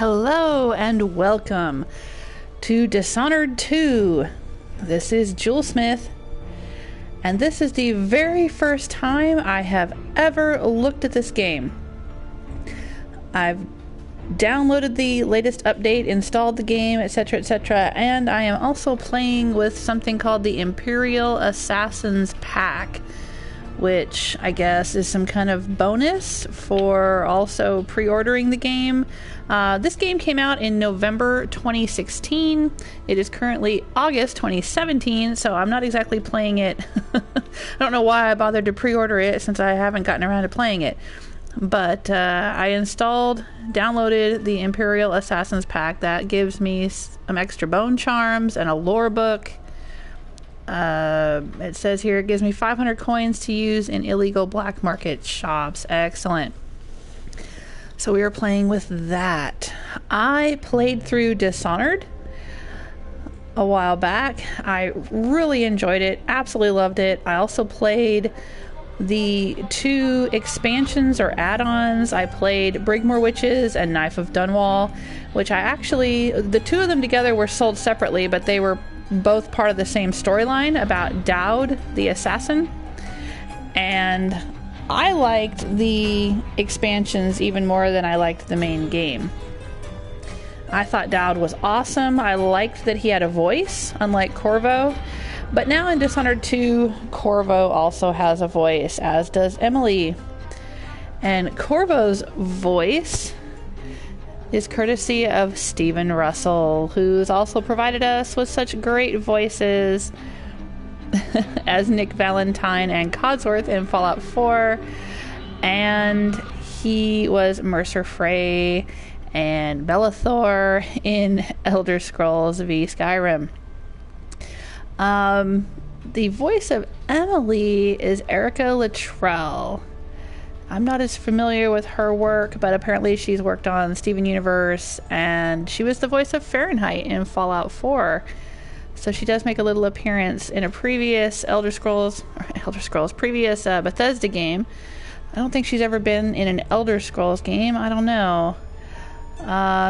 Hello and welcome to Dishonored 2. This is Jewel Smith, and this is the very first time I have ever looked at this game. I've downloaded the latest update, installed the game, etc., etc., and I am also playing with something called the Imperial Assassins Pack, which I guess is some kind of bonus for also pre-ordering the game. This game came out in November 2016. It is currently August 2017, so I'm not exactly playing it. I don't know why I bothered to pre-order it since I haven't gotten around to playing it. But I downloaded the Imperial Assassins Pack. That gives me some extra bone charms and a lore book. It says here it gives me 500 coins to use in illegal black market shops. Excellent. So we are playing with that. I played through Dishonored a while back. I really enjoyed it. Absolutely loved it. I also played the 2 expansions or add-ons. I played Brigmore Witches and Knife of Dunwall, which the 2 of them together were sold separately, but they were both part of the same storyline about Dowd, the assassin. And I liked the expansions even more than I liked the main game. I thought Dowd was awesome. I liked that he had a voice, unlike Corvo. But now in Dishonored 2, Corvo also has a voice, as does Emily. And Corvo's voice is courtesy of Stephen Russell, who's also provided us with such great voices as Nick Valentine and Codsworth in Fallout 4, and he was Mercer Frey and Bellathor in Elder Scrolls v Skyrim. The voice of Emily is Erica Luttrell. I'm not as familiar with her work, but apparently she's worked on Steven Universe, and she was the voice of Fahrenheit in Fallout 4. So she does make a little appearance in a previous previous Bethesda game. I don't think she's ever been in an Elder Scrolls game. I don't know.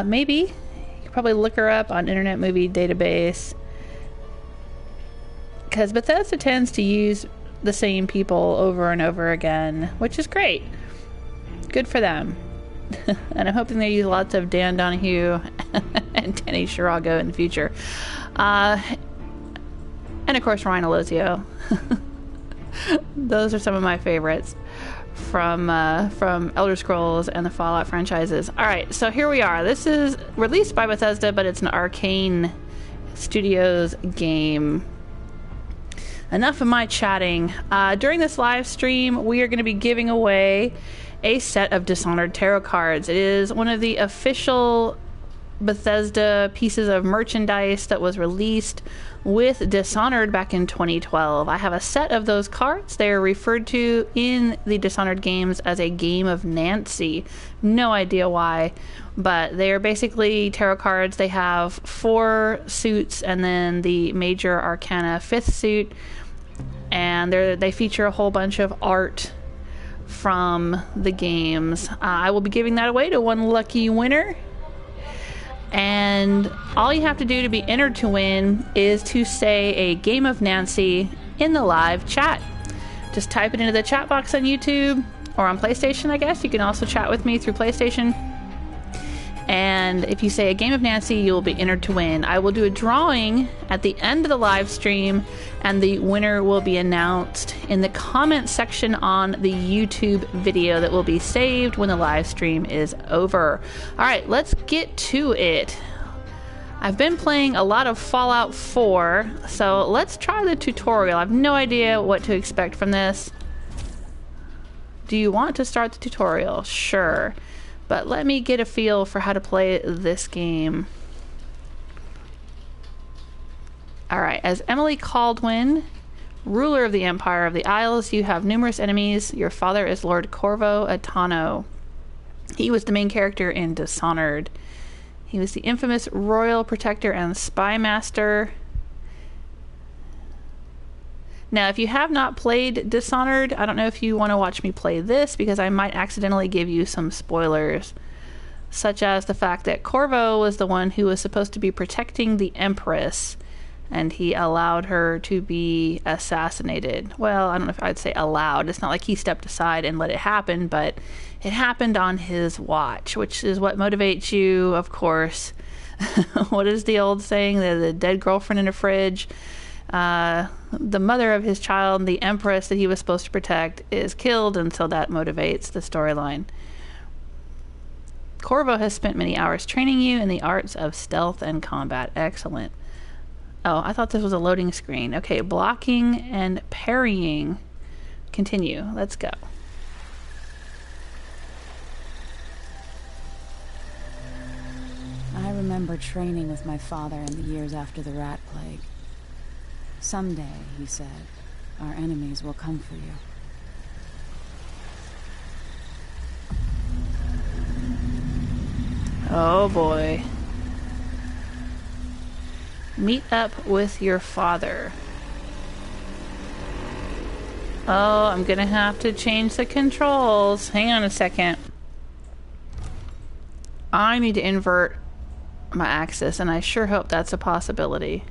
Maybe. You could probably look her up on Internet Movie Database, because Bethesda tends to use the same people over and over again, which is great. Good for them. And I'm hoping they use lots of Dan Donahue and Danny Shirago in the future. And of course Ryan Alozio. Those are some of my favorites from Elder Scrolls and the Fallout franchises. Alright, so here we are. This is released by Bethesda, but it's an Arcane Studios game. Enough of my chatting. During this live stream, we are going to be giving away a set of Dishonored tarot cards. It is one of the official Bethesda pieces of merchandise that was released with Dishonored back in 2012. I have a set of those cards. They are referred to in the Dishonored games as a Game of Nancy. No idea why, but they are basically tarot cards. They have 4 suits and then the Major Arcana 5th suit, and they feature a whole bunch of art from the games. I will be giving that away to one lucky winner. And all you have to do to be entered to win is to say a Game of Nancy in the live chat. Just type it into the chat box on YouTube or on PlayStation, I guess. You can also chat with me through PlayStation. And if you say a Game of Nancy, you will be entered to win. I will do a drawing at the end of the live stream, and the winner will be announced in the comment section on the YouTube video that will be saved when the live stream is over. Alright, let's get to it. I've been playing a lot of Fallout 4, so let's try the tutorial. I have no idea what to expect from this. Do you want to start the tutorial? Sure. But let me get a feel for how to play this game. Alright, as Emily Kaldwin, ruler of the Empire of the Isles, you have numerous enemies. Your father is Lord Corvo Atano. He was the main character in Dishonored. He was the infamous royal protector and spy master. Now, if you have not played Dishonored, I don't know if you want to watch me play this, because I might accidentally give you some spoilers. such as the fact that Corvo was the one who was supposed to be protecting the Empress, and he allowed her to be assassinated. Well, I don't know if I'd say allowed. It's not like he stepped aside and let it happen, but it happened on his watch, which is what motivates you, of course. What is the old saying? The dead girlfriend in a fridge. The mother of his child, the Empress that he was supposed to protect, is killed, and so that motivates the storyline. Corvo has spent many hours training you in the arts of stealth and combat. Excellent. Oh, I thought this was a loading screen. Okay, blocking and parrying. Continue. Let's go. I remember training with my father in the years after the rat plague. Someday, he said, our enemies will come for you. Oh boy. Meet up with your father. Oh, I'm gonna have to change the controls. Hang on a second. I need to invert my axis, and I sure hope that's a possibility.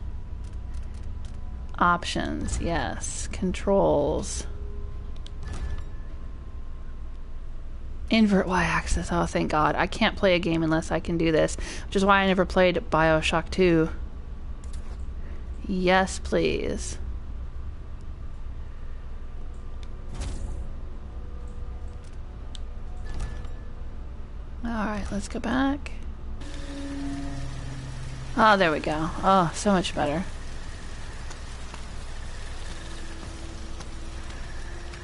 Options, yes. Controls. Invert y-axis. Oh, thank God. I can't play a game unless I can do this, which is why I never played BioShock 2. Yes, please. Alright, let's go back. Oh, there we go. Oh, so much better.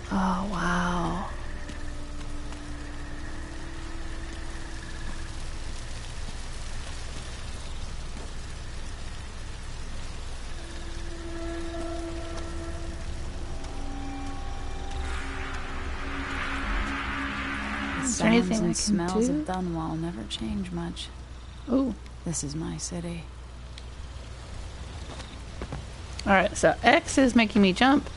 Oh, wow. The sounds and smells of Dunwall never change much. Ooh. This is my city. Alright, so X is making me jump.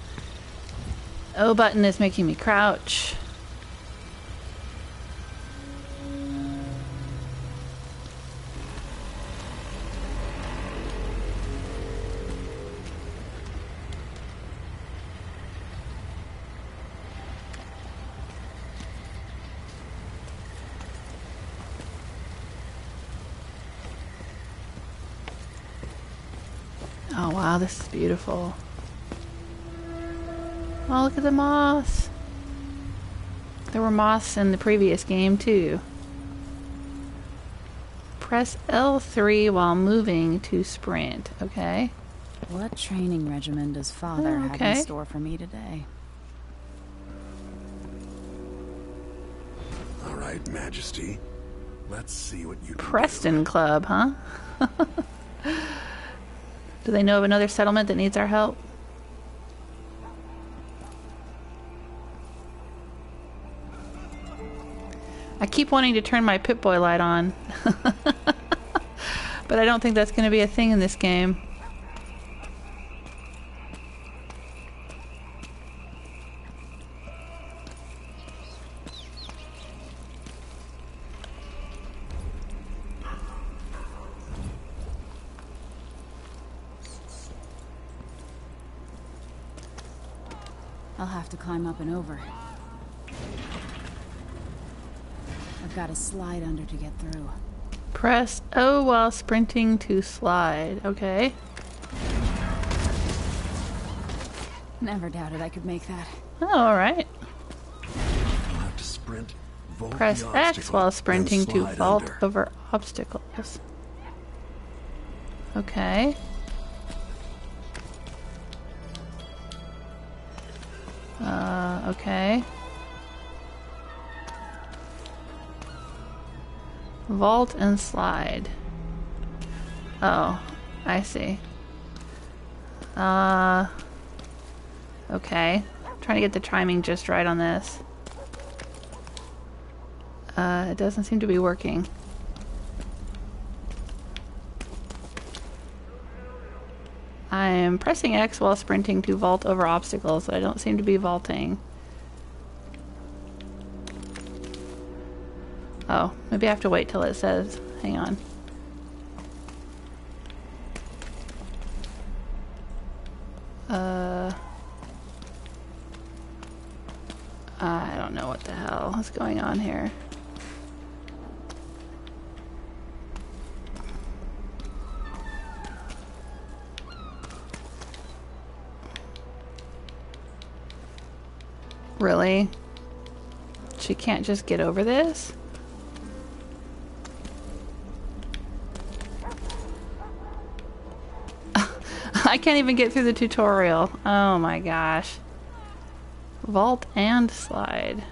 O button is making me crouch. Oh wow, this is beautiful. Oh, look at the moths. There were moths in the previous game too. Press L3 while moving to sprint. Okay. What training regimen does Father have in store for me today? All right, Majesty. Let's see what you can Preston do. Club, huh? Do they know of another settlement that needs our help? I keep wanting to turn my Pip-Boy light on. But I don't think that's going to be a thing in this game. I'll have to climb up and over. I've got a slide under to get through. Press O while sprinting to slide. Okay. Never doubted I could make that. Oh, alright. You'll have to sprint, vault Press the X obstacle, while then sprinting to slide vault under. over obstacles. Okay. Okay. Vault and slide. Oh, I see. Okay. Trying to get the timing just right on this. It doesn't seem to be working. I am pressing X while sprinting to vault over obstacles, but I don't seem to be vaulting. Oh, maybe I have to wait till it says. Hang on. I don't know what the hell is going on here. Really? She can't just get over this? I can't even get through the tutorial. Oh my gosh. Vault and slide.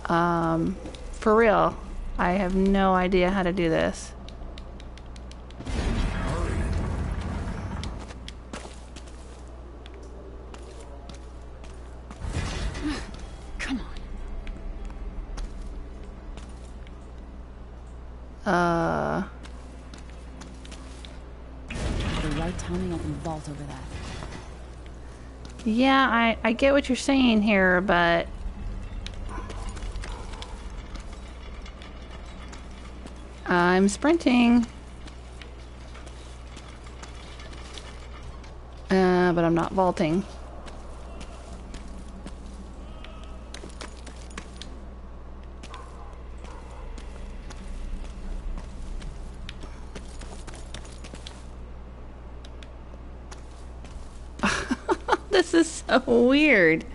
For real. I have no idea how to do this. Come on. The right timing, I can vault over that. Yeah, I get what you're saying here, but I'm sprinting. But I'm not vaulting. This is so weird.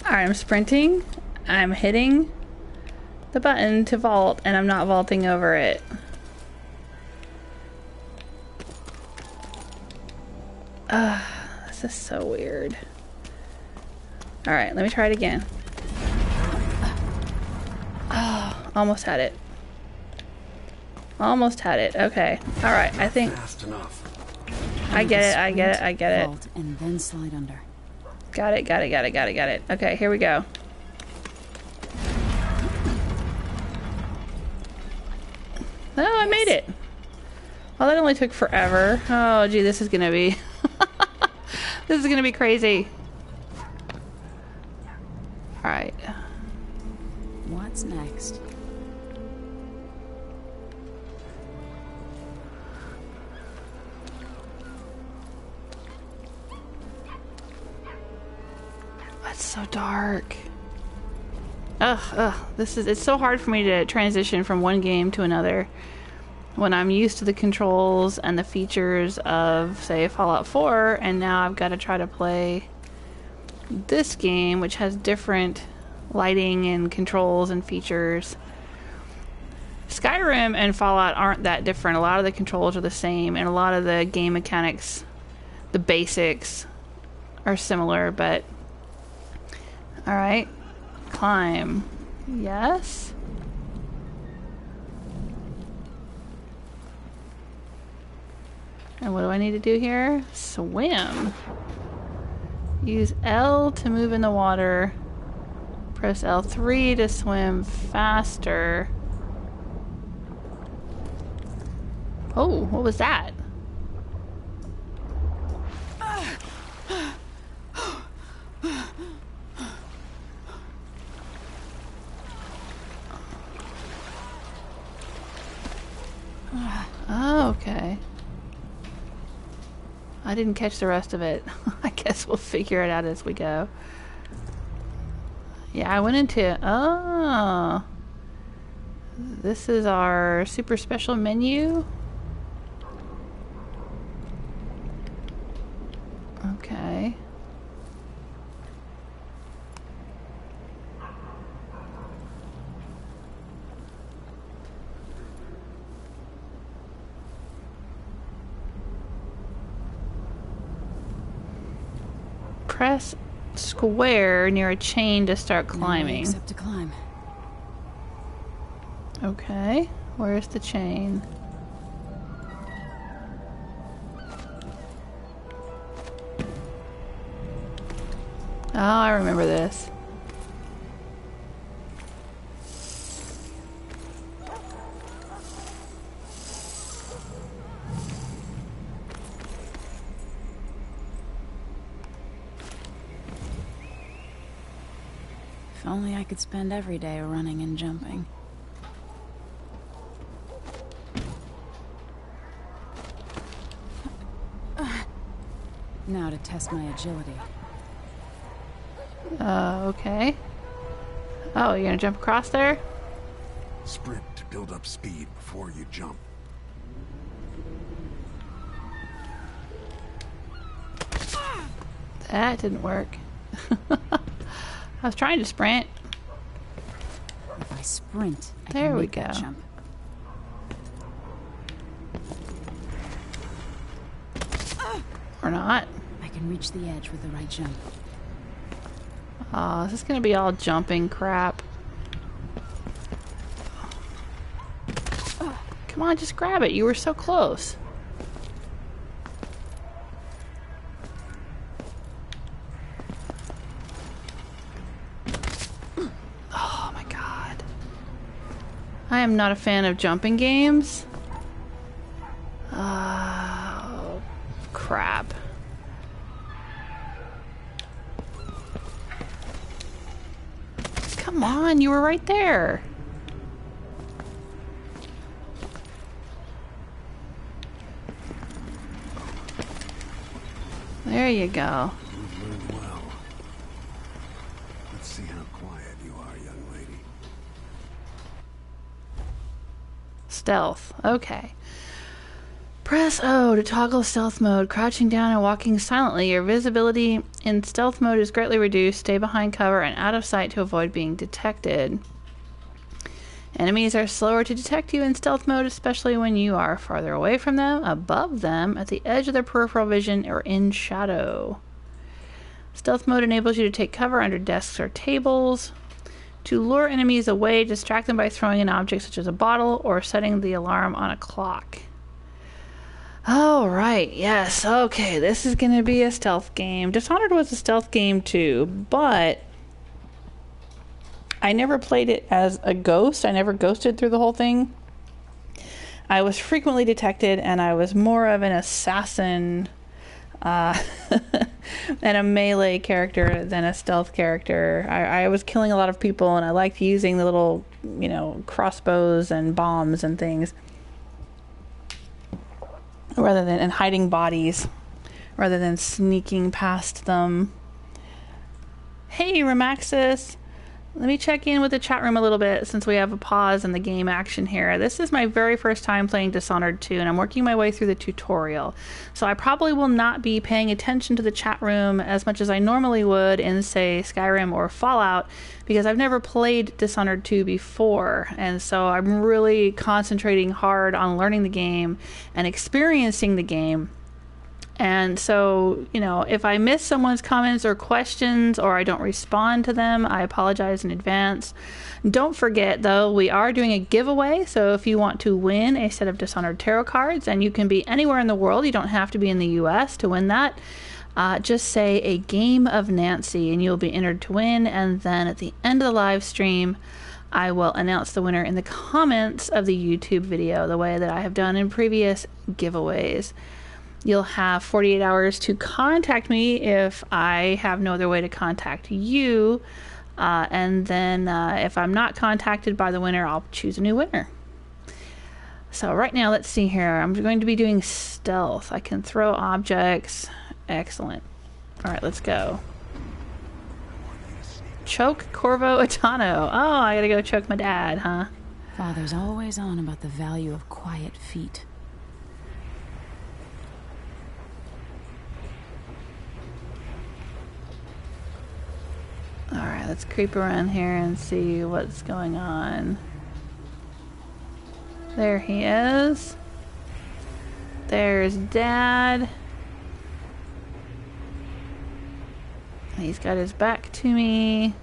Alright, I'm sprinting. I'm hitting the button to vault, and I'm not vaulting over it. This is so weird. Alright, let me try it again. Oh, almost had it. Almost had it. Okay. Alright, I think... Fast enough. I get it, I get it, I get it. Vault and then slide under. Got it, got it, got it, got it, got it. Okay, here we go. Oh, I made it. Well, that only took forever. Oh, gee, this is gonna be... this is gonna be crazy. Alright. What's next? It's so dark. It's so hard for me to transition from one game to another when I'm used to the controls and the features of, say, Fallout 4, and now I've got to try to play this game, which has different lighting and controls and features. Skyrim and Fallout aren't that different. A lot of the controls are the same, and a lot of the game mechanics, the basics, are similar, but... Alright. Climb. Yes? And what do I need to do here? Swim. Use L to move in the water. Press L3 to swim faster. Oh, what was that? Oh, okay. I didn't catch the rest of it. I guess we'll figure it out as we go. Yeah, I went into... Oh. This is our super special menu. Okay. Press square near a chain to start climbing. No, except to climb. Okay, where's the chain? Oh, I remember this. If only I could spend every day running and jumping. Now to test my agility. Okay. Oh, you're gonna jump across there? Sprint to build up speed before you jump. That didn't work. I was trying to sprint. If I sprint, I There can we make that go. jump. Or not. I can reach the edge with the right jump. Oh, this is gonna be all jumping crap. Come on, just grab it. You were so close. Oh my god. I am not a fan of jumping games. Oh, crap. Come on, you were right there. There you go. You've learned well. Let's see how quiet you are, young lady. Stealth. Okay. Press O to toggle stealth mode. Crouching down and walking silently. Your visibility in stealth mode is greatly reduced. Stay behind cover and out of sight to avoid being detected. Enemies are slower to detect you in stealth mode, especially when you are farther away from them, above them, at the edge of their peripheral vision, or in shadow. Stealth mode enables you to take cover under desks or tables. To lure enemies away, distract them by throwing an object such as a bottle or setting the alarm on a clock. Oh, right. Yes. Okay. This is going to be a stealth game. Dishonored was a stealth game too, but I never played it as a ghost. I never ghosted through the whole thing. I was frequently detected, and I was more of an assassin and a melee character than a stealth character. I was killing a lot of people, and I liked using the little, crossbows and bombs and things. And hiding bodies rather than sneaking past them. Hey, Remaxis. Let me check in with the chat room a little bit since we have a pause in the game action here. This is my very first time playing Dishonored 2, and I'm working my way through the tutorial. So I probably will not be paying attention to the chat room as much as I normally would in, say, Skyrim or Fallout, because I've never played Dishonored 2 before. And so I'm really concentrating hard on learning the game and experiencing the game. And so, if I miss someone's comments or questions or I don't respond to them, I apologize in advance. Don't forget, though, we are doing a giveaway. So if you want to win a set of Dishonored tarot cards, and you can be anywhere in the world, you don't have to be in the US to win that, just say a game of Nancy and you'll be entered to win. And then at the end of the live stream, I will announce the winner in the comments of the YouTube video, the way that I have done in previous giveaways. You'll have 48 hours to contact me if I have no other way to contact you. And then if I'm not contacted by the winner, I'll choose a new winner. So right now, let's see here. I'm going to be doing stealth. I can throw objects. Excellent. All right, let's go. Choke Corvo Atano. Oh, I gotta go choke my dad, huh? Father's always on about the value of quiet feet. Alright, let's creep around here and see what's going on. There he is. There's Dad. He's got his back to me.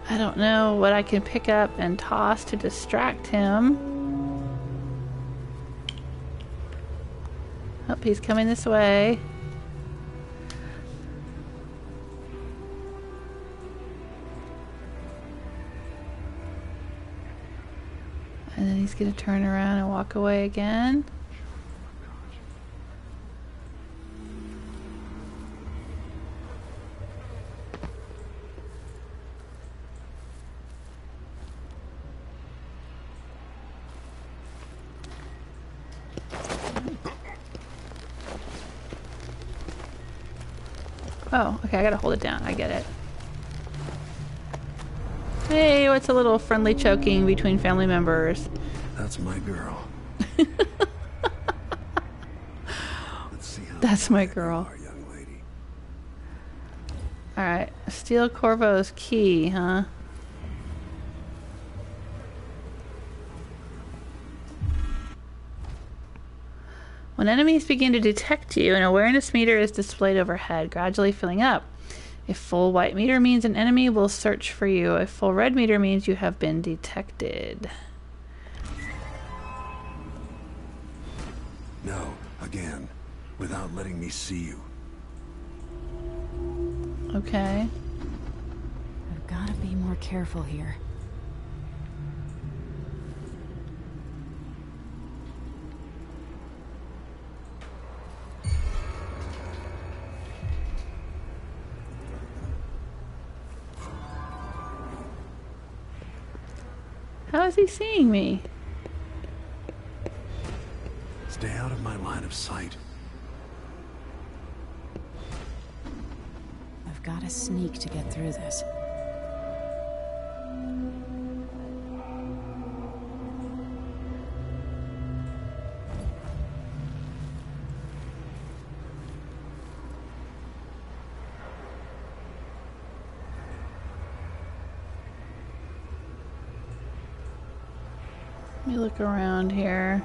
I don't know what I can pick up and toss to distract him. Oh, he's coming this way. And then he's gonna turn around and walk away again. Oh, okay, I gotta hold it down. I get it. Hey, what's a little friendly choking between family members? That's my girl. Let's see how That's my girl. you are, young lady. Alright, steal Corvo's key, huh? When enemies begin to detect you, an awareness meter is displayed overhead, gradually filling up. A full white meter means an enemy will search for you. A full red meter means you have been detected. No, again, without letting me see you. Okay. I've got to be more careful here. How is he seeing me? Stay out of my line of sight. I've got to sneak to get through this. Let me look around here.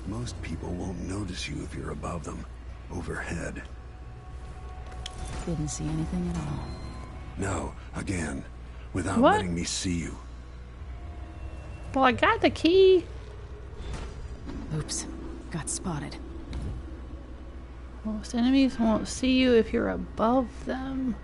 Most people won't notice you if you're above them, overhead. Didn't see anything at all. No, again, without What? letting me see you. Well, I got the key. Oops, got spotted. Most enemies won't see you if you're above them.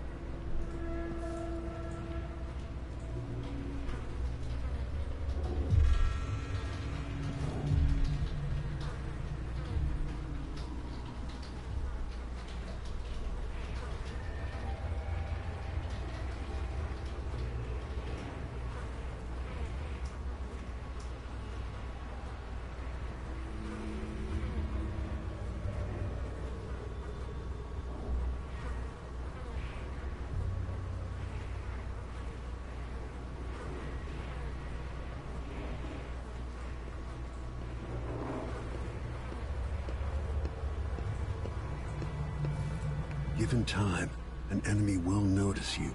Given time, an enemy will notice you,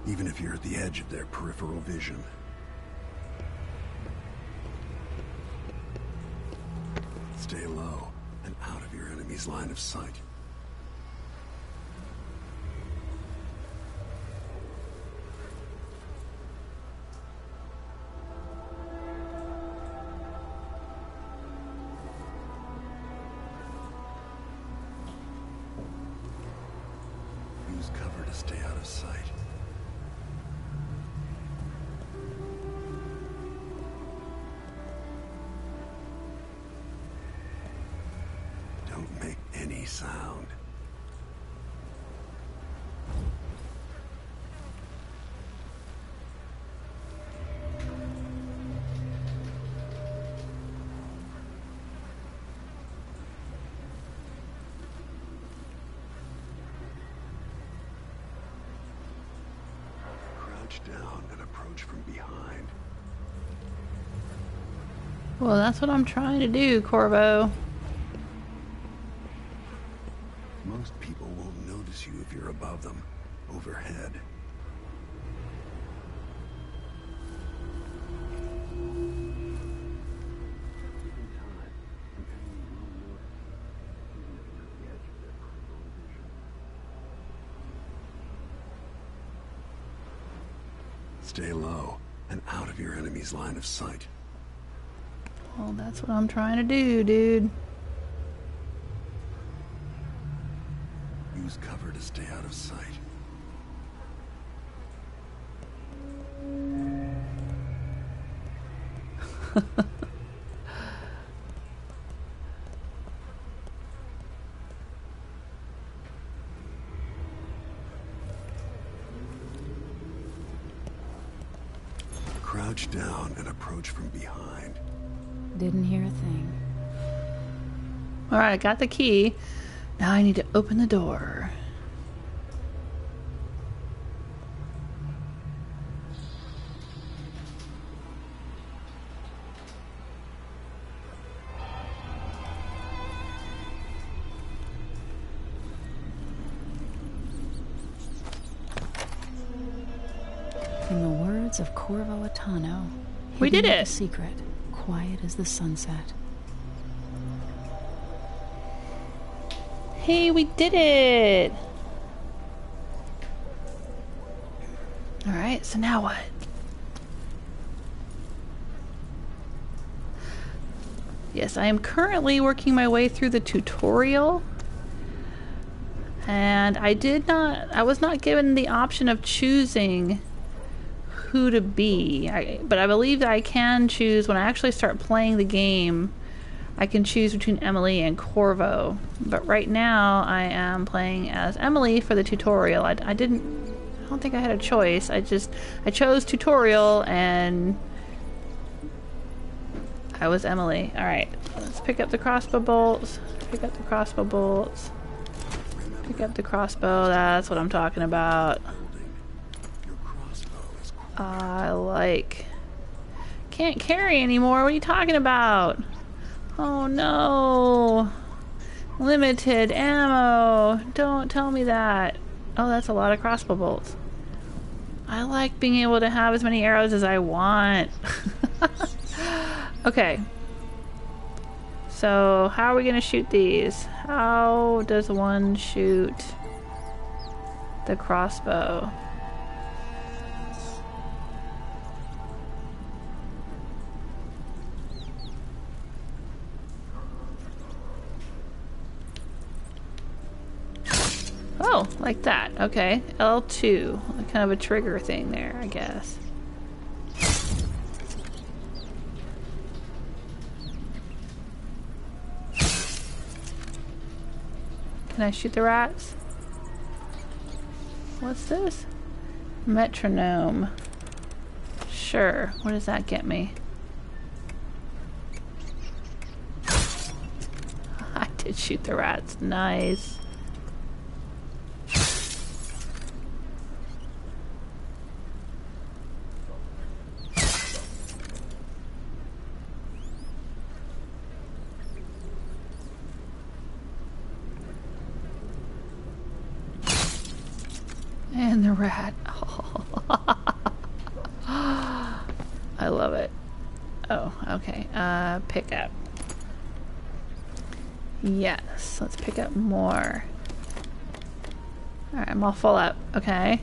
even if you're at the edge of their peripheral vision. Stay low and out of your enemy's line of sight. Use cover to stay out of sight. Don't make any sound. Crouch down and approach from behind. Well, that's what I'm trying to do, Corvo. Most people won't notice you if you're above them, overhead. stay low and out of your enemy's line of sight. Well, that's what I'm trying to do, dude. Use cover to stay out of sight. Crouch down and approach from behind. Didn't hear a thing. Alright, I got the key. Now I need to open the door. In the words of Corvo Atano, We did hidden it. with a secret, quiet as the sunset. Hey, we did it! Alright, so now what? Yes, I am currently working my way through the tutorial. And I was not given the option of choosing who to be. But I believe that I can choose, when I actually start playing the game, I can choose between Emily and Corvo. But right now I am playing as Emily for the tutorial. I don't think I had a choice. I chose tutorial and I was Emily. Alright, let's pick up the crossbow bolts. Pick up the crossbow bolts. Pick up the crossbow, that's what I'm talking about. Can't carry anymore, what are you talking about? Oh no! Limited ammo! Don't tell me that. Oh, that's a lot of crossbow bolts. I like being able to have as many arrows as I want. Okay. So, how are we gonna shoot these? How does one shoot the crossbow? Oh, like that. Okay. L2. Kind of a trigger thing there, I guess. Can I shoot the rats? What's this? Metronome. Sure. What does that get me? I did shoot the rats. Nice. And the rat. Oh. I love it. Oh, okay. Pick up. Yes, let's pick up more. Alright, I'm all full up. Okay.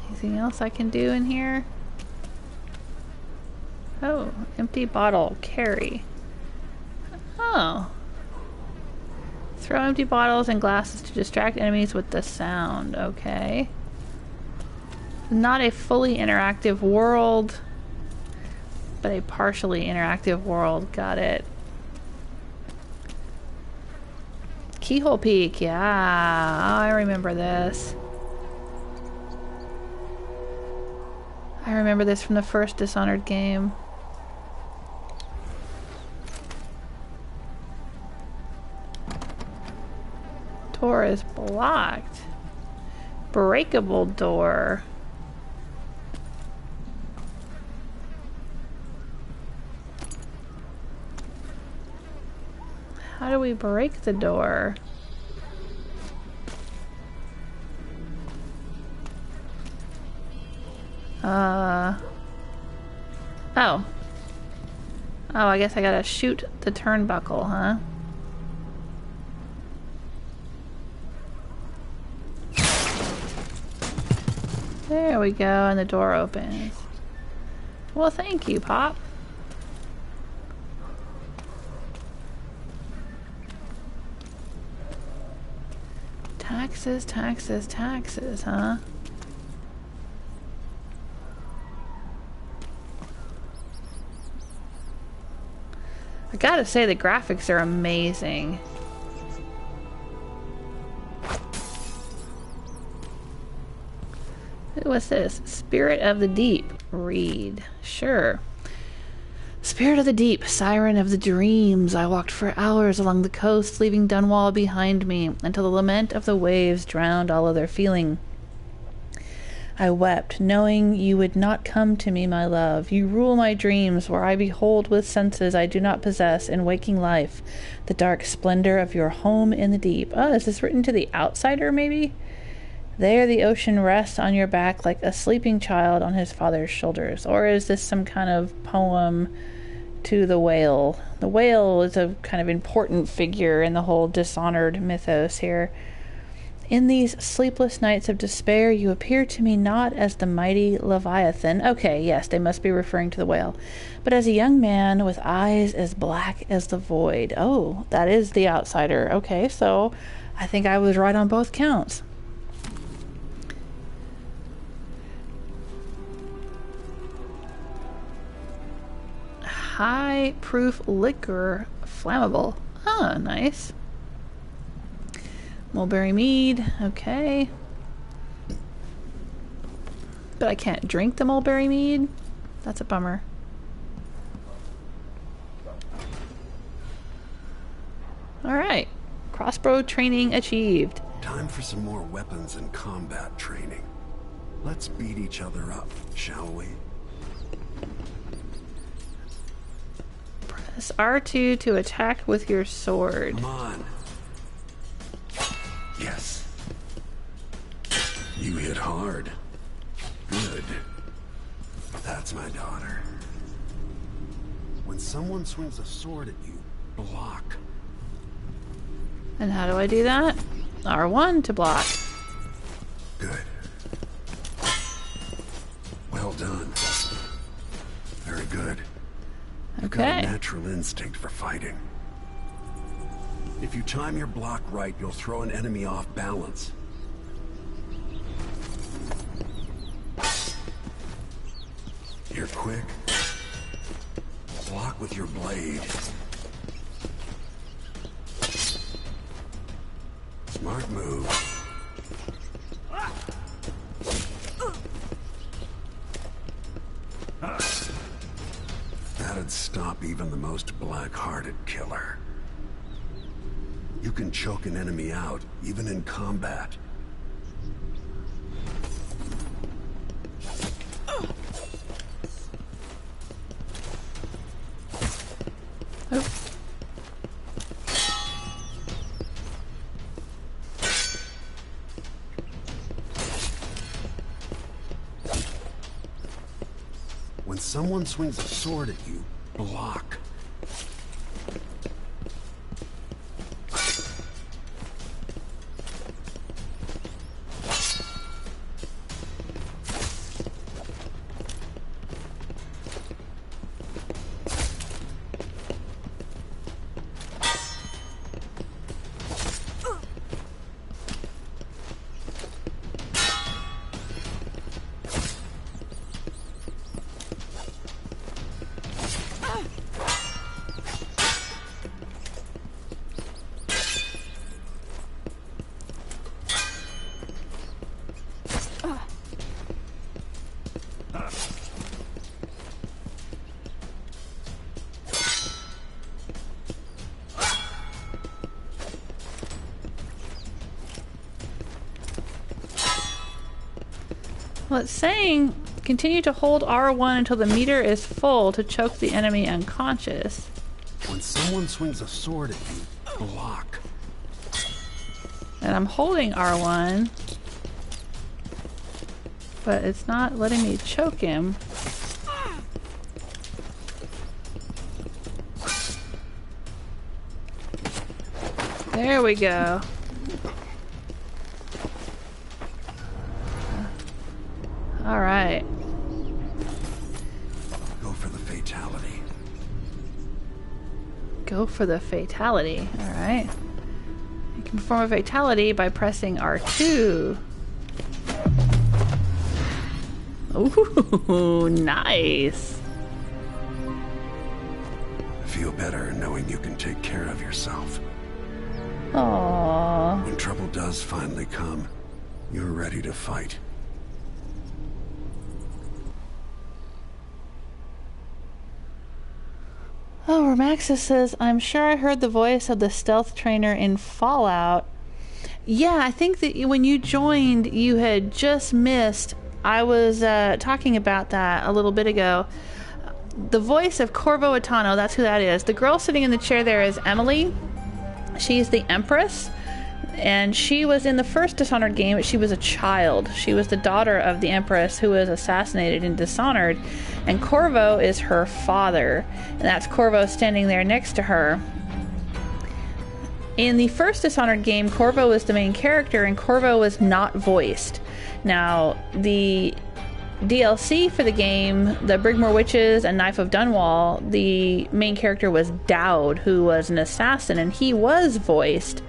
Anything else I can do in here? Oh, empty bottle. Carry. Oh. Throw empty bottles and glasses to distract enemies with the sound. Okay. Not a fully interactive world, but a partially interactive world. Got it. Keyhole Peak. Yeah, I remember this. I remember this from the first Dishonored game. Door is blocked. Breakable door. How do we break the door? Oh. Oh, I guess I gotta shoot the turnbuckle, huh? There we go, and the door opens. Well, thank you, Pop. Taxes, taxes, taxes, huh? I gotta say, the graphics are amazing. What's this? Spirit of the Deep. Read. Sure. Spirit of the Deep, siren of the dreams. I walked for hours along the coast, leaving Dunwall behind me, until the lament of the waves drowned all other feeling. I wept, knowing you would not come to me, my love. You rule my dreams, where I behold with senses I do not possess in waking life the dark splendor of your home in the deep. Oh, is this written to the outsider, maybe? There the ocean rests on your back like a sleeping child on his father's shoulders. Or is this some kind of poem to the whale? The whale is a kind of important figure in the whole Dishonored mythos here. In these sleepless nights of despair, you appear to me not as the mighty Leviathan. Okay, yes, they must be referring to the whale. But as a young man with eyes as black as the void. Oh, that is the outsider. Okay, so I think I was right on both counts. High proof liquor, flammable. Oh, nice. Mulberry mead, okay. But I can't drink the mulberry mead? That's a bummer. Alright. Crossbow training achieved. Time for some more weapons and combat training. Let's beat each other up, shall we? Press R2 to attack with your sword. Come on. Yes. You hit hard. Good. That's my daughter. When someone swings a sword at you, block. And how do I do that? R1 to block. Good. Well done. Very good. You've got a natural instinct for fighting. If you time your block right, you'll throw an enemy off balance. You're quick. Block with your blade. Smart move. That'd stop even the most black-hearted killer. You can choke an enemy out, even in combat. Oh. When someone swings a sword at you, block. Well, it's saying continue to hold R1 until the meter is full to choke the enemy unconscious. When someone swings a sword at you, block. And I'm holding R1, but it's not letting me choke him. There we go. All right. Go for the fatality. Go for the fatality. All right. You can perform a fatality by pressing R2. Ooh, nice. I feel better knowing you can take care of yourself. Aww. When trouble does finally come, you're ready to fight. Oh, Romaxis says, I'm sure I heard the voice of the stealth trainer in Fallout. Yeah, I think that when you joined, you had just missed. I was talking about that a little bit ago. The voice of Corvo Attano, that's who that is. The girl sitting in the chair there is Emily. She's the Empress. And she was in the first Dishonored game, but she was a child. She was the daughter of the Empress who was assassinated in Dishonored. And Corvo is her father. And that's Corvo standing there next to her. In the first Dishonored game, Corvo was the main character, and Corvo was not voiced. Now, the DLC for the game, the Brigmore Witches and Knife of Dunwall, the main character was Dowd, who was an assassin, and he was voiced.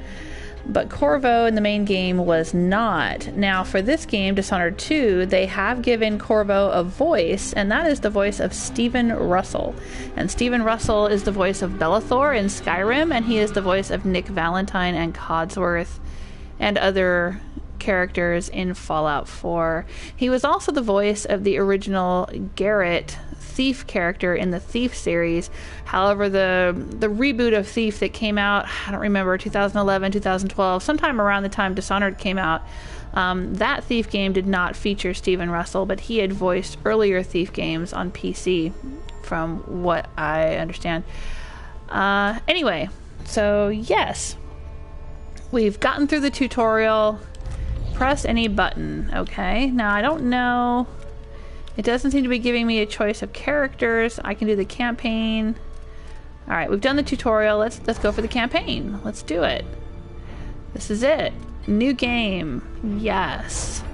But Corvo in the main game was not. Now, for this game, Dishonored 2, they have given Corvo a voice, and that is the voice of Stephen Russell. And Stephen Russell is the voice of Bellathor in Skyrim, and he is the voice of Nick Valentine and Codsworth and other characters in Fallout 4. He was also the voice of the original Garrett Thief character in the Thief series. However, the reboot of Thief that came out, I don't remember, 2011, 2012, sometime around the time Dishonored came out, that Thief game did not feature Stephen Russell, but he had voiced earlier Thief games on PC, from what I understand. Anyway, so yes, we've gotten through the tutorial. Press any button. Okay, now I don't know. It doesn't seem to be giving me a choice of characters. I can do the campaign. All right, we've done the tutorial. Let's go for the campaign. Let's do it. This is it. New game. Yes.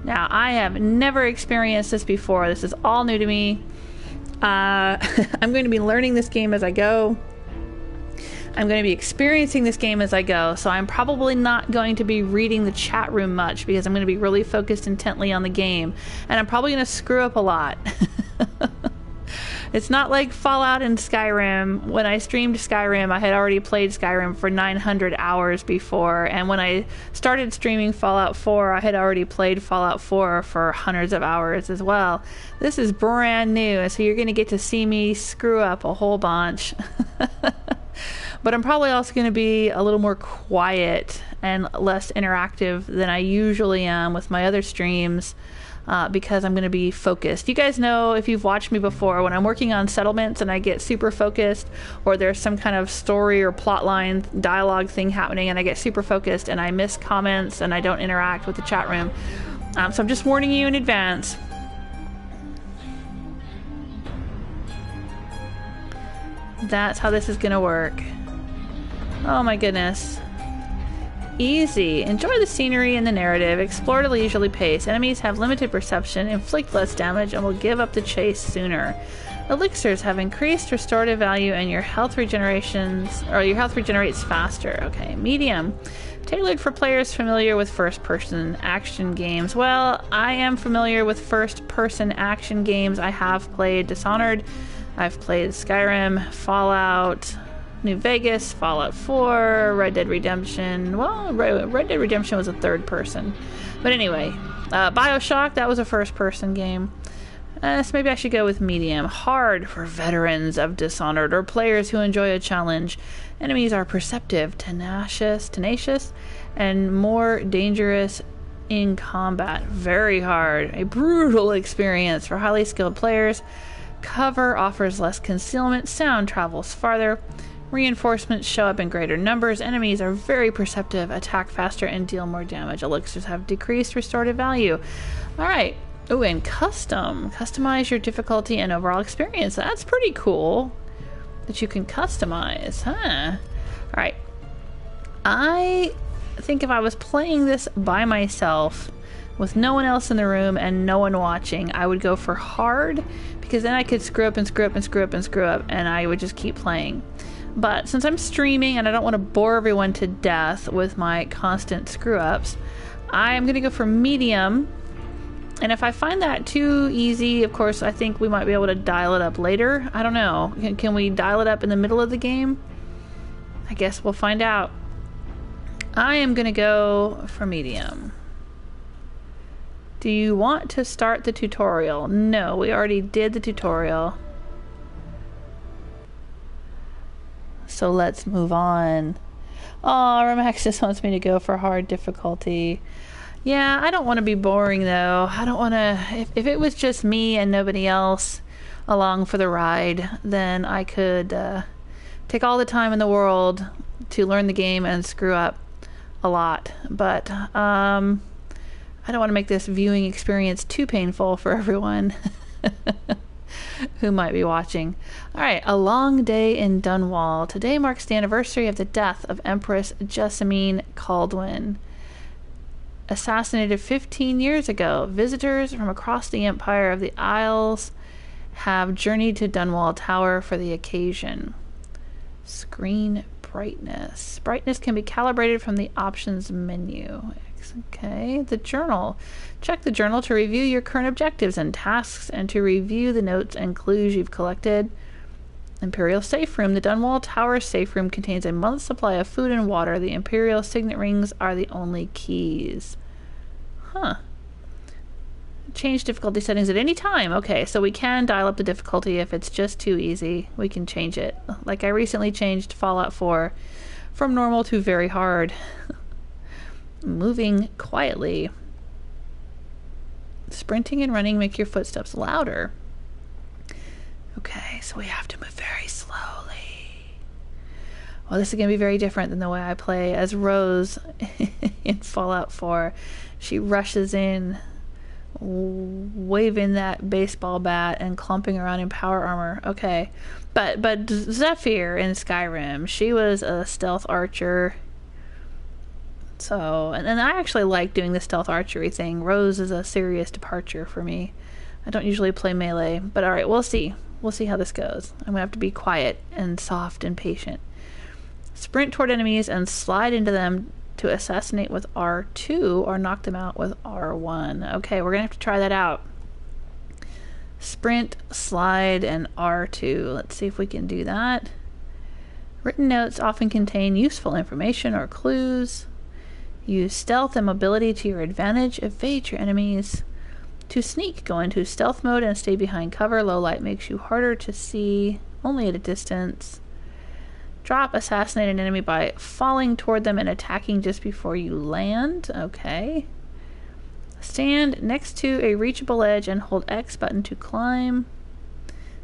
Now, I have never experienced this before. This is all new to me. I'm going to be learning this game as I go. I'm going to be experiencing this game as I go, so I'm probably not going to be reading the chat room much because I'm going to be really focused intently on the game, and I'm probably going to screw up a lot. It's not like Fallout and Skyrim. When I streamed Skyrim, I had already played Skyrim for 900 hours before, and when I started streaming Fallout 4, I had already played Fallout 4 for hundreds of hours as well. This is brand new, and so you're going to get to see me screw up a whole bunch. But I'm probably also going to be a little more quiet and less interactive than I usually am with my other streams because I'm going to be focused. You guys know, if you've watched me before, when I'm working on settlements and I get super focused, or there's some kind of story or plot line dialogue thing happening and I get super focused and I miss comments and I don't interact with the chat room. So I'm just warning you in advance. That's how this is going to work. Oh my goodness. Easy. Enjoy the scenery and the narrative. Explore at a leisurely pace. Enemies have limited perception, inflict less damage, and will give up the chase sooner. Elixirs have increased restorative value, and your health regenerates faster. Okay. Medium. Tailored for players familiar with first-person action games. Well, I am familiar with first-person action games. I have played Dishonored. I've played Skyrim, Fallout, New Vegas, Fallout 4, Red Dead Redemption. Well, Red Dead Redemption was a third person. But anyway, Bioshock, that was a first person game. So maybe I should go with medium. Hard for veterans of Dishonored or players who enjoy a challenge. Enemies are perceptive, tenacious, and more dangerous in combat. Very hard. A brutal experience for highly skilled players. Cover offers less concealment. Sound travels farther. Reinforcements show up in greater numbers. Enemies are very perceptive, attack faster, and deal more damage. Elixirs have decreased restorative value. Alright. Oh, and custom. Customize your difficulty and overall experience. That's pretty cool that you can customize, huh? Alright. I think if I was playing this by myself with no one else in the room and no one watching, I would go for hard, because then I could screw up and screw up and screw up and screw up, and I would just keep playing. But since I'm streaming and I don't want to bore everyone to death with my constant screw ups, I'm going to go for medium. And if I find that too easy, of course, I think we might be able to dial it up later. I don't know. Can we dial it up in the middle of the game? I guess we'll find out. I am going to go for medium. Do you want to start the tutorial? No, we already did the tutorial. So let's move on. Oh, Remax just wants me to go for hard difficulty. Yeah, I don't want to be boring though. I don't want to... If it was just me and nobody else along for the ride, then I could take all the time in the world to learn the game and screw up a lot. But I don't want to make this viewing experience too painful for everyone who might be watching. Alright, a long day in Dunwall. Today marks the anniversary of the death of Empress Emily Kaldwin. Assassinated 15 years ago, visitors from across the Empire of the Isles have journeyed to Dunwall Tower for the occasion. Screen brightness. Brightness can be calibrated from the options menu. Okay, the journal. Check the journal to review your current objectives and tasks and to review the notes and clues you've collected. Imperial Safe Room. The Dunwall Tower Safe Room contains a month's supply of food and water. The Imperial Signet Rings are the only keys. Huh. Change difficulty settings at any time. Okay, so we can dial up the difficulty if it's just too easy. We can change it. Like I recently changed Fallout 4 from normal to very hard. Moving quietly. Sprinting and running make your footsteps louder. Okay, so we have to move very slowly. Well, this is going to be very different than the way I play as Rose in Fallout 4. She rushes in, waving that baseball bat and clumping around in power armor. Okay, but Zephyr in Skyrim, she was a stealth archer. So, and I actually like doing the stealth archery thing. Rose is a serious departure for me. I don't usually play melee, but alright, we'll see. We'll see how this goes. I'm going to have to be quiet and soft and patient. Sprint toward enemies and slide into them to assassinate with R2 or knock them out with R1. Okay, we're going to have to try that out. Sprint, slide, and R2. Let's see if we can do that. Written notes often contain useful information or clues. Use stealth and mobility to your advantage. Evade your enemies. To sneak, go into stealth mode and stay behind cover. Low light makes you harder to see, only at a distance. Drop, assassinate an enemy by falling toward them and attacking just before you land. Okay. Stand next to a reachable edge and hold X button to climb.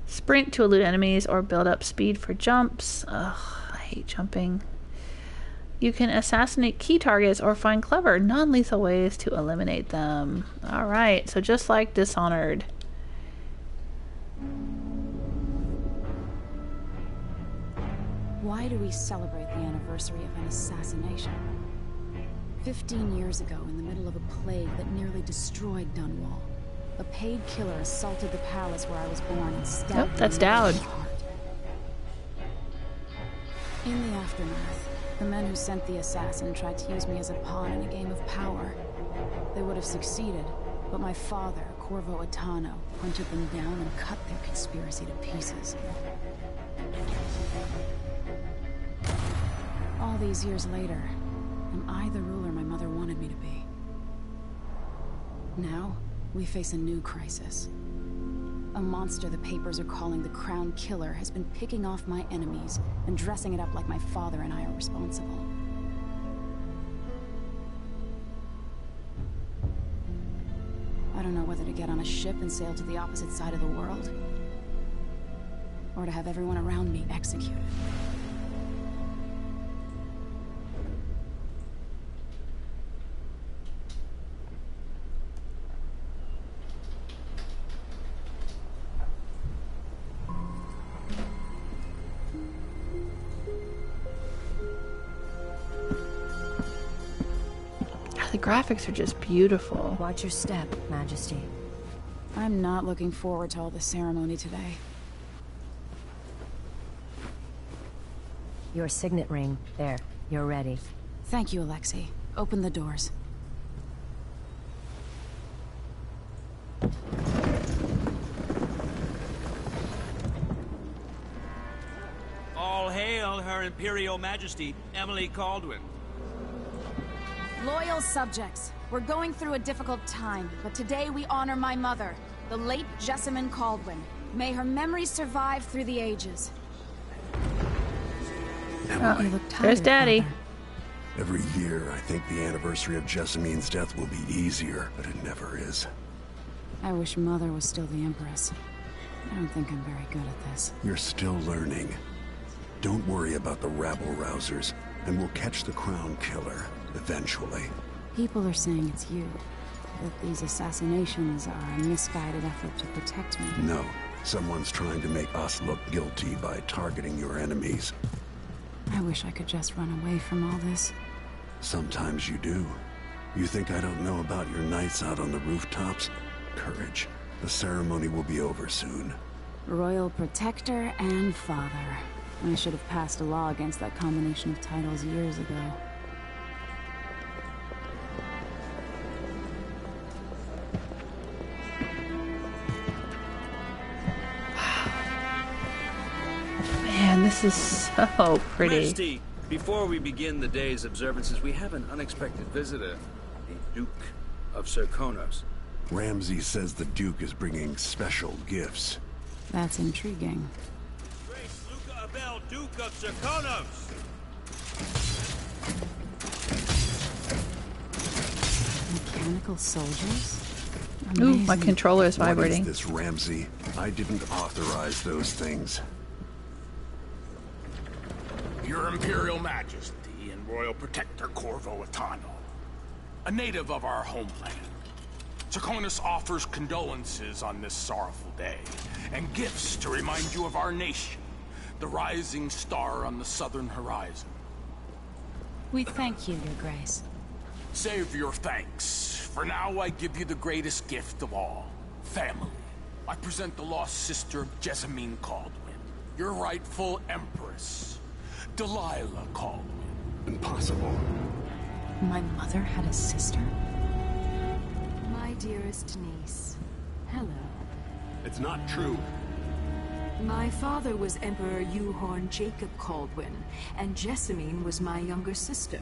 Sprint to elude enemies or build up speed for jumps. Ugh, I hate jumping. You can assassinate key targets or find clever, non-lethal ways to eliminate them. Alright, so just like Dishonored. Why do we celebrate the anniversary of an assassination? 15 years ago, in the middle of a plague that nearly destroyed Dunwall, a paid killer assaulted the palace where I was born and stabbed me that's in the Dowd. heart. In the aftermath, the men who sent the assassin tried to use me as a pawn in a game of power. They would have succeeded, but my father, Corvo Atano, hunted them down and cut their conspiracy to pieces. All these years later, am I the ruler my mother wanted me to be? Now, we face a new crisis. A monster the papers are calling the Crown Killer has been picking off my enemies and dressing it up like my father and I are responsible. I don't know whether to get on a ship and sail to the opposite side of the world, or to have everyone around me executed. The graphics are just beautiful. Watch your step, Majesty. I'm not looking forward to all the ceremony today. Your signet ring. There. You're ready. Thank you, Alexei. Open the doors. All hail Her Imperial Majesty, Emily Kaldwin. Loyal subjects, we're going through a difficult time, but today we honor my mother, the late Jessamine Kaldwin. May her memory survive through the ages. Emily, You look tired, There's Daddy. Father. every year I think the anniversary of Jessamine's death will be easier, but it never is. I wish Mother was still the Empress. I don't think I'm very good at this. You're still learning. Don't worry about the rabble-rousers, and we'll catch the Crown Killer, eventually. People are saying it's you. That these assassinations are a misguided effort to protect me. No, someone's trying to make us look guilty by targeting your enemies. I wish I could just run away from all this. Sometimes you do. You think I don't know about your nights out on the rooftops? Courage. The ceremony will be over soon. Royal Protector and Father. I should have passed a law against that combination of titles years ago. Man, this is so pretty. Majesty, before we begin the day's observances, we have an unexpected visitor, the Duke of Serkonos. Ramsay says the Duke is bringing special gifts. That's intriguing. Grace Luca Abel, Duke of Serkonos! Mechanical soldiers? Ooh, Amazing. my controller is What is vibrating. this, Ramsay? I didn't authorize those things. Your Imperial Majesty and Royal Protector Corvo Attano, a native of our homeland. Serkonos offers condolences on this sorrowful day, and gifts to remind you of our nation, the rising star on the southern horizon. We thank you, Your Grace. Save your thanks. For now, I give you the greatest gift of all, family. I present the lost sister of Jessamine Kaldwin, your rightful Empress, Delilah Kaldwin. Impossible. My mother had a sister? My dearest niece, hello. It's not true. My father was Emperor Yuhorn Jacob Kaldwin, and Jessamine was my younger sister.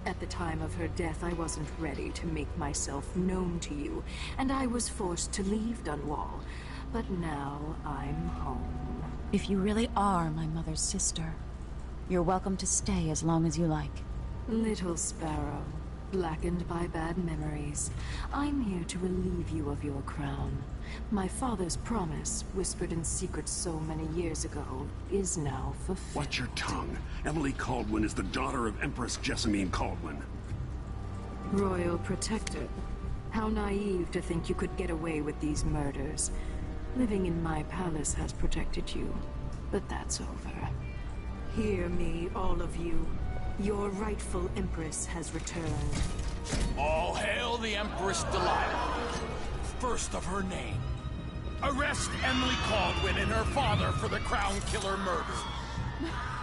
At the time of her death, I wasn't ready to make myself known to you, and I was forced to leave Dunwall. But now I'm home. If you really are my mother's sister, you're welcome to stay as long as you like. Little sparrow, blackened by bad memories, I'm here to relieve you of your crown. My father's promise, whispered in secret so many years ago, is now fulfilled. Watch your tongue. Emily Kaldwin is the daughter of Empress Jessamine Kaldwin. Royal Protector. How naive to think you could get away with these murders. Living in my palace has protected you, but that's over. Hear me, all of you. Your rightful Empress has returned. All hail the Empress Delilah, first of her name. Arrest Emily Kaldwin and her father for the Crown Killer murder.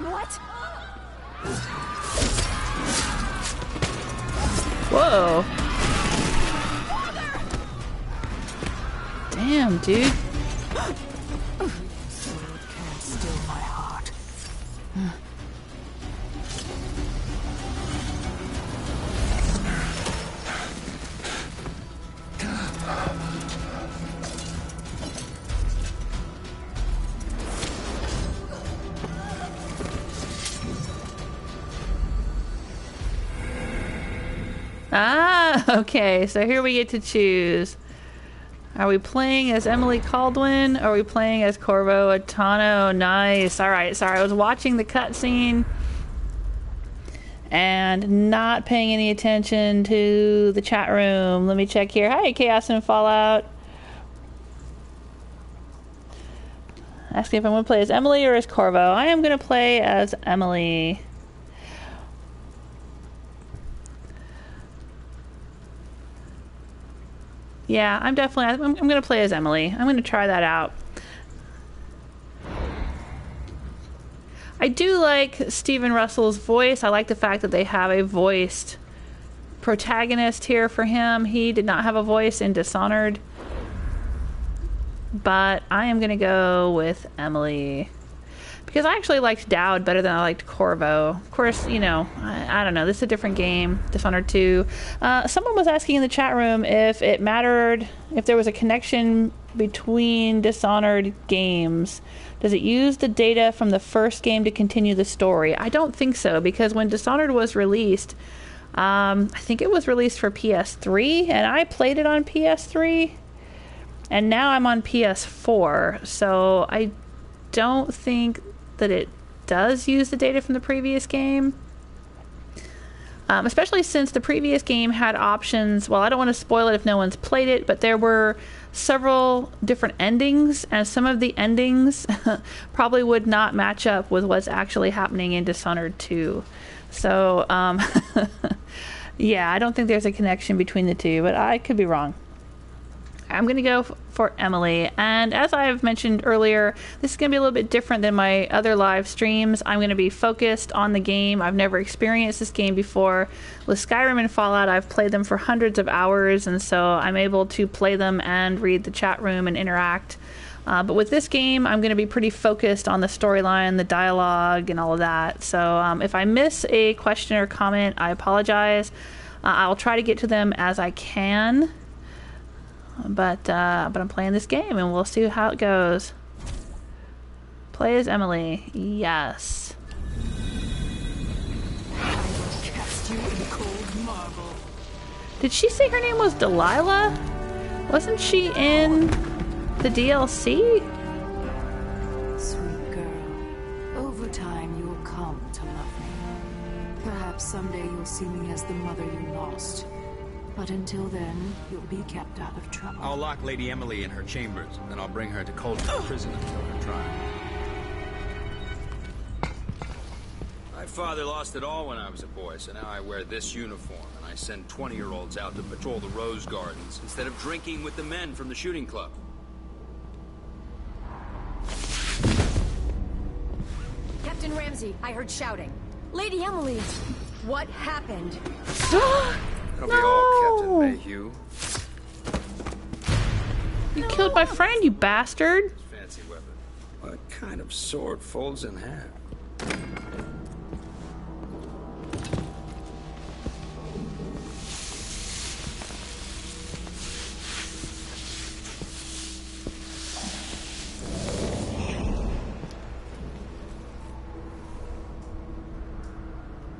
What? Whoa. Damn, dude. Sword can't still my heart. Ah, okay. So here we get to choose. Are we playing as Emily Kaldwin? Or are we playing as Corvo Attano? Nice. All right. Sorry, I was watching the cutscene and not paying any attention to the chat room. Let me check here. Hi, Chaos and Fallout. Asking if I'm going to play as Emily or as Corvo. I am going to play as Emily. Yeah, I'm going to play as Emily. I'm going to try that out. I do like Stephen Russell's voice. I like the fact that they have a voiced protagonist here for him. He did not have a voice in Dishonored. But I am going to go with Emily. Because I actually liked Dowd better than I liked Corvo. Of course, you know, I don't know. This is a different game. Dishonored 2. Someone was asking in the chat room if it mattered, if there was a connection between Dishonored games. Does it use the data from the first game to continue the story? I don't think so, because when Dishonored was released, I think it was released for PS3, and I played it on PS3, and now I'm on PS4, so I don't think that it does use the data from the previous game. Especially since the previous game had options. Well, I don't want to spoil it if no one's played it, but there were several different endings, and some of the endings probably would not match up with what's actually happening in Dishonored 2. So, yeah, I don't think there's a connection between the two, but I could be wrong. I'm going to go for Emily, and as I've mentioned earlier, this is going to be a little bit different than my other live streams. I'm going to be focused on the game. I've never experienced this game before. With Skyrim and Fallout, I've played them for hundreds of hours, and so I'm able to play them and read the chat room and interact. But with this game, I'm going to be pretty focused on the storyline, the dialogue, and all of that. So if I miss a question or comment, I apologize. I'll try to get to them as I can. But I'm playing this game, and we'll see how it goes. Play as Emily. Yes. Cast you in cold marble. Did she say her name was Delilah? Wasn't she in the DLC? Sweet girl, over time you will come to love me. Perhaps someday you'll see me as the mother you lost. But until then, you'll be kept out of trouble. I'll lock Lady Emily in her chambers, then I'll bring her to Coldstream Prison until her trial. My father lost it all when I was a boy, so now I wear this uniform, and I send 20-year-olds out to patrol the rose gardens instead of drinking with the men from the shooting club. Captain Ramsey, I heard shouting. Lady Emily, what happened? That'll be all, Captain Mayhew. You killed my friend, you bastard. Fancy weapon. What kind of sword folds in half?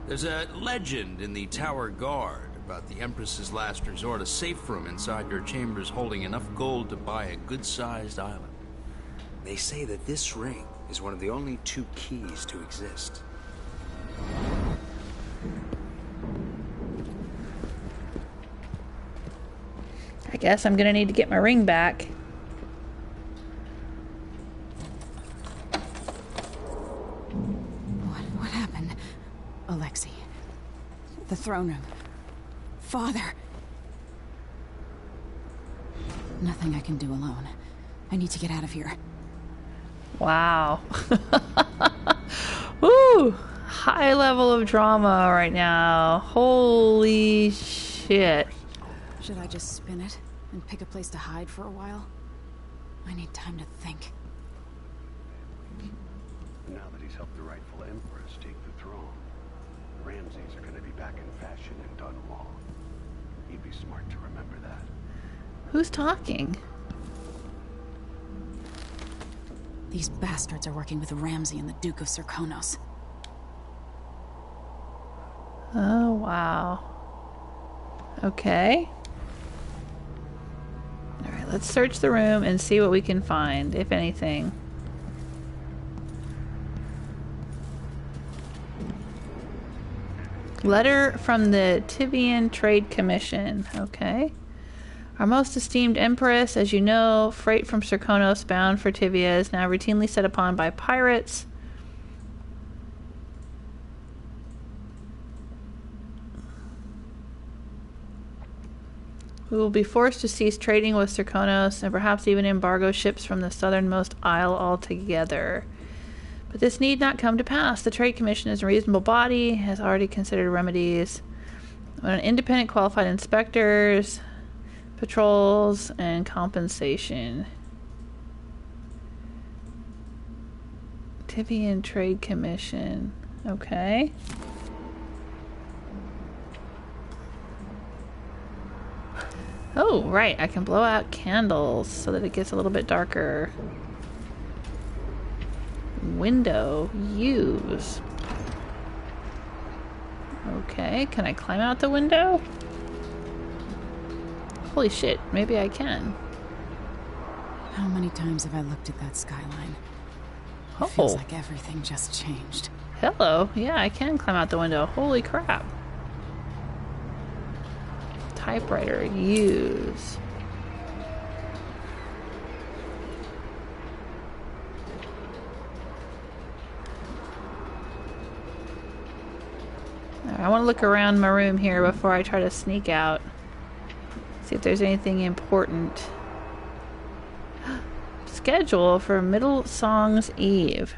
There's a legend in the Tower Guard about the Empress's last resort, a safe room inside your chambers holding enough gold to buy a good-sized island. They say that this ring is one of the only 2 keys to exist. I guess I'm gonna need to get my ring back. What happened? Alexei. The throne room. Father. Nothing I can do alone. I need to get out of here. Wow. Woo! High level of drama right now. Holy shit. Should I just spin it and pick a place to hide for a while? I need time to think. Now that he's helped the rightful Empress take the throne, Ramses are going to be back in fashion in Dunwall. He'd be smart to remember that. Who's talking? These bastards are working with Ramsey and the Duke of Serkonos. Oh, wow. Okay. Alright, let's search the room and see what we can find, if anything. Letter from the Tivian Trade Commission. Okay. Our most esteemed Empress, as you know, freight from Serkonos bound for Tivia is now routinely set upon by pirates. We will be forced to cease trading with Serkonos and perhaps even embargo ships from the southernmost isle altogether. But this need not come to pass. The Trade Commission is a reasonable body, has already considered remedies. When independent qualified inspectors, patrols, and compensation. Tivian Trade Commission. Okay. Oh, right. I can blow out candles so that it gets a little bit darker. Window. Use. Okay. Can I climb out the window? Holy shit. Maybe I can. How many times have I looked at that skyline? It feels like everything just changed. Hello. Yeah, I can climb out the window. Holy crap. Typewriter. Use. I want to look around my room here before I try to sneak out. See if there's anything important. Schedule for Middle Song's Eve.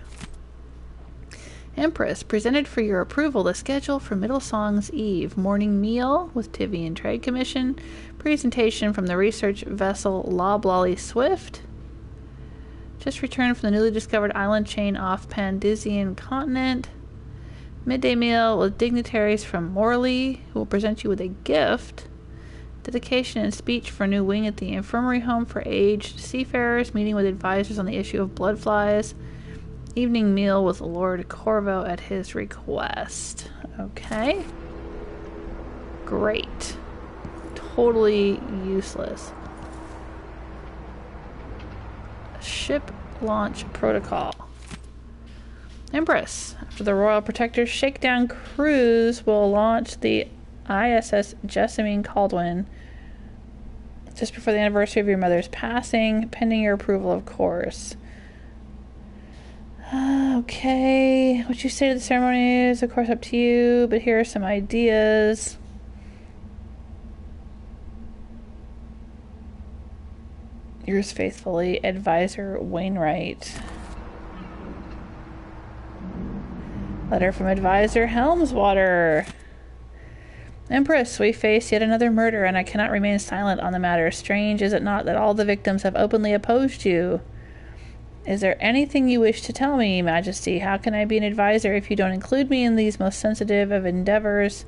Empress, presented for your approval the schedule for Middle Song's Eve. Morning meal with Tivian Trade Commission. Presentation from the research vessel Loblolly Swift. Just returned from the newly discovered island chain off Pandysian continent. Midday meal with dignitaries from Morley, who will present you with a gift. Dedication and speech for a new wing at the infirmary home for aged seafarers. Meeting with advisors on the issue of blood flies. Evening meal with Lord Corvo at his request. Okay. Great. Totally useless. Ship launch protocol. Empress. After the Royal Protector's Shakedown cruise will launch the ISS Emily Kaldwin just before the anniversary of your mother's passing, pending your approval, of course. Okay. What you say to the ceremony is, of course, up to you, but here are some ideas. Yours faithfully, Advisor Wainwright. Letter from Advisor Helmswater. Empress, we face yet another murder, and I cannot remain silent on the matter. Strange, is it not, that all the victims have openly opposed you? Is there anything you wish to tell me, Majesty? How can I be an advisor if you don't include me in these most sensitive of endeavors?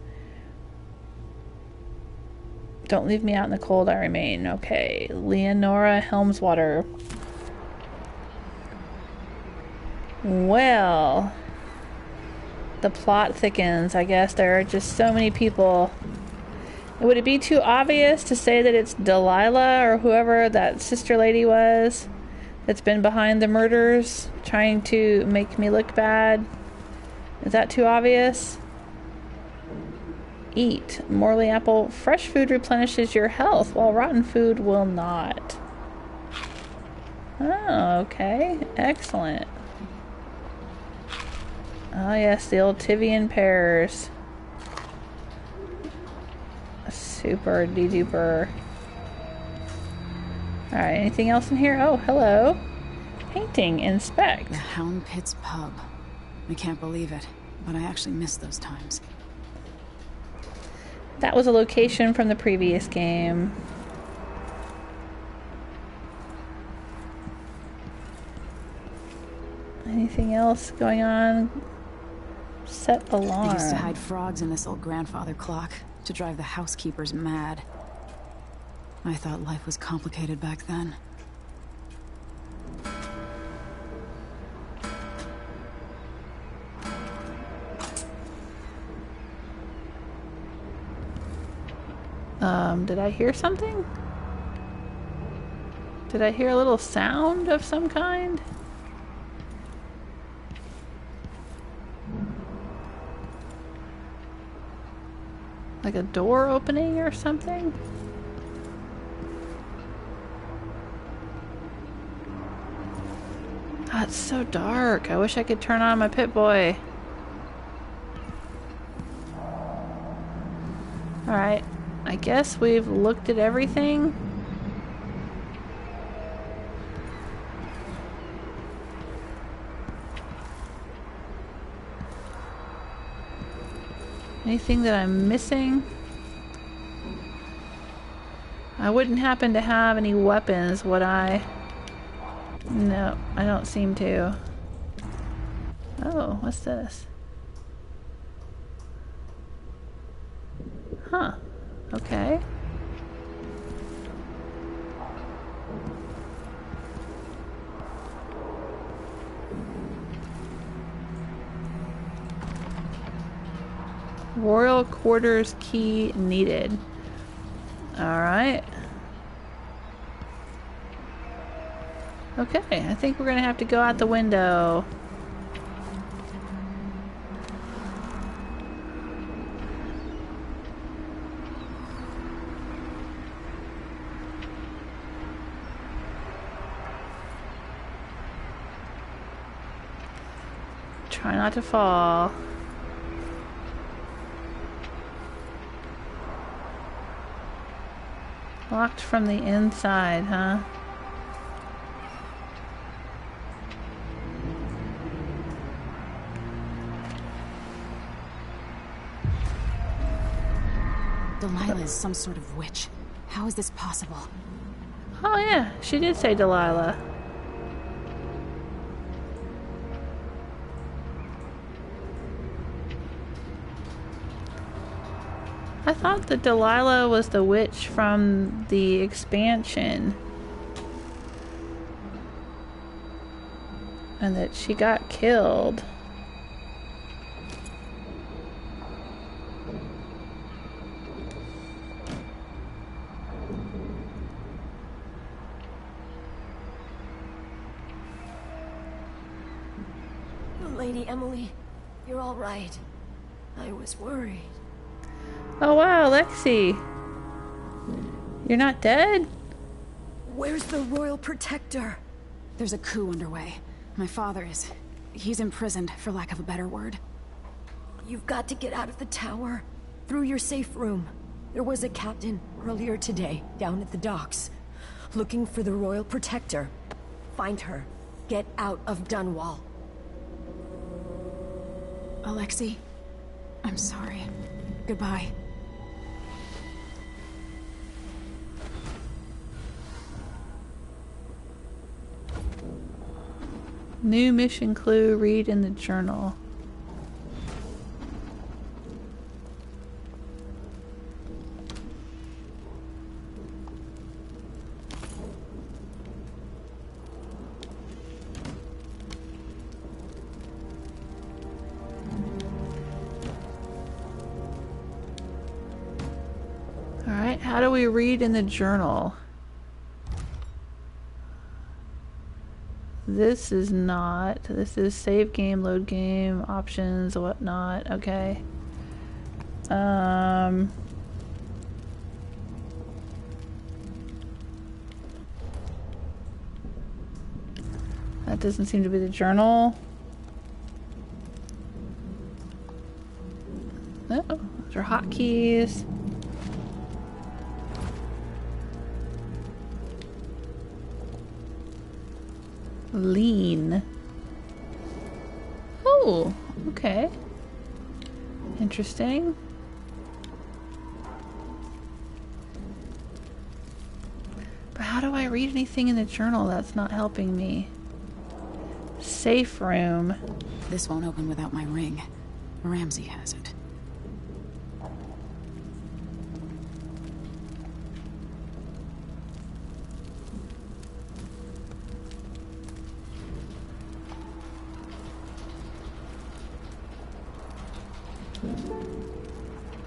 Don't leave me out in the cold, I remain. Okay. Leonora Helmswater. Well, the plot thickens. I guess there are just so many people. Would it be too obvious to say that it's Delilah or whoever that sister lady was that's been behind the murders, trying to make me look bad? Is that too obvious? Eat. Morley apple. Fresh food replenishes your health, while rotten food will not. Oh, okay. Excellent. Oh, yes, the old Tivian pears. Super de-duper. Alright, anything else in here? Oh, hello. Painting. Inspect. The Hound Pit's pub. I can't believe it, but I actually missed those times. That was a location from the previous game. Anything else going on? Set alarm. They used to hide frogs in this old grandfather clock to drive the housekeepers mad. I thought life was complicated back then. Did I hear something? Did I hear a little sound of some kind? Like a door opening or something? Oh, it's so dark. I wish I could turn on my Pip-Boy. Alright. I I guess we've looked at everything. Anything that I'm missing? I wouldn't happen to have any weapons, would I? No, I don't seem to. Oh, what's this? Huh. Okay. Royal quarters key needed. Alright. Okay, I think we're gonna have to go out the window. Try not to fall. Locked from the inside, huh? Delilah is some sort of witch. How is this possible? Oh yeah, she did say Delilah. I thought that Delilah was the witch from the expansion. And that she got killed. Lady Emily, you're all right. I was worried. Oh wow, Lexi. You're not dead? Where's the Royal Protector? There's a coup underway. My father he's imprisoned, for lack of a better word. You've got to get out of the tower. Through your safe room. There was a captain earlier today, down at the docks. Looking for the Royal Protector. Find her. Get out of Dunwall. Alexei, I'm sorry. Goodbye. New mission clue, read in the journal. Alright, how do we read in the journal? This is not. This is save game, load game, options, whatnot. Okay. That doesn't seem to be the journal. Oh, those are hotkeys. Lean. Oh, okay. Interesting. But how do I read anything in the journal? That's not helping me. Safe room. This won't open without my ring. Ramsey has it.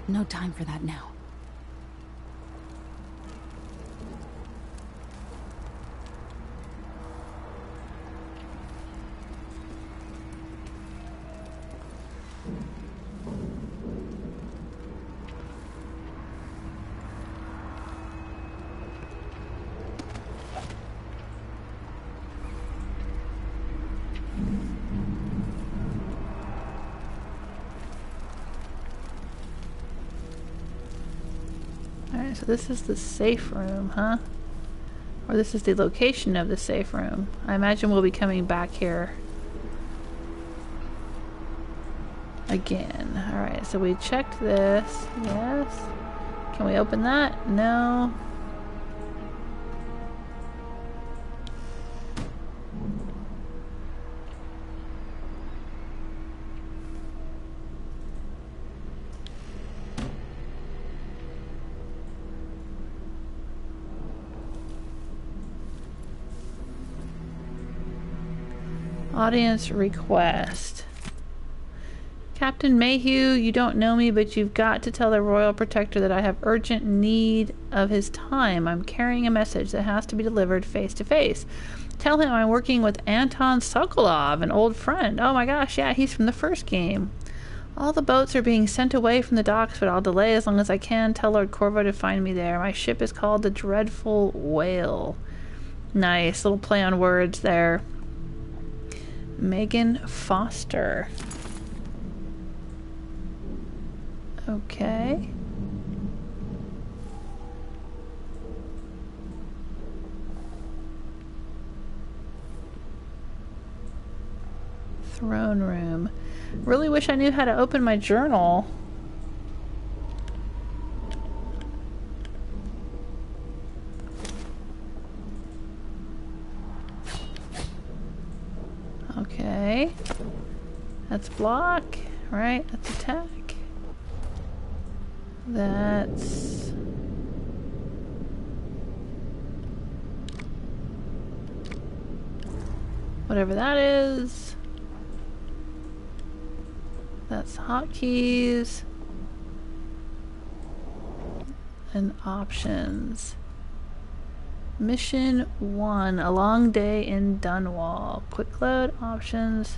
No time for that now. so this is the safe room, huh? Or this is the location of the safe room. I imagine we'll be coming back here again. Alright, so we checked this. Yes. Can we open that? No. Audience request. Captain Mayhew, you don't know me, but you've got to tell the Royal Protector that I have urgent need of his time. I'm carrying a message that has to be delivered face to face. Tell him I'm working with Anton Sokolov, an old friend. Oh my gosh, yeah, he's from the first game. All the boats are being sent away from the docks, but I'll delay as long as I can. Tell Lord Corvo to find me there. My ship is called the Dreadful Whale. Nice little play on words there. Megan Foster. Okay. Throne room. Really wish I knew how to open my journal. Okay. That's block, right? That's attack. That's... whatever that is. That's hotkeys. And options. Mission 1, a long day in Dunwall. Quick load, options.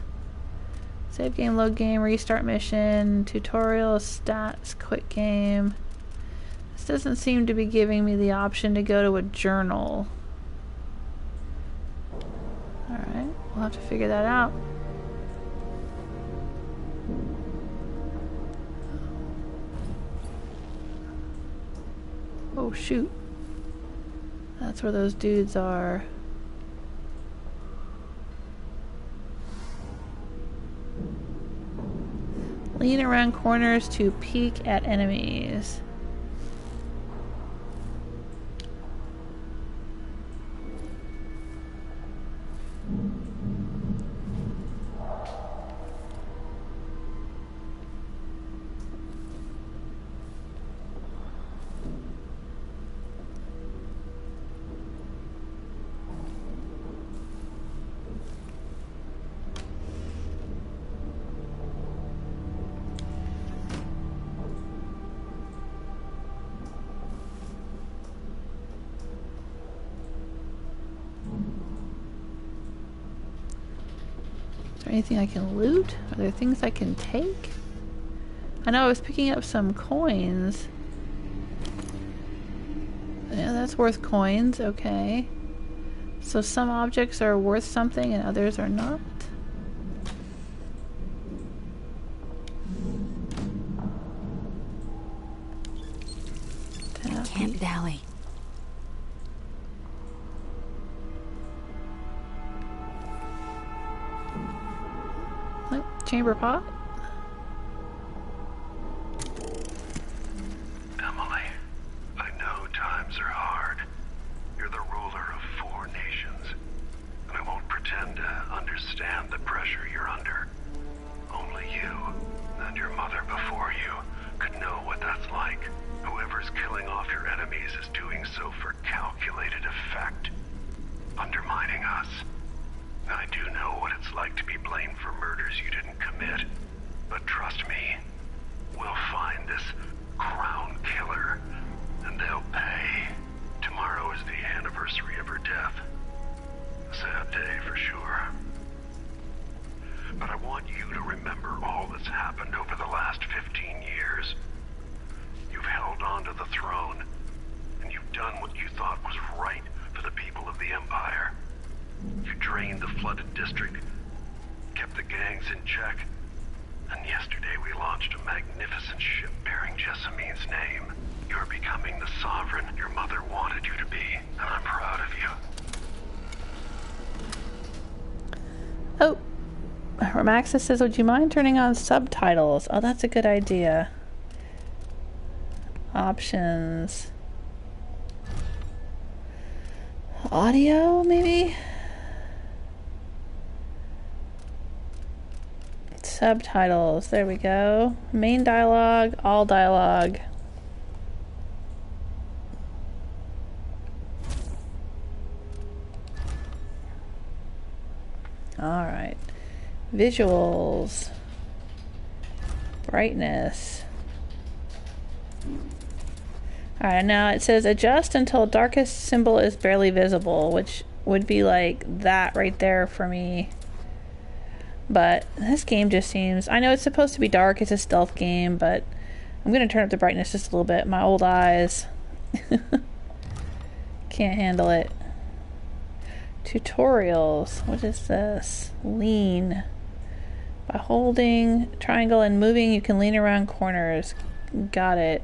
Save game, load game, restart mission, tutorial, stats, quick game. This doesn't seem to be giving me the option to go to a journal. Alright, we'll have to figure that out. Oh shoot. That's where those dudes are. Lean around corners to peek at enemies. Anything I can loot? Are there things I can take? I know I was picking up some coins. Yeah, that's worth coins. Okay. So some objects are worth something and others are not. Can't dally. Chamber pot? Emily, I know times are hard. You're the ruler of 4 nations, and I won't pretend to understand the pressure you're under. Only you, and your mother before you, could know what that's like. Whoever's killing off your enemies is doing so for calculated effect, undermining us. I do know what it's like to be blamed for murders you didn't commit, but trust me, we'll find this crown killer, and they'll pay. Tomorrow is the anniversary of her death. A sad day for sure. But I want you to remember all that's happened over the last 15 years. You've held on to the throne, and you've done what you thought was right for the people of the Empire. You drained the flooded district, kept the gangs in check, and yesterday we launched a magnificent ship bearing Jessamine's name. You're becoming the sovereign your mother wanted you to be, and I'm proud of you. Oh, Remaxa says, would you mind turning on subtitles? Oh, that's a good idea. Options. Audio, maybe? Subtitles, there we go. Main dialogue, all dialogue. Alright. Visuals. Brightness. Alright, now it says adjust until darkest symbol is barely visible, which would be like that right there for me. But this game just seems... I know it's supposed to be dark, it's a stealth game, but I'm going to turn up the brightness just a little bit. My old eyes can't handle it. Tutorials. What is this? Lean. By holding triangle and moving, you can lean around corners. Got it.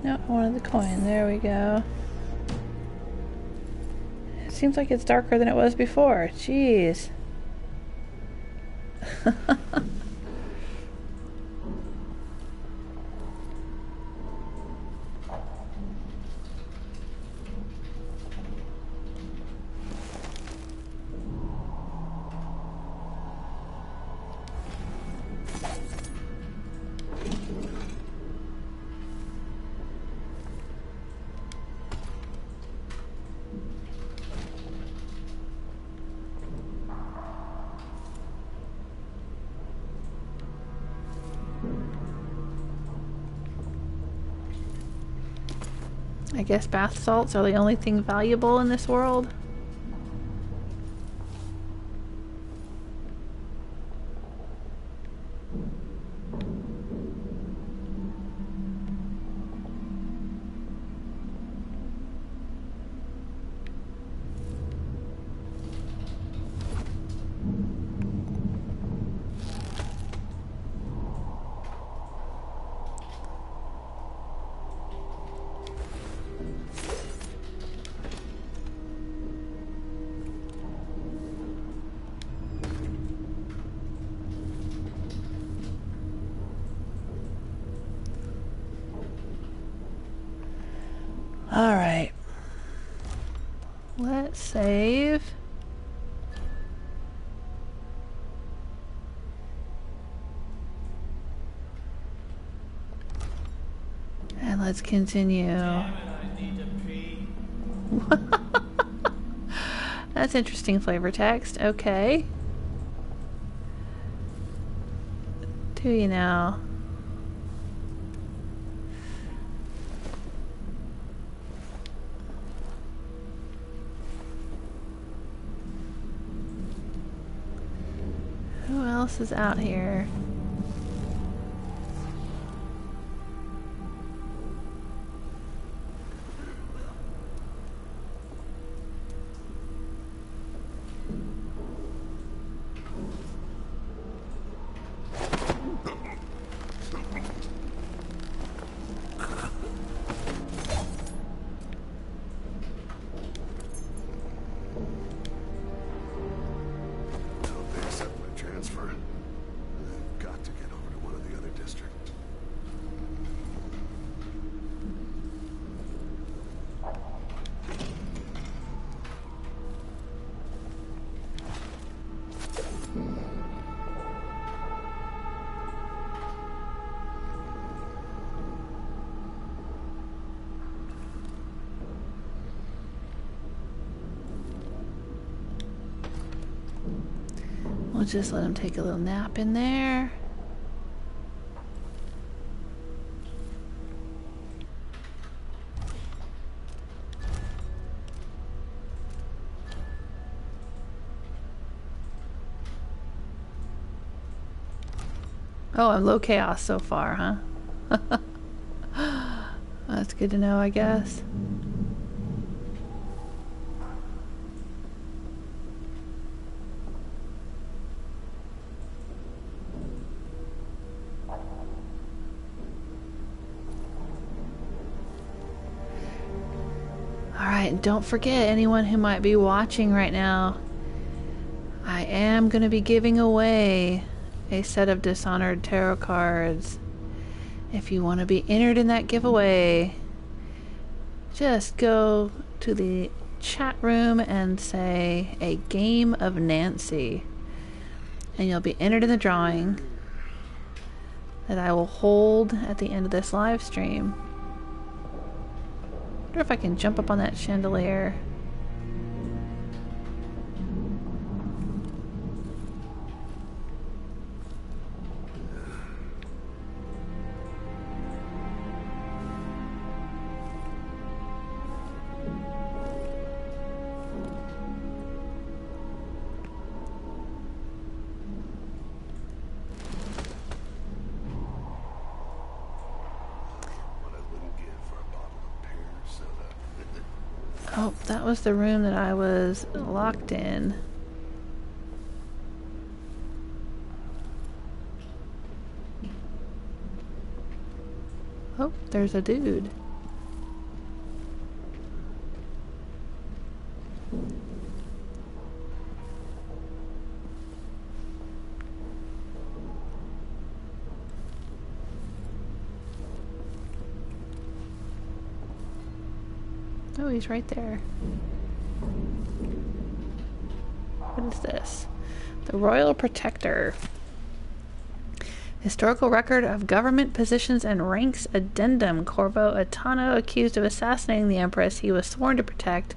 No, I wanted the coin. There we go. It seems like it's darker than it was before. Jeez. I guess bath salts are the only thing valuable in this world. Alright. Let's save. And let's continue. That's interesting flavor text. Okay. Do you now? Who else is out here? We'll just let him take a little nap in there. Oh, I'm low chaos so far, huh? That's good to know, I guess. Alright, don't forget, anyone who might be watching right now, I am going to be giving away a set of Dishonored tarot cards. If you want to be entered in that giveaway, just go to the chat room and say a game of Nancy, and you'll be entered in the drawing that I will hold at the end of this live stream. I wonder if I can jump up on that chandelier. Oh, that was the room that I was locked in. Oh, there's a dude. Oh, he's right there. What is this? The Royal Protector. Historical record of government positions and ranks addendum. Corvo Attano accused of assassinating the Empress he was sworn to protect.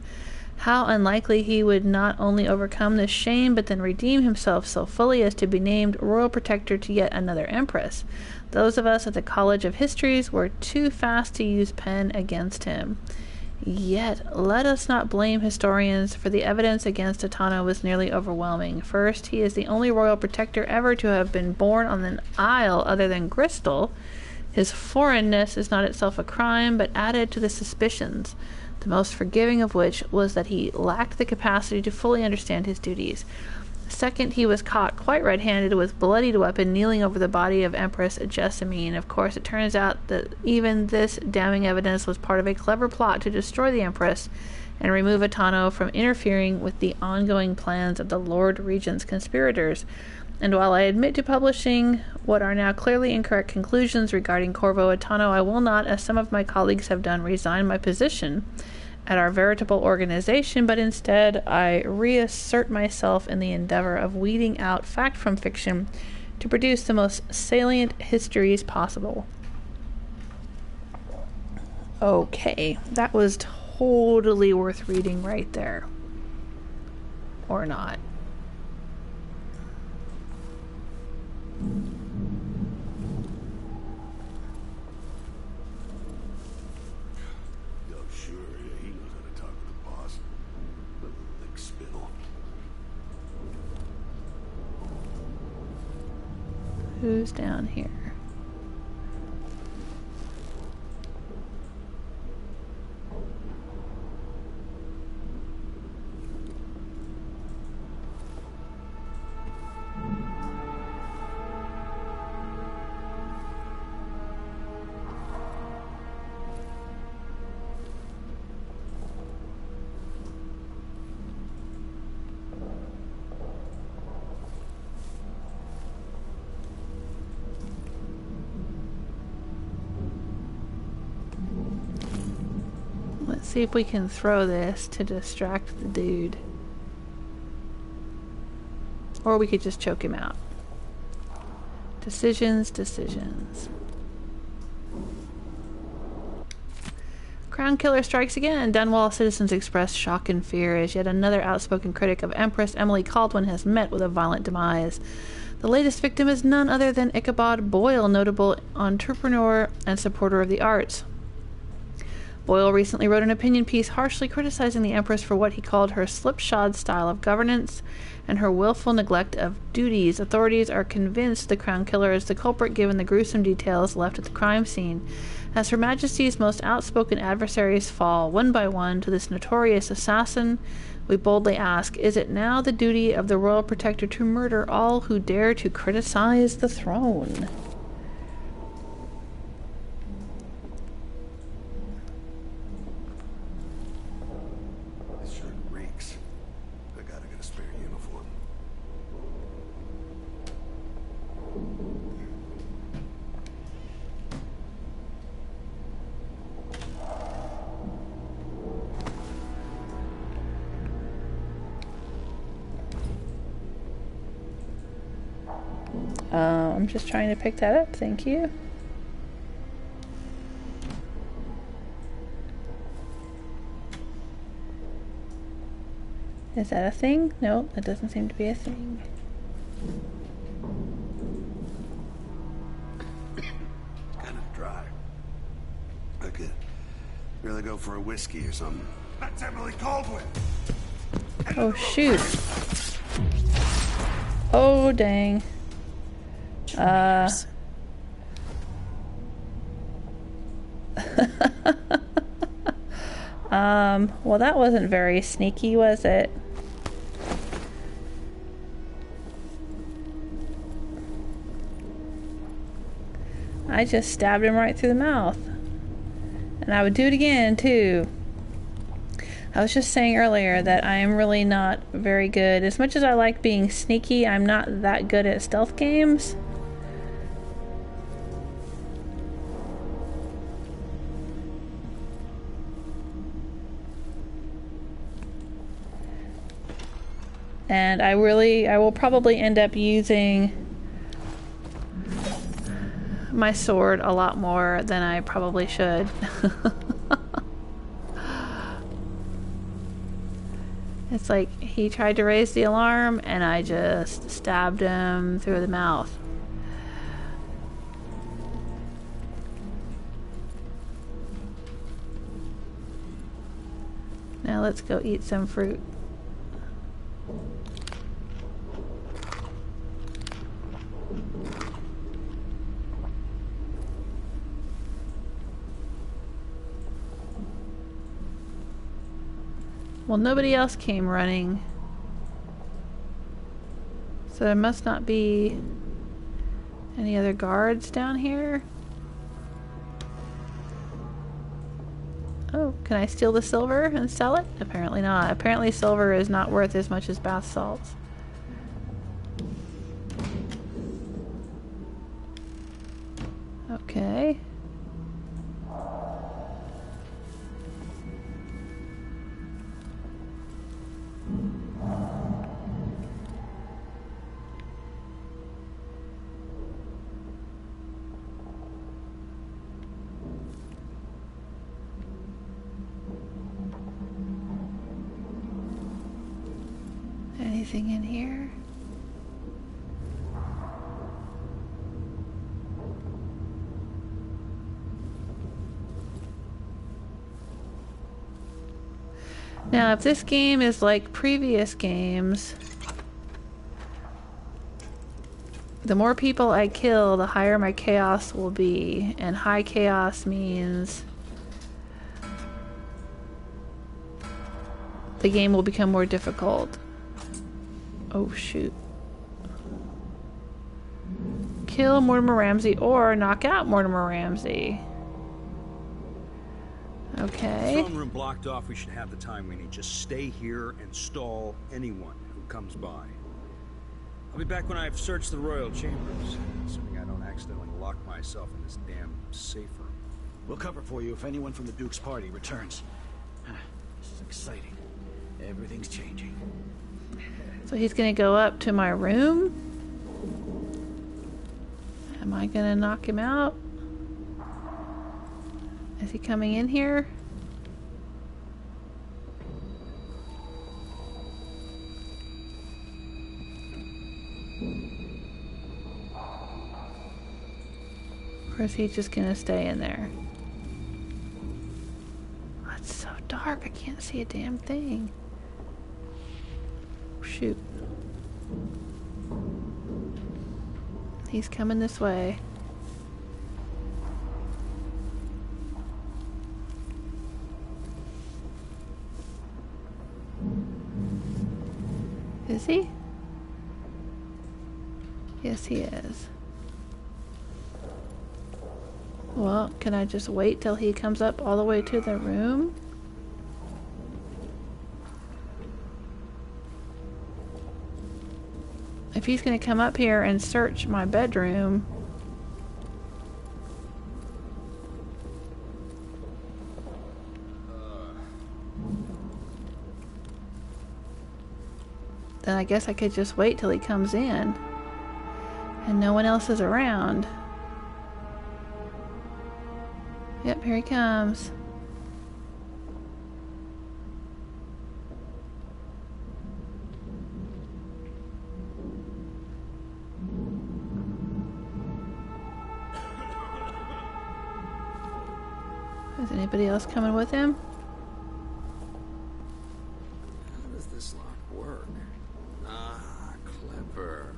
How unlikely he would not only overcome this shame, but then redeem himself so fully as to be named Royal Protector to yet another Empress. Those of us at the College of Histories were too fast to use pen against him. Yet, let us not blame historians, for the evidence against Attano was nearly overwhelming. First, he is the only royal protector ever to have been born on an isle other than Bristol. His foreignness is not itself a crime, but added to the suspicions, the most forgiving of which was that he lacked the capacity to fully understand his duties. Second, he was caught quite red-handed with bloodied weapon kneeling over the body of Empress Jessamine. Of course, it turns out that even this damning evidence was part of a clever plot to destroy the Empress and remove Attano from interfering with the ongoing plans of the Lord Regent's conspirators. And while I admit to publishing what are now clearly incorrect conclusions regarding Corvo Attano, I will not, as some of my colleagues have done, resign my position at our veritable organization, but instead I reassert myself in the endeavor of weeding out fact from fiction to produce the most salient histories possible. Okay, that was totally worth reading right there. Or not. Who's down here? Let's see if we can throw this to distract the dude. Or we could just choke him out. Decisions. Crown Killer strikes again. Dunwall citizens express shock and fear as yet another outspoken critic of Empress Emily Kaldwin has met with a violent demise. The latest victim is none other than Ichabod Boyle, notable entrepreneur and supporter of the arts. Boyle recently wrote an opinion piece harshly criticizing the Empress for what he called her slipshod style of governance and her willful neglect of duties. Authorities are convinced the Crown Killer is the culprit given the gruesome details left at the crime scene. As Her Majesty's most outspoken adversaries fall one by one to this notorious assassin, we boldly ask, is it now the duty of the Royal Protector to murder all who dare to criticize the throne? This shirt reeks. I gotta get a spare uniform. I'm just trying to pick that up, thank you. Is that a thing? No, that doesn't seem to be a thing. Kind of dry. I could really go for a whiskey or something. That's Emily Kaldwin! Oh, shoot. Oh, dang. Well, that wasn't very sneaky, was it? I just stabbed him right through the mouth. And I would do it again, too. I was just saying earlier that I am really not very good. As much as I like being sneaky, I'm not that good at stealth games. And I will probably end up using my sword a lot more than I probably should. It's like he tried to raise the alarm and I just stabbed him through the mouth. Now let's go eat some fruit. Well, nobody else came running, so there must not be any other guards down here. Oh, can I steal the silver and sell it? Apparently not. Apparently silver is not worth as much as bath salts. Okay. Anything in here? Now, if this game is like previous games, the more people I kill, the higher my chaos will be. And high chaos means the game will become more difficult. Oh, shoot. Kill Mortimer Ramsey or knock out Mortimer Ramsey. Okay. Throne room blocked off. We should have the time we need. Just stay here and stall anyone who comes by. I'll be back when I've searched the royal chambers, assuming I don't accidentally lock myself in this damn safe room. We'll cover for you if anyone from the Duke's party returns. This is exciting. Everything's changing. So he's gonna go up to my room? Am I gonna knock him out? Is he coming in here? Or is he just gonna stay in there? Oh, it's so dark, I can't see a damn thing. Shoot. He's coming this way. Is he? Yes, he is. Well, can I just wait till he comes up all the way to the room? If he's going to come up here and search my bedroom... then I guess I could just wait till he comes in. And no one else is around. Yep, here he comes. Is anybody else coming with him? How does this lock work? Ah, clever.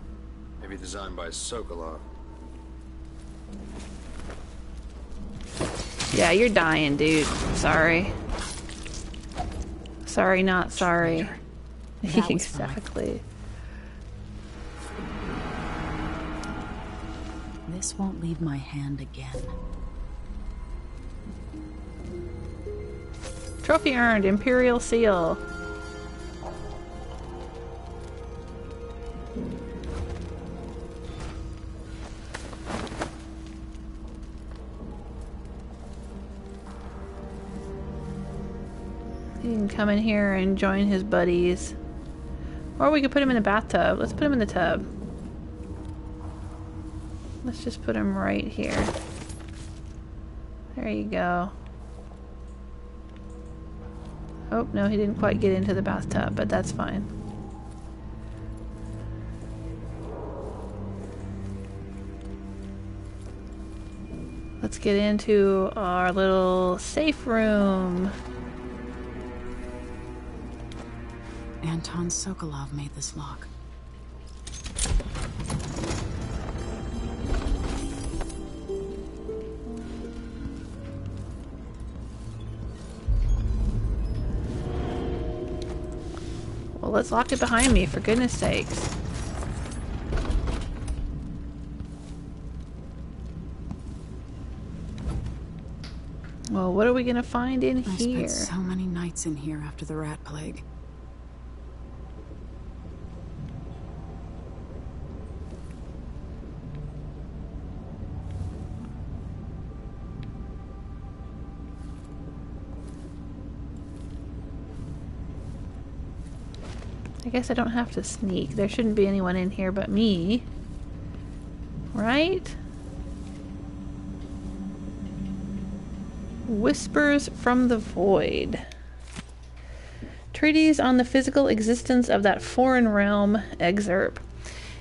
Maybe designed by Sokolov. Yeah, you're dying, dude. Sorry. Sorry, not sorry. Exactly. This won't leave my hand again. Trophy earned, Imperial Seal. He can come in here and join his buddies. Or we could put him in the bathtub. Let's put him in the tub. Let's just put him right here. There you go. Oh, no, he didn't quite get into the bathtub, but that's fine. Let's get into our little safe room. Anton Sokolov made this lock. Well, let's lock it behind me, for goodness sakes. Well, what are we gonna find in here? I spent so many nights in here after the rat plague. I guess I don't have to sneak. There shouldn't be anyone in here but me. Right? Whispers from the Void. Treatise on the physical existence of that foreign realm excerpt.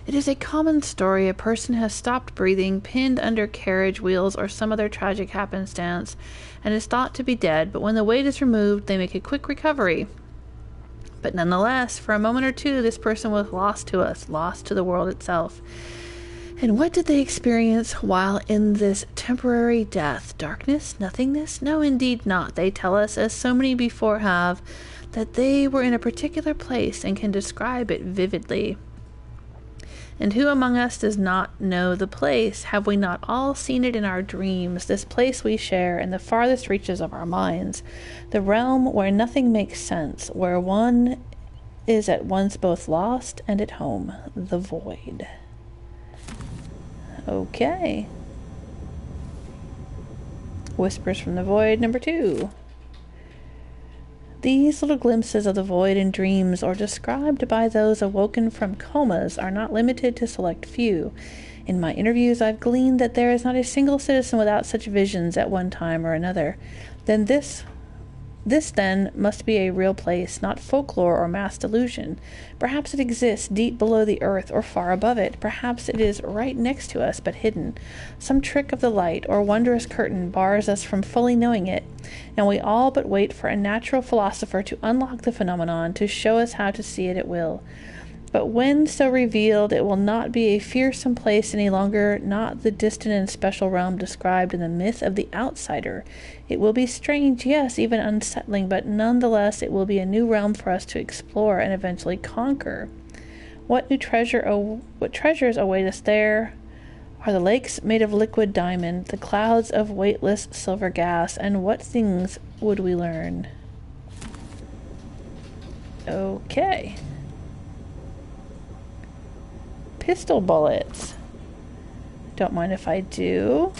It is a common story. A person has stopped breathing, pinned under carriage wheels or some other tragic happenstance, and is thought to be dead, but when the weight is removed, they make a quick recovery. But nonetheless, for a moment or two, this person was lost to us, lost to the world itself. And what did they experience while in this temporary death? Darkness? Nothingness? No, indeed not. They tell us, as so many before have, that they were in a particular place and can describe it vividly. And who among us does not know the place? Have we not all seen it in our dreams, this place we share in the farthest reaches of our minds, the realm where nothing makes sense, where one is at once both lost and at home, the void. Okay. Whispers from the Void, number 2. These little glimpses of the void in dreams, or described by those awoken from comas, are not limited to select few. In my interviews, I've gleaned that there is not a single citizen without such visions at one time or another. Then this This, then, must be a real place, not folklore or mass delusion. Perhaps it exists deep below the earth or far above it. Perhaps it is right next to us, but hidden. Some trick of the light or wondrous curtain bars us from fully knowing it, and we all but wait for a natural philosopher to unlock the phenomenon, to show us how to see it at will. But when so revealed, it will not be a fearsome place any longer, not the distant and special realm described in the myth of the outsider. It will be strange, yes, even unsettling, but nonetheless it will be a new realm for us to explore and eventually conquer. What treasures await us there? Are the lakes made of liquid diamond, the clouds of weightless silver gas, and what things would we learn? Okay. Pistol bullets. Don't mind if I do.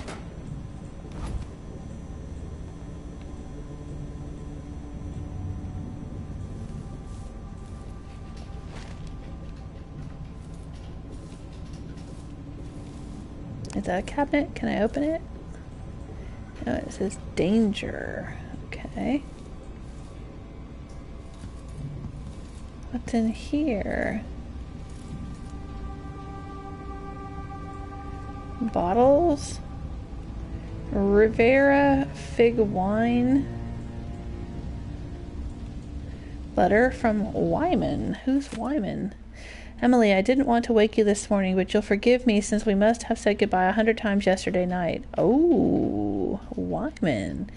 Is that a cabinet? Can I open it? No, it says danger. Okay. What's in here? Bottles, Rivera fig wine, letter from Wyman. Who's Wyman? Emily, I didn't want to wake you this morning, but you'll forgive me since we must have said goodbye 100 times yesterday night. Oh, Wyman.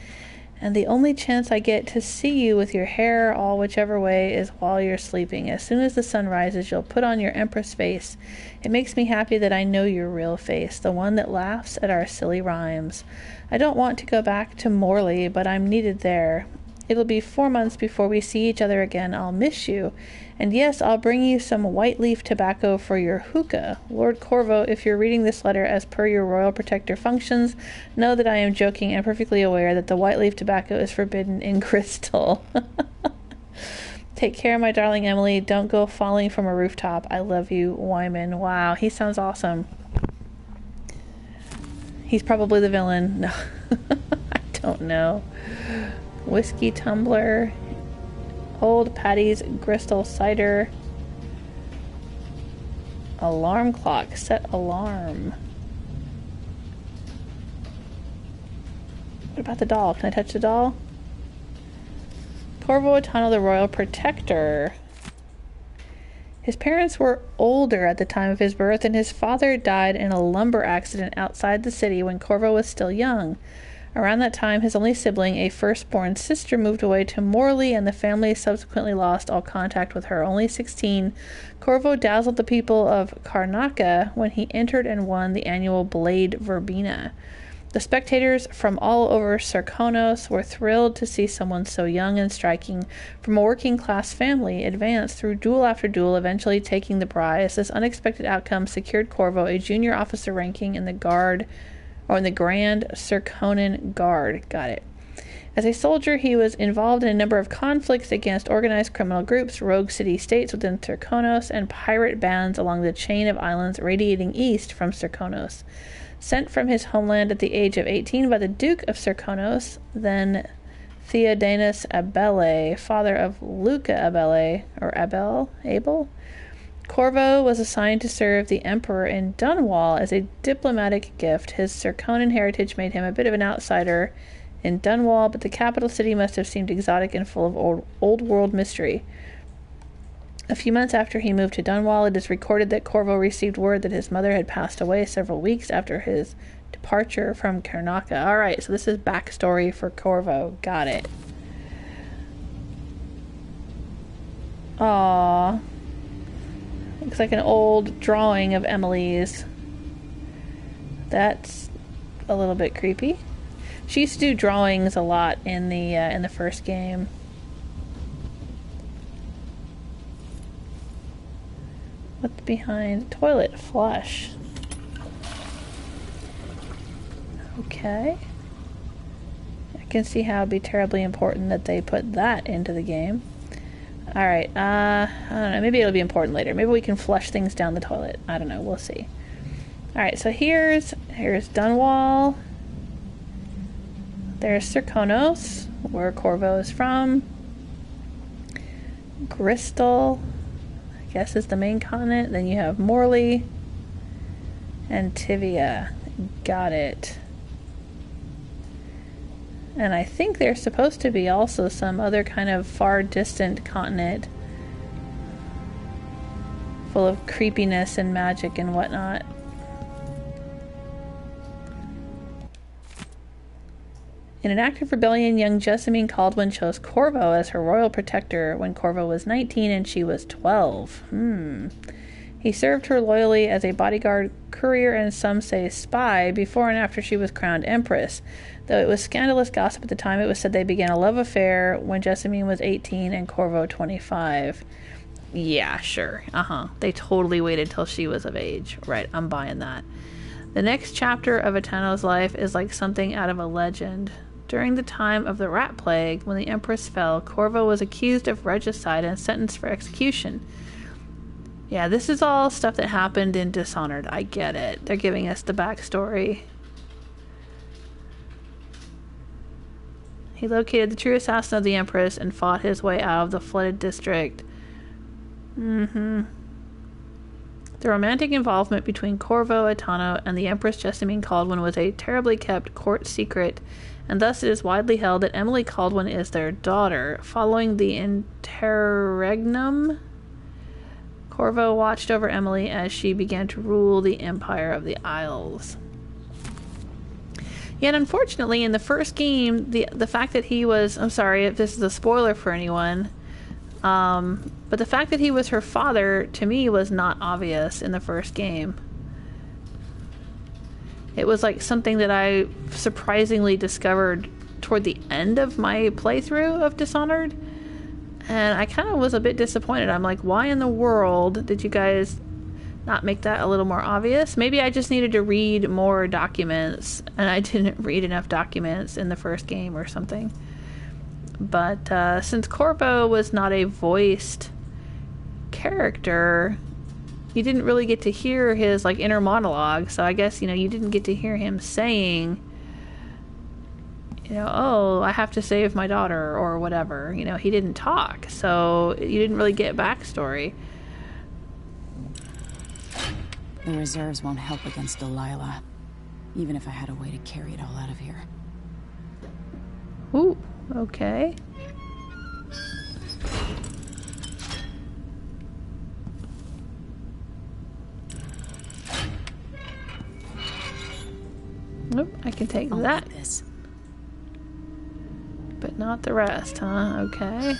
And the only chance I get to see you with your hair all whichever way is while you're sleeping. As soon as the sun rises, you'll put on your Empress face. It makes me happy that I know your real face, the one that laughs at our silly rhymes. I don't want to go back to Morley, but I'm needed there. It'll be 4 months before we see each other again. I'll miss you. And yes, I'll bring you some white leaf tobacco for your hookah. Lord Corvo, if you're reading this letter as per your royal protector functions, know that I am joking and perfectly aware that the white leaf tobacco is forbidden in Crystal. Take care, my darling Emily. Don't go falling from a rooftop. I love you, Wyman. Wow, he sounds awesome. He's probably the villain. No, I don't know. Whiskey tumbler, Old Patty's Crystal cider, alarm clock, set alarm. What about the doll? Can I touch the doll? Corvo Atano, the Royal Protector. His parents were older at the time of his birth, and his father died in a lumber accident outside the city when Corvo was still young. Around that time, his only sibling, a firstborn sister, moved away to Morley, and the family subsequently lost all contact with her. Only 16, Corvo dazzled the people of Karnaca when he entered and won the annual Blade Verbena. The spectators from all over Serkonos were thrilled to see someone so young and striking from a working-class family advance through duel after duel, eventually taking the prize. This unexpected outcome secured Corvo a junior officer ranking in the Grand Serkonan Guard. Got it. As a soldier, he was involved in a number of conflicts against organized criminal groups, rogue city-states within Serkonos, and pirate bands along the chain of islands radiating east from Serkonos. Sent from his homeland at the age of 18 by the Duke of Serkonos, then Theodanis Abele, father of Luca Abele, or Abel? Corvo was assigned to serve the Emperor in Dunwall as a diplomatic gift. His Serkonan heritage made him a bit of an outsider in Dunwall, but the capital city must have seemed exotic and full of old world mystery. A few months after he moved to Dunwall, it is recorded that Corvo received word that his mother had passed away several weeks after his departure from Karnaca. Alright, so this is backstory for Corvo. Got it. Aww. Looks like an old drawing of Emily's. That's a little bit creepy. She used to do drawings a lot in the first game. What's behind? Toilet flush. Okay. I can see how it'd be terribly important that they put that into the game. Alright, I don't know, maybe it'll be important later. Maybe we can flush things down the toilet. I don't know, we'll see. Alright, so here's Dunwall. There's Serkonos, where Corvo is from. Gristal, I guess, is the main continent. Then you have Morley and Tivia. Got it. And I think there's supposed to be also some other kind of far distant continent full of creepiness and magic and whatnot. In an act of rebellion, young Jessamine Kaldwin chose Corvo as her royal protector when Corvo was 19 and she was 12. He served her loyally as a bodyguard, courier, and some say spy before and after she was crowned empress. Though it was scandalous gossip at the time, it was said they began a love affair when Jessamine was 18 and Corvo 25. Yeah, sure. They totally waited till she was of age. Right, I'm buying that. The next chapter of Etano's life is like something out of a legend. During the time of the rat plague, when the Empress fell, Corvo was accused of regicide and sentenced for execution. Yeah, this is all stuff that happened in Dishonored. I get it. They're giving us the backstory. He located the true assassin of the Empress and fought his way out of the flooded district. The romantic involvement between Corvo, Etano, and the Empress Jessamine Kaldwin was a terribly kept court secret, and thus it is widely held that Emily Kaldwin is their daughter. Following the interregnum, Corvo watched over Emily as she began to rule the Empire of the Isles. Yet, unfortunately, in the first game, the fact that he was... I'm sorry if this is a spoiler for anyone, but the fact that he was her father, to me, was not obvious in the first game. It was like something that I surprisingly discovered toward the end of my playthrough of Dishonored, and I kind of was a bit disappointed. I'm like, why in the world did you guys not make that a little more obvious? Maybe I just needed to read more documents, and I didn't read enough documents in the first game or something. But since Corvo was not a voiced character, you didn't really get to hear his like inner monologue. So I guess, you didn't get to hear him saying, oh, I have to save my daughter or whatever. He didn't talk, so you didn't really get backstory. The reserves won't help against Delilah, even if I had a way to carry it all out of here. Ooh, okay. Nope, I can take that. This. But not the rest, huh? Okay.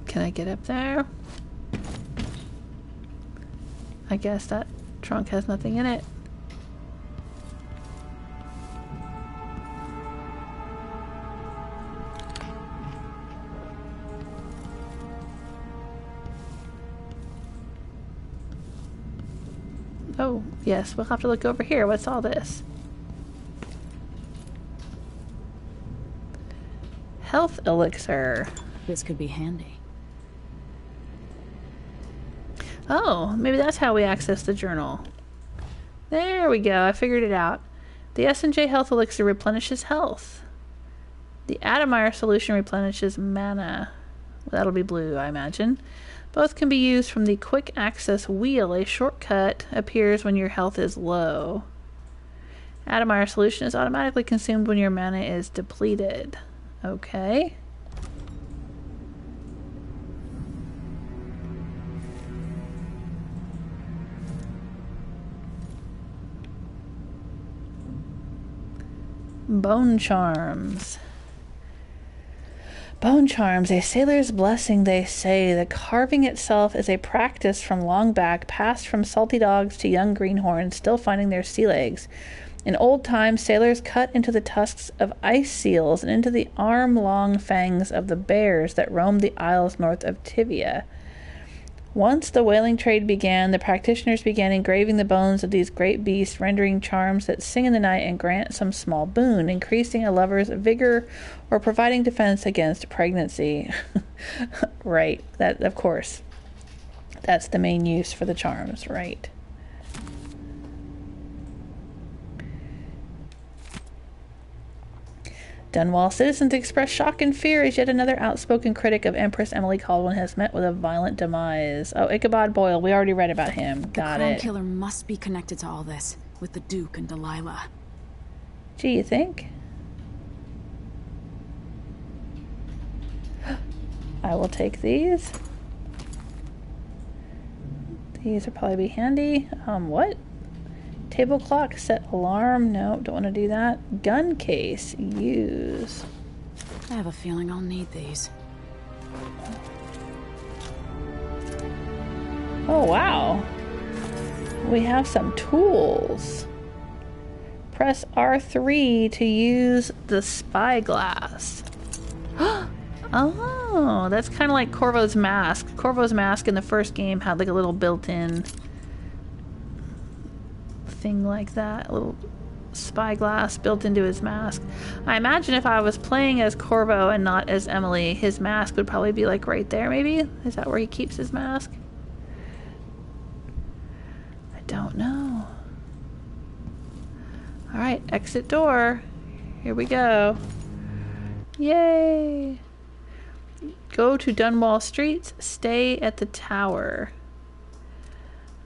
Can I get up there? I guess that trunk has nothing in it. Oh, yes, we'll have to look over here. What's all this? Health elixir. This could be handy. Oh, maybe that's how we access the journal. There we go. I figured it out. The S&J health elixir replenishes health. The Adamire solution replenishes mana. Well, that'll be blue, I imagine. Both can be used from the quick access wheel. A shortcut appears when your health is low. Adamire solution is automatically consumed when your mana is depleted. Okay. Bone charms. Bone charms, a sailor's blessing, they say. The carving itself is a practice from long back, passed from salty dogs to young greenhorns still finding their sea legs. In old times, sailors cut into the tusks of ice seals and into the arm-long fangs of the bears that roamed the isles north of Tivia. Once the whaling trade began, the practitioners began engraving the bones of these great beasts, rendering charms that sing in the night and grant some small boon, increasing a lover's vigor or providing defense against pregnancy. Right, that, of course. That's the main use for the charms, right? Dunwall citizens express shock and fear as yet another outspoken critic of Empress Emily Kaldwin has met with a violent demise. Oh, Ichabod Boyle. We already read about him. Got the it. Crown Killer must be connected to all this, with the Duke and Delilah. Do you think? I will take these. These will probably be handy. What? Table clock, set alarm. No, don't want to do that. Gun case, use. I have a feeling I'll need these. Oh, wow. We have some tools. Press R3 to use the spyglass. Oh, that's kind of like Corvo's mask. Corvo's mask in the first game had like a little built-in thing like that. A little spyglass built into his mask. I imagine if I was playing as Corvo and not as Emily, his mask would probably be like right there, maybe? Is that where he keeps his mask? I don't know. Alright, exit door. Here we go. Yay! Go to Dunwall Streets, stay at the tower.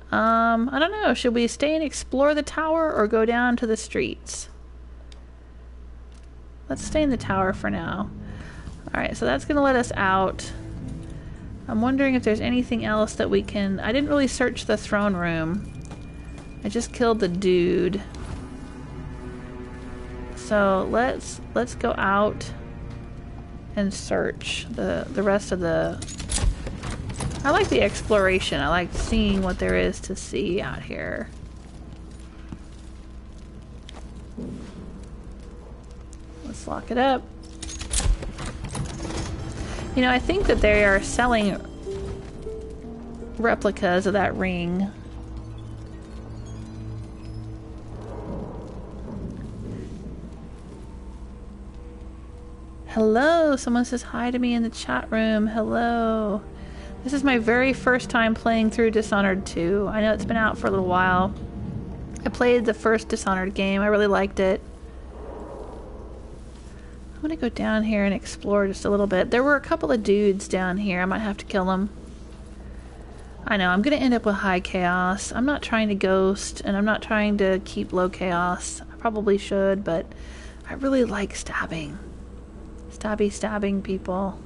I don't know. Should we stay and explore the tower or go down to the streets? Let's stay in the tower for now. Alright, so that's going to let us out. I'm wondering if there's anything else that we can... I didn't really search the throne room. I just killed the dude. So let's go out and search the rest of the... I like the exploration. I like seeing what there is to see out here. Let's lock it up. You know, I think that they are selling replicas of that ring. Hello, someone says hi to me in the chat room. Hello. This is my very first time playing through Dishonored 2. I know it's been out for a little while. I played the first Dishonored game. I really liked it. I'm gonna go down here and explore just a little bit. There were a couple of dudes down here. I might have to kill them. I know, I'm gonna end up with high chaos. I'm not trying to ghost, and I'm not trying to keep low chaos. I probably should, but I really like stabbing. Stabbing people.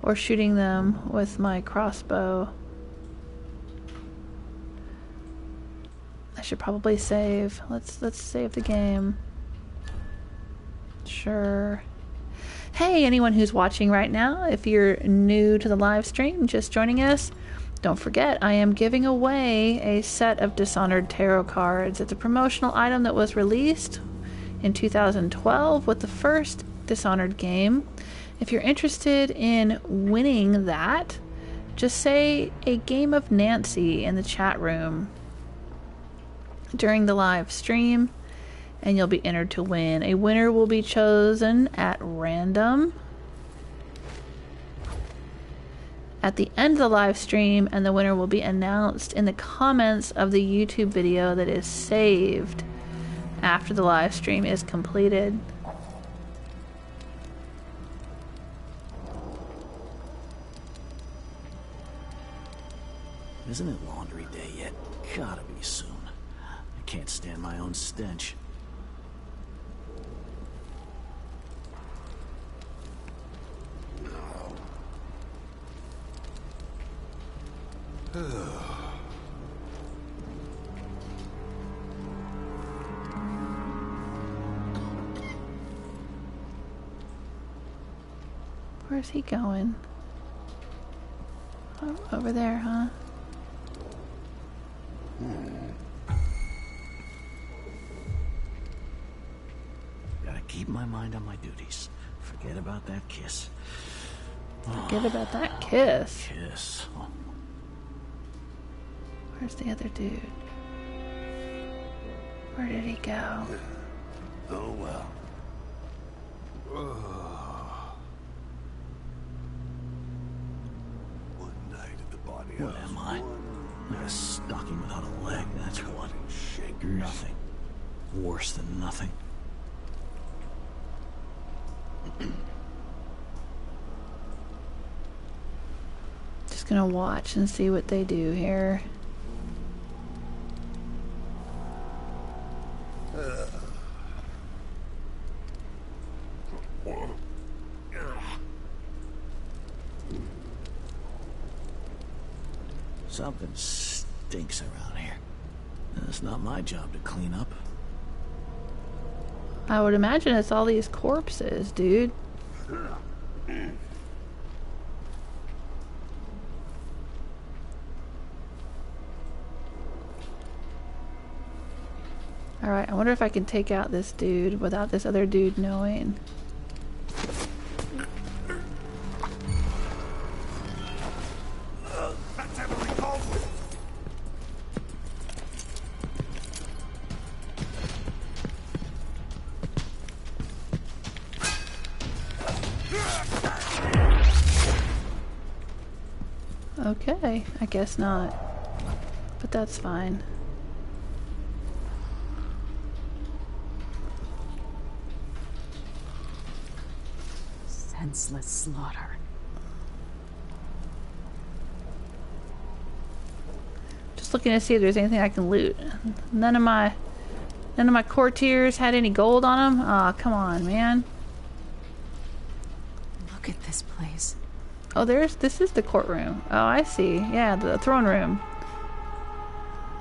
Or shooting them with my crossbow. I should probably save. Let's save the game. Sure. Hey, anyone who's watching right now, if you're new to the live stream, just joining us, don't forget, I am giving away a set of Dishonored tarot cards. It's a promotional item that was released in 2012 with the first Dishonored game. If you're interested in winning that, just say a game of Nancy in the chat room during the live stream and you'll be entered to win. A winner will be chosen at random at the end of the live stream, and the winner will be announced in the comments of the YouTube video that is saved after the live stream is completed. Isn't it laundry day yet? Gotta be soon. I can't stand my own stench. Where's he going? Oh, over there, huh? Gotta keep my mind on my duties. Forget about that kiss. Forget about that kiss. Kiss. Oh. Where's the other dude? Where did he go? Oh well. One night at the body What house. am I? Like a stocking without a leg, that's what. Shakers. Nothing. worse than nothing. Just gonna watch and see what they do here. Something stinks around here. It's not my job to clean up. I would imagine it's all these corpses, dude. Alright, I wonder if I can take out this dude without this other dude knowing. That's Emily Kaldwin. Okay, I guess not. But that's fine. Senseless slaughter. Just looking to see if there's anything I can loot. None of my courtiers had any gold on them. Aw, come on, man. Look at this place. Oh, this is the courtroom. Oh, I see. Yeah, the throne room.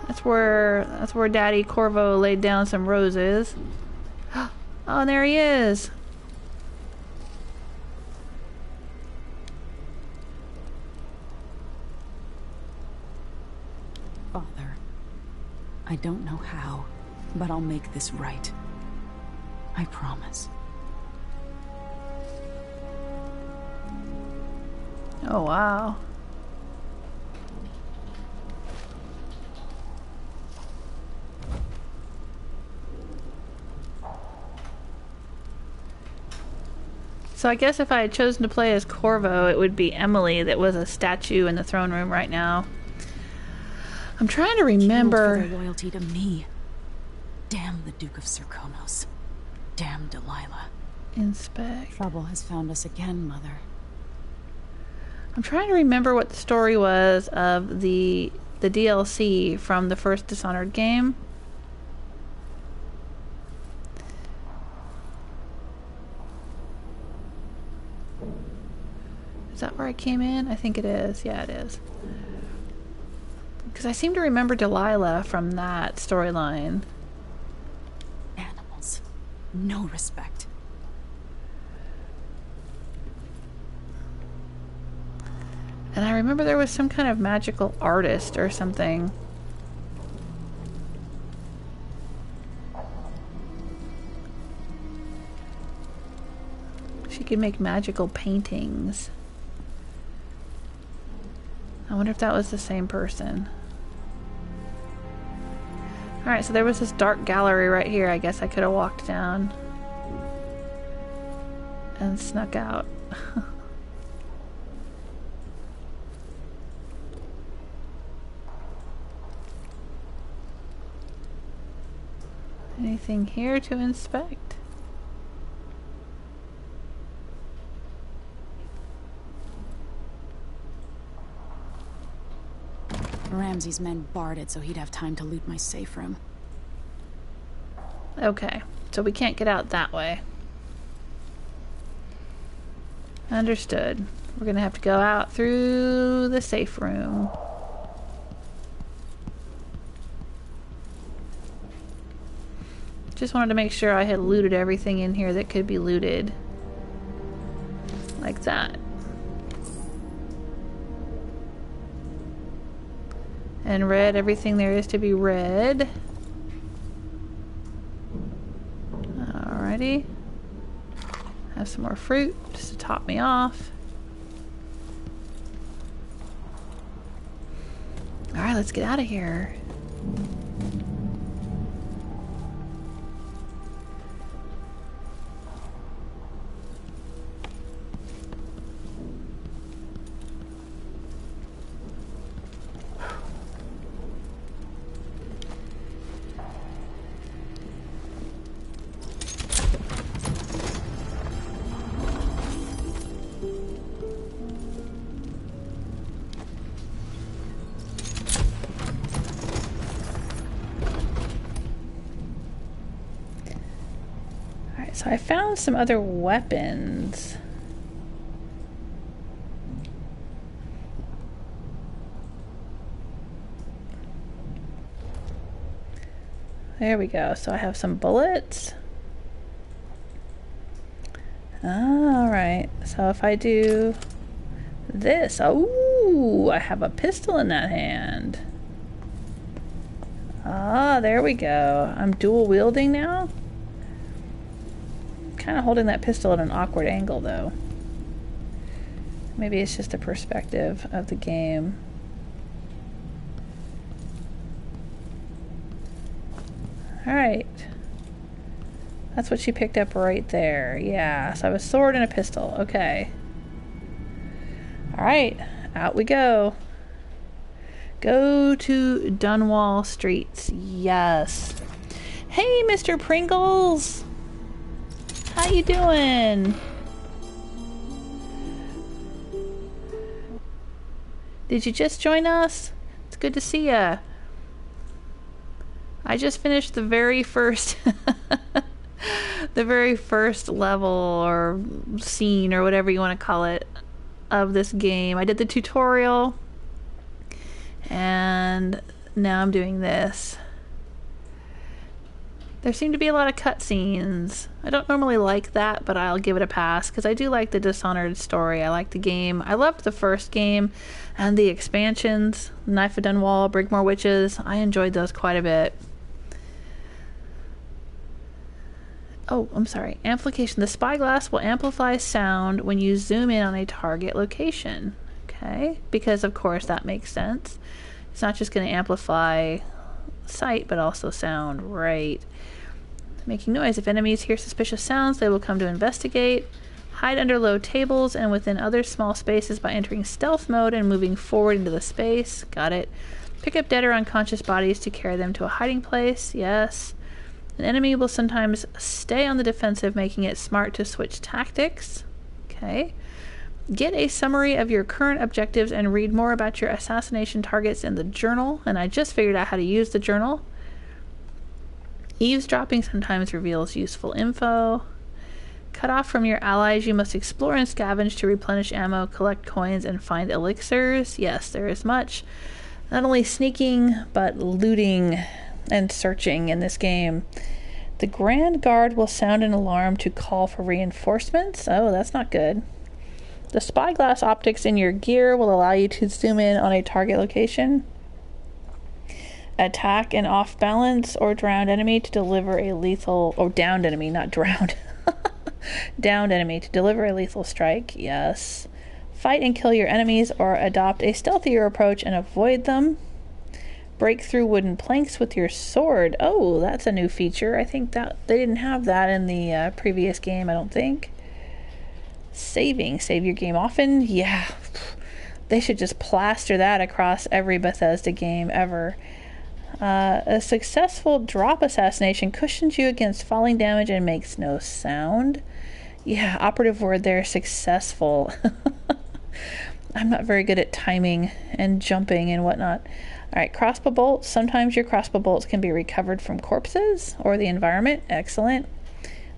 That's where Daddy Corvo laid down some roses. Oh, and there he is. Father, I don't know how, but I'll make this right. I promise. Oh, wow. So I guess if I had chosen to play as Corvo, it would be Emily that was a statue in the throne room right now. I'm trying to remember. Killed for their loyalty to me. Damn the Duke of Serkonos. Damn Delilah. Inspect. Trouble has found us again, Mother. I'm trying to remember what the story was of the DLC from the first Dishonored game. Is that where I came in? I think it is. Yeah, it is. Because I seem to remember Delilah from that storyline. Animals. No respect. And I remember there was some kind of magical artist or something. She could make magical paintings. I wonder if that was the same person. Alright, so there was this dark gallery right here. I guess I could have walked down and snuck out. Anything here to inspect? Ramsey's men barred it so he'd have time to loot my safe room. Okay, so we can't get out that way. Understood. We're gonna have to go out through the safe room. Just wanted to make sure I had looted everything in here that could be looted. Like that. And read everything there is to be read. Alrighty. Have some more fruit just to top me off. Alright, let's get out of here. So I found some other weapons. There we go. So I have some bullets. Alright. So if I do this. Oh, I have a pistol in that hand. Ah, there we go. I'm dual wielding now. Kind of holding that pistol at an awkward angle though. Maybe it's just the perspective of the game. Alright. That's what she picked up right there. Yeah, so I have a sword and a pistol. Okay. Alright, out we go. Go to Dunwall streets. Yes. Hey, Mr. Pringles! How you doing? Did you just join us? It's good to see ya. I just finished the very first the very first level or scene or whatever you want to call it of this game. I did the tutorial and now I'm doing this. There seem to be a lot of cutscenes. I don't normally like that, but I'll give it a pass because I do like the Dishonored story. I like the game. I loved the first game and the expansions, Knife of Dunwall, Brigmore Witches. I enjoyed those quite a bit. Oh, I'm sorry. Amplification. The spyglass will amplify sound when you zoom in on a target location. Okay, because of course that makes sense. It's not just going to amplify sight, but also sound. Right. Making noise. If enemies hear suspicious sounds, they will come to investigate. Hide under low tables and within other small spaces by entering stealth mode and moving forward into the space. Got it. Pick up dead or unconscious bodies to carry them to a hiding place. Yes. An enemy will sometimes stay on the defensive, making it smart to switch tactics. Okay. Get a summary of your current objectives and read more about your assassination targets in the journal. And I just figured out how to use the journal. Eavesdropping sometimes reveals useful info. Cut off from your allies, you must explore and scavenge to replenish ammo, collect coins, and find elixirs. Yes, there is much. Not only sneaking, but looting and searching in this game. The Grand Guard will sound an alarm to call for reinforcements. Oh, that's not good. The spyglass optics in your gear will allow you to zoom in on a target location. Attack an off-balance or drowned enemy to deliver a lethal... Oh, downed enemy, not drowned. Downed enemy to deliver a lethal strike. Yes. Fight and kill your enemies or adopt a stealthier approach and avoid them. Break through wooden planks with your sword. Oh, that's a new feature. I think that they didn't have that in the previous game, I don't think. Saving. Save your game often. Yeah. They should just plaster that across every Bethesda game ever. A successful drop assassination cushions you against falling damage and makes no sound. Yeah, operative word there, successful. I'm not very good at timing and jumping and whatnot. Alright, crossbow bolts. Sometimes your crossbow bolts can be recovered from corpses or the environment. Excellent.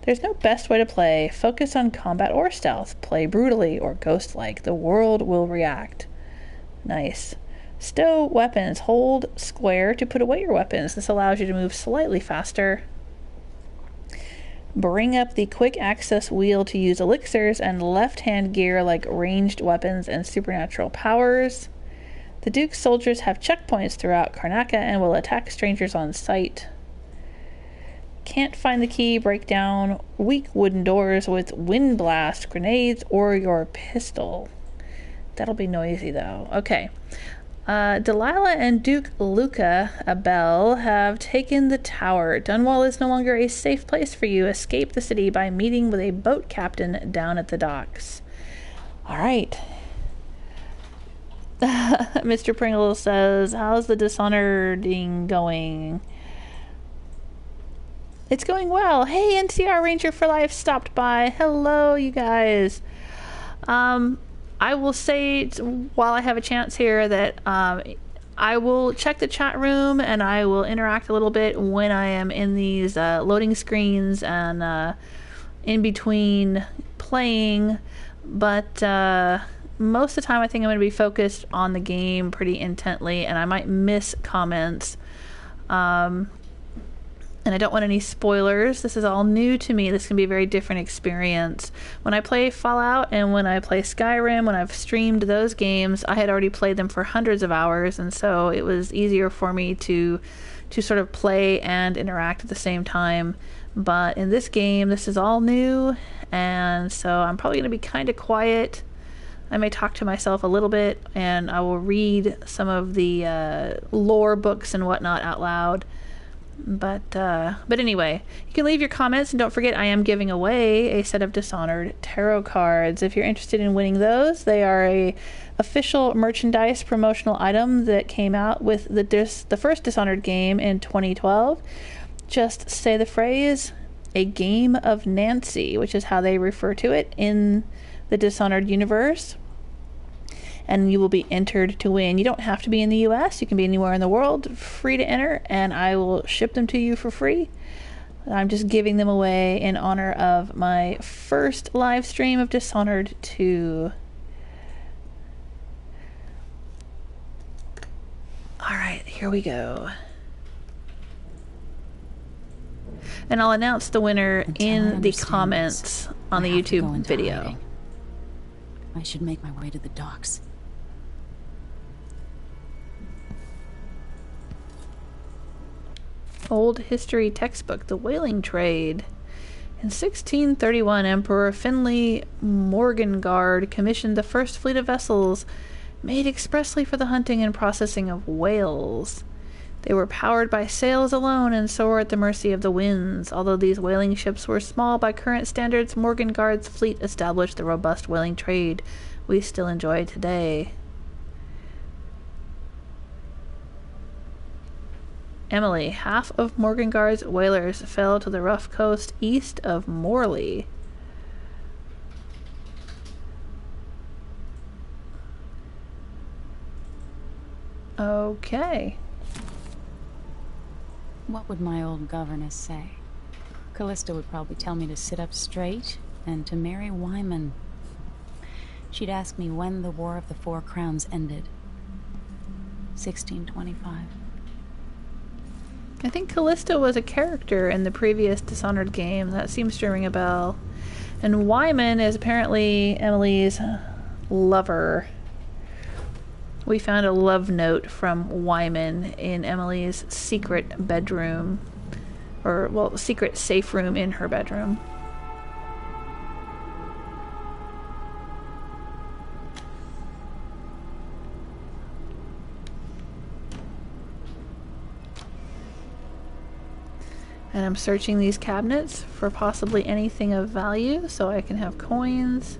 There's no best way to play. Focus on combat or stealth. Play brutally or ghost-like. The world will react. Nice. Stow weapons. Hold square to put away your weapons. This allows you to move slightly faster. Bring up the quick access wheel to use elixirs and left-hand gear like ranged weapons and supernatural powers. The Duke's soldiers have checkpoints throughout Karnaca and will attack strangers on sight. Can't find the key, break down weak wooden doors with wind blast, grenades, or your pistol. That'll be noisy though. Okay. Delilah and Duke Luca Abel have taken the tower. Dunwall is no longer a safe place for you. Escape the city by meeting with a boat captain down at the docks. Alright. Mr. Pringle says, how's the Dishonoreding going? It's going well. Hey, NCR Ranger for Life stopped by. Hello, you guys. I will say, while I have a chance here, that I will check the chat room and I will interact a little bit when I am in these loading screens and in between playing, but most of the time I think I'm going to be focused on the game pretty intently, and I might miss comments. And I don't want any spoilers. This is all new to me. This can be a very different experience. When I play Fallout and when I play Skyrim, when I've streamed those games, I had already played them for hundreds of hours, and so it was easier for me to sort of play and interact at the same time. But in this game, this is all new, and so I'm probably going to be kind of quiet. I may talk to myself a little bit, and I will read some of the lore books and whatnot out loud. But anyway, you can leave your comments, and don't forget I am giving away a set of Dishonored tarot cards. If you're interested in winning those, they are a official merchandise promotional item that came out with the first Dishonored game in 2012. Just say the phrase, "A Game of Nancy," which is how they refer to it in the Dishonored universe, and you will be entered to win. You don't have to be in the US, you can be anywhere in the world, free to enter, and I will ship them to you for free. I'm just giving them away in honor of my first live stream of Dishonored 2. Alright, here we go. And I'll announce the winner in the comments on the YouTube video. Hiding. I should make my way to the docks. Old history textbook, The Whaling Trade. In 1631, Emperor Finlay Morgengard commissioned the first fleet of vessels made expressly for the hunting and processing of whales. They were powered by sails alone and so were at the mercy of the winds. Although these whaling ships were small by current standards, Morgengard's fleet established the robust whaling trade we still enjoy today. Emily, half of Morgengard's whalers fell to the rough coast east of Morley. Okay. What would my old governess say? Callista would probably tell me to sit up straight and to marry Wyman. She'd ask me when the War of the Four Crowns ended. 1625. I think Callista was a character in the previous Dishonored game. That seems to ring a bell. And Wyman is apparently Emily's lover. We found a love note from Wyman in Emily's secret bedroom. Or, well, secret safe room in her bedroom. And I'm searching these cabinets for possibly anything of value so I can have coins.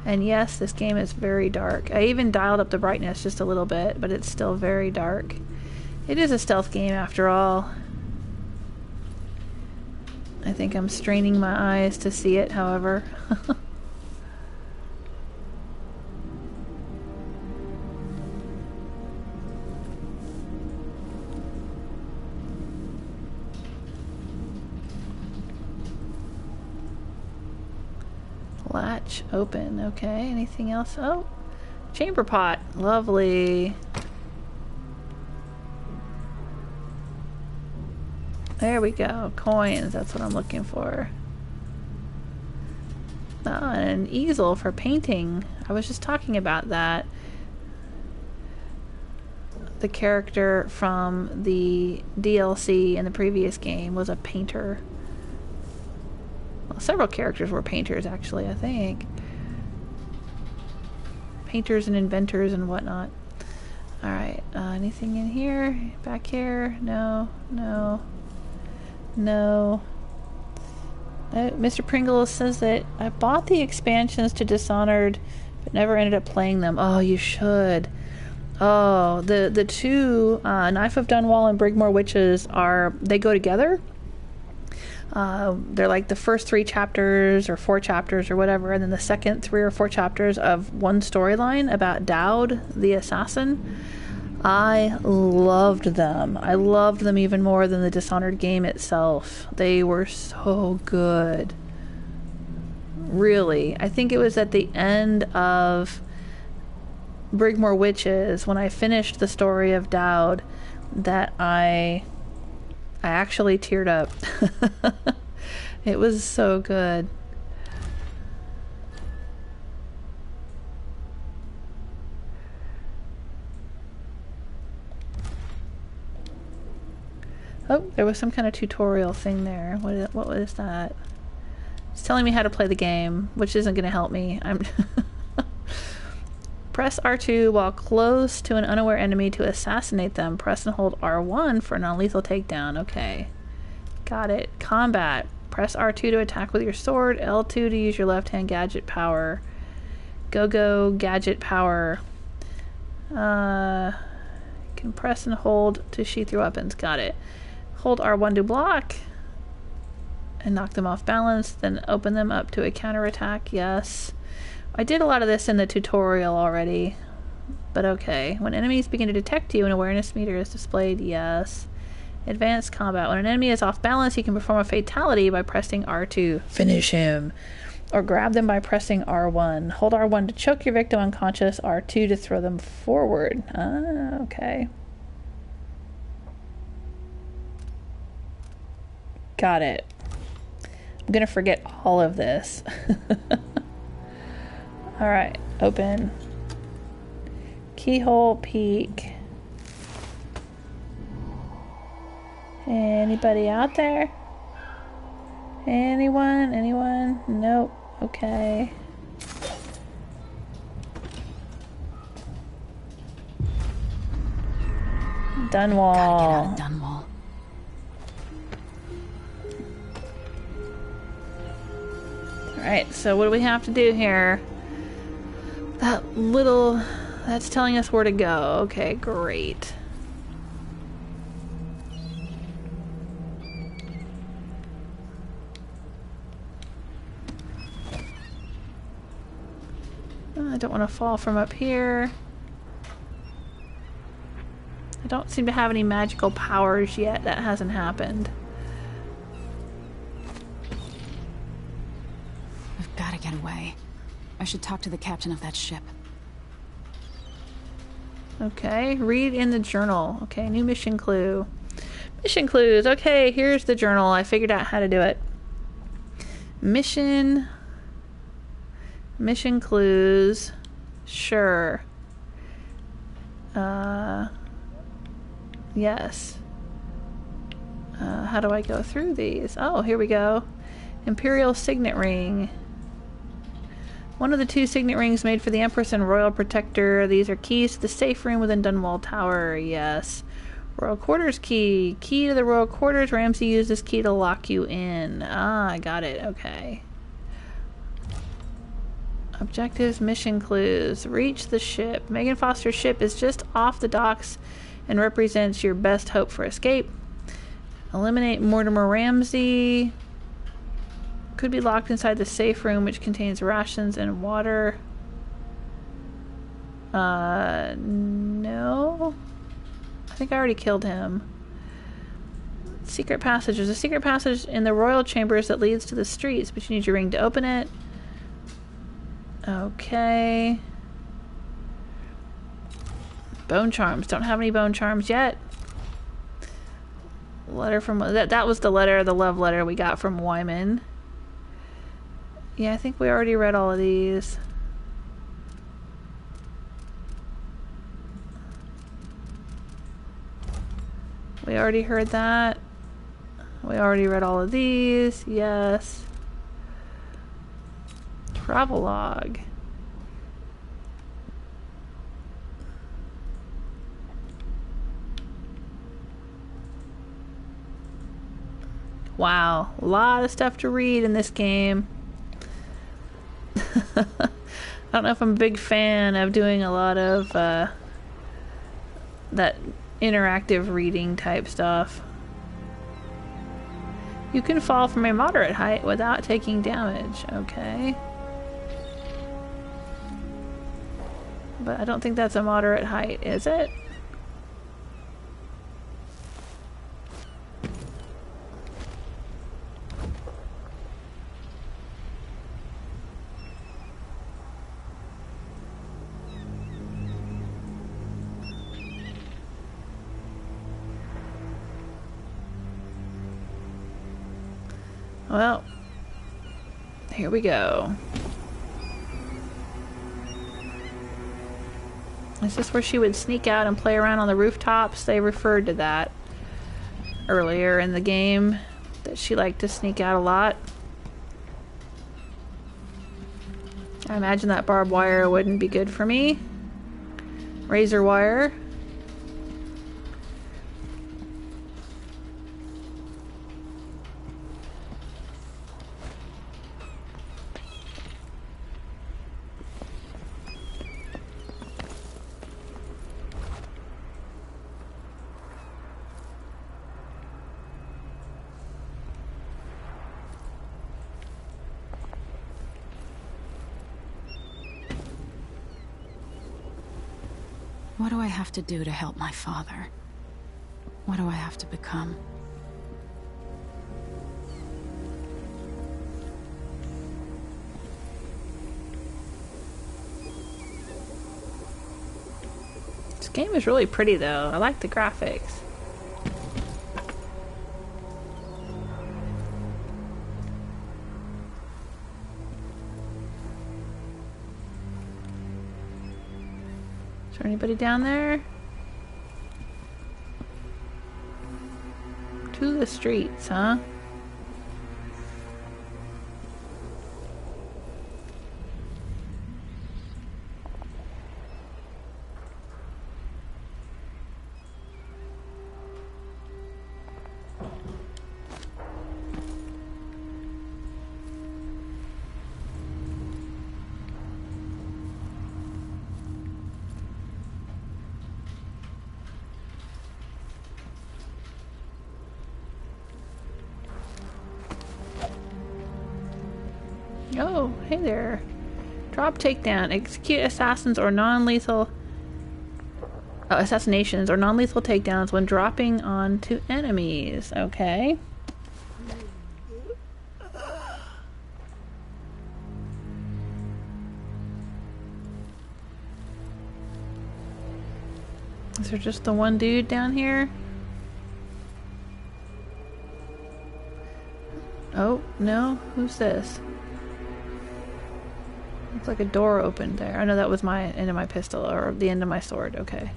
And yes, this game is very dark. I even dialed up the brightness just a little bit, but it's still very dark. It is a stealth game after all. I think I'm straining my eyes to see it, however. Latch open. Okay, anything else? Oh, chamber pot. Lovely. There we go. Coins. That's what I'm looking for. Oh, and an easel for painting. I was just talking about that. The character from the DLC in the previous game was a painter. Well, several characters were painters, actually, I think. Painters and inventors and whatnot. Alright, anything in here? Back here? No, no, no. Mr. Pringle says that I bought the expansions to Dishonored, but never ended up playing them. Oh, you should. Oh, the two, Knife of Dunwall and Brigmore Witches they go together. They're like the first 3 chapters or 4 chapters or whatever, and then the second 3 or 4 chapters of one storyline about Dowd, the assassin. I loved them. I loved them even more than the Dishonored game itself. They were so good. Really. I think it was at the end of Brigmore Witches, when I finished the story of Dowd, that I actually teared up. It was so good. Oh, there was some kind of tutorial thing there. What was that? It's telling me how to play the game, which isn't going to help me. Press R2 while close to an unaware enemy to assassinate them. Press and hold R1 for a non-lethal takedown. Okay. Got it. Combat. Press R2 to attack with your sword. L2 to use your left-hand gadget power. Go gadget power. You can press and hold to sheath your weapons. Got it. Hold R1 to block and knock them off balance, then open them up to a counterattack. Yes. I did a lot of this in the tutorial already, but okay. When enemies begin to detect you, an awareness meter is displayed. Yes. Advanced combat. When an enemy is off balance, you can perform a fatality by pressing R2. Finish him. Or grab them by pressing R1. Hold R1 to choke your victim unconscious, R2 to throw them forward. Ah, okay. Got it. I'm gonna forget all of this. Alright, open. Keyhole peek. Anybody out there? Anyone? Anyone? Nope. Okay. Dunwall. Gotta get out of Dunwall. Alright, so what do we have to do here? That's telling us where to go. Okay, great. I don't want to fall from up here. I don't seem to have any magical powers yet. That hasn't happened. We've got to get away. I should talk to the captain of that ship. Okay, read in the journal. Okay, new mission clue. Mission clues. Okay, here's the journal. I figured out how to do it. Mission clues. Sure. Yes. How do I go through these? Oh, here we go. Imperial signet ring. One of the 2 signet rings made for the Empress and Royal Protector. These are keys to the safe room within Dunwall Tower. Yes. Royal Quarters key. Key to the Royal Quarters. Ramsay used this key to lock you in. Ah, I got it. Okay. Objectives, mission clues. Reach the ship. Megan Foster's ship is just off the docks and represents your best hope for escape. Eliminate Mortimer Ramsay. Could be locked inside the safe room, which contains rations and water. No. I think I already killed him. Secret passage. There's a secret passage in the royal chambers that leads to the streets, but you need your ring to open it. Okay. Bone charms. Don't have any bone charms yet. Letter from... That was the letter, the love letter we got from Wyman. Yeah, I think we already read all of these. We already heard that. We already read all of these. Yes. Travelogue. Wow, a lot of stuff to read in this game. I don't know if I'm a big fan of doing a lot of that interactive reading type stuff. You can fall from a moderate height without taking damage. Okay. But I don't think that's a moderate height, is it? Well, here we go. Is this where she would sneak out and play around on the rooftops? They referred to that earlier in the game, that she liked to sneak out a lot. I imagine that barbed wire wouldn't be good for me. Razor wire. What do I have to do to help my father? What do I have to become? This game is really pretty though. I like the graphics. Is there anybody down there? To the streets, huh? Oh, hey there. Drop takedown. Execute assassins or non-lethal assassinations or non-lethal takedowns when dropping onto enemies. Okay. Is there just the one dude down here? Oh, no. Who's this? Looks like a door opened there. I know that was my end of my pistol, or the end of my sword. Okay.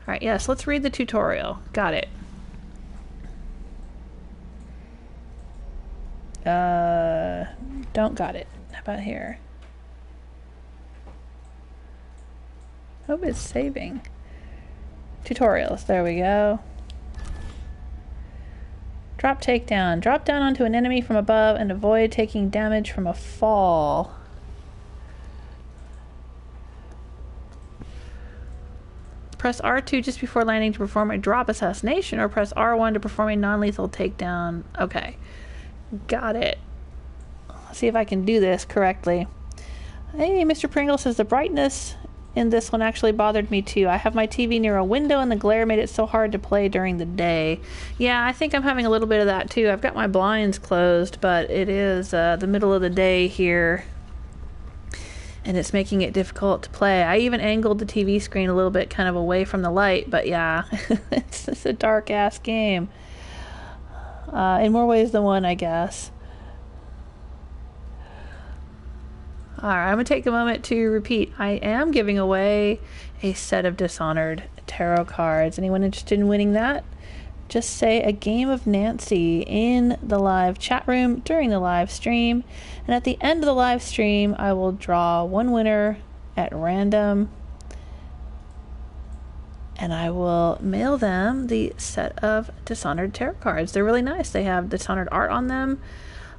Alright, yes, let's read the tutorial. Got it. Don't got it. How about here? Hope it's saving. Tutorials. There we go. Drop takedown. Drop down onto an enemy from above and avoid taking damage from a fall. Press R2 just before landing to perform a drop assassination, or press R1 to perform a non-lethal takedown. Okay. Got it. Let's see if I can do this correctly. Hey, Mr. Pringle says the brightness in this one actually bothered me too. I have my TV near a window and the glare made it so hard to play during the day. Yeah, I think I'm having a little bit of that too. I've got my blinds closed, but it is the middle of the day here. And it's making it difficult to play. I even angled the TV screen a little bit kind of away from the light, but yeah, it's a dark-ass game. In more ways than one, I guess. Alright, I'm going to take a moment to repeat. I am giving away a set of Dishonored tarot cards. Anyone interested in winning that? Just say a game of Nancy in the live chat room during the live stream. And at the end of the live stream, I will draw one winner at random. And I will mail them the set of Dishonored tarot cards. They're really nice. They have Dishonored art on them.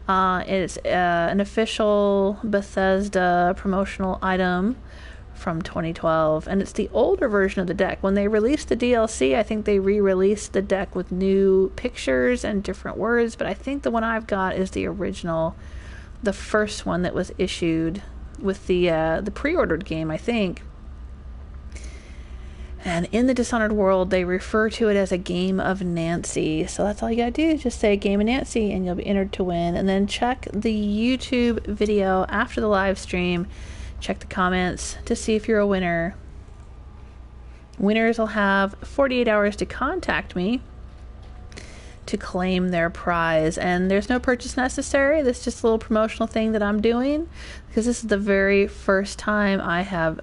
It's an official Bethesda promotional item from 2012, and it's the older version of the deck. When they released the DLC, I think they re-released the deck with new pictures and different words, but I think the one I've got is the original, the first one that was issued with the pre-ordered game, I think. And in the Dishonored world, they refer to it as a game of Nancy. So that's all you gotta do, just say game of Nancy and you'll be entered to win. And then check the YouTube video after the live stream. Check the comments to see if you're a winner. Winners will have 48 hours to contact me to claim their prize. And there's no purchase necessary. This is just a little promotional thing that I'm doing because this is the very first time I have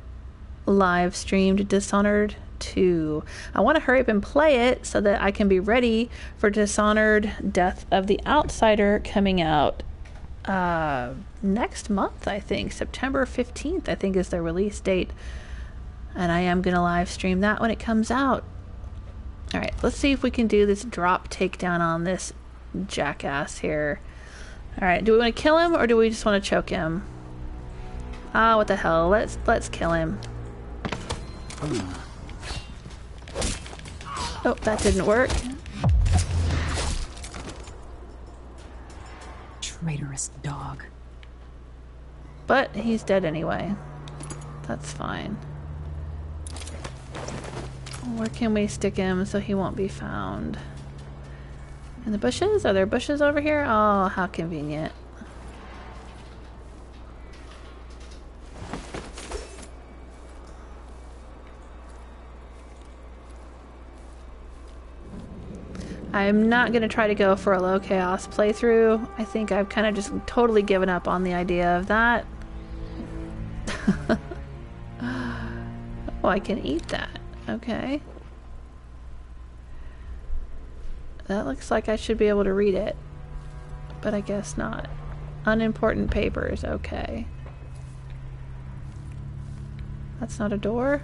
live streamed Dishonored 2. I want to hurry up and play it so that I can be ready for Dishonored Death of the Outsider coming out next month, I think. September 15th, I think, is the release date. And I am going to live stream that when it comes out. Alright, let's see if we can do this drop takedown on this jackass here. Alright, do we want to kill him or do we just want to choke him? Ah, what the hell. Let's kill him. Oh, that didn't work. Traitorous dog. But he's dead anyway. That's fine. Where can we stick him so he won't be found? In the bushes? Are there bushes over here? Oh, how convenient. I'm not going to try to go for a low chaos playthrough. I think I've kind of just totally given up on the idea of that. Oh, I can eat that. Okay. That looks like I should be able to read it. But I guess not. Unimportant papers. Okay. That's not a door?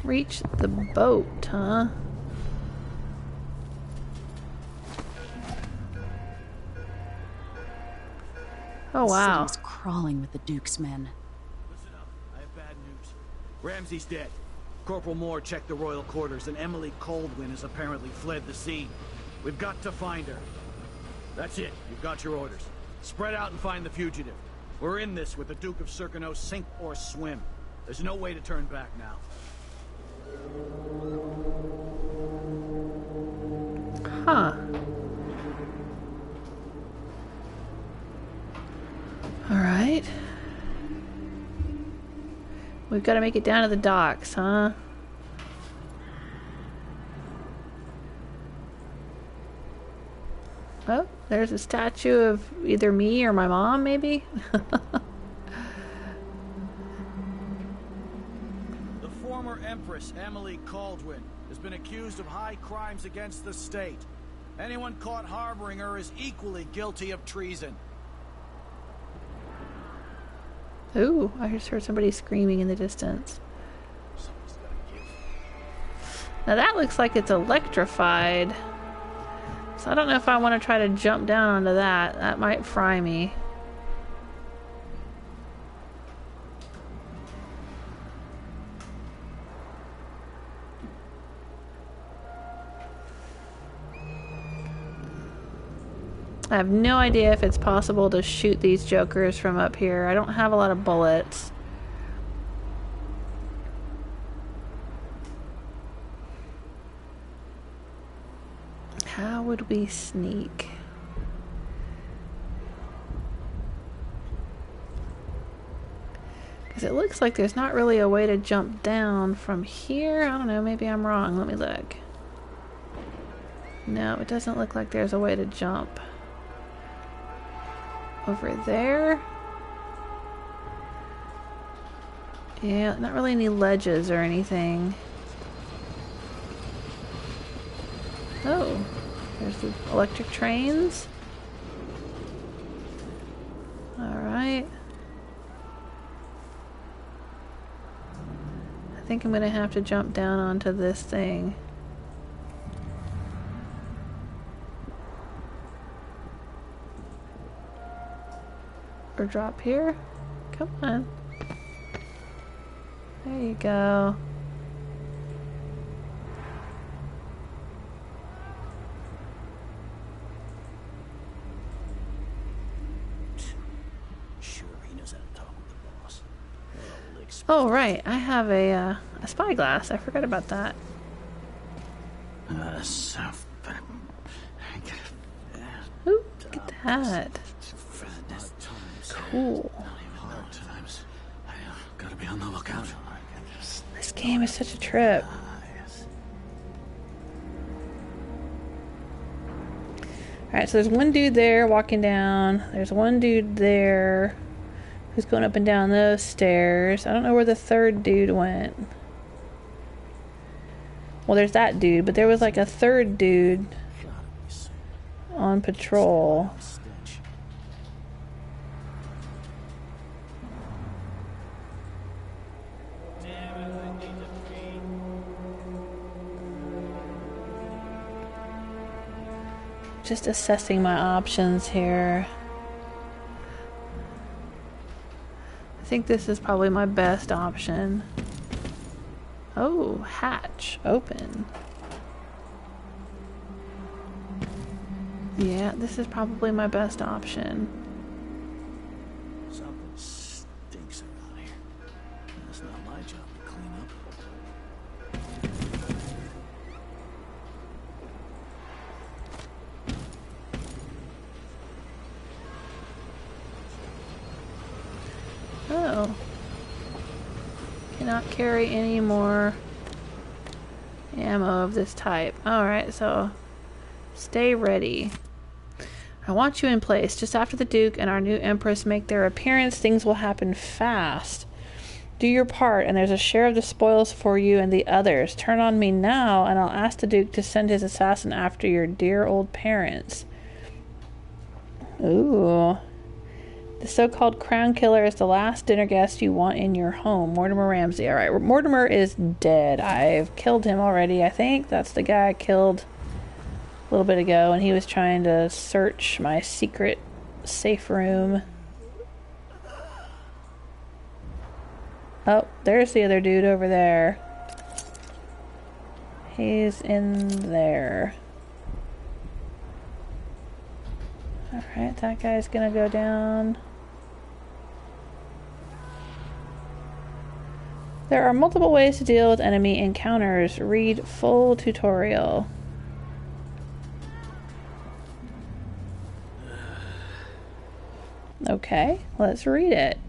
Reach the boat, huh? Oh, wow. City's crawling with the Duke's men. Listen up. I have bad news. Ramsey's dead. Corporal Moore checked the royal quarters, and Emily Kaldwin has apparently fled the scene. We've got to find her. That's it. You've got your orders. Spread out and find the fugitive. We're in this with the Duke of Circano, sink or swim. There's no way to turn back now. Huh. Alright. We've got to make it down to the docks, huh? Oh, there's a statue of either me or my mom, maybe? The former Empress Emily Kaldwin has been accused of high crimes against the state. Anyone caught harboring her is equally guilty of treason. Ooh, I just heard somebody screaming in the distance. Now that looks like it's electrified. So I don't know if I want to try to jump down onto that. That might fry me. I have no idea if it's possible to shoot these jokers from up here. I don't have a lot of bullets. How would we sneak? Because it looks like there's not really a way to jump down from here. I don't know, maybe I'm wrong. Let me look. No, it doesn't look like there's a way to jump. Over there. Yeah, not really any ledges or anything. Oh, there's the electric trains. Alright. I think I'm gonna have to jump down onto this thing. Or drop here. Come on. There you go. Sure, he knows how to talk with the boss. Oh, right. I have a spyglass. I forgot about that. So... Ooh, look at that. Cool. Gotta be on the lookout. This game is such a trip. Alright, so there's one dude there walking down. There's one dude there who's going up and down those stairs. I don't know where the third dude went. Well, there's that dude, but there was like a third dude on patrol. Just assessing my options here. I think this is probably my best option. Oh, hatch open. Yeah, this is probably my best option. Something stinks around here. That's not my job to clean up. Oh. Cannot carry any more ammo of this type. Alright, so stay ready. I want you in place. Just after the Duke and our new Empress make their appearance, things will happen fast. Do your part, and there's a share of the spoils for you and the others. Turn on me now, and I'll ask the Duke to send his assassin after your dear old parents. Ooh. The so-called crown killer is the last dinner guest you want in your home. Mortimer Ramsey. Alright, Mortimer is dead. I've killed him already, I think. That's the guy I killed a little bit ago, and he was trying to search my secret safe room. Oh, there's the other dude over there. He's in there. Alright, that guy's gonna go down. There are multiple ways to deal with enemy encounters. Read full tutorial. Okay, let's read it.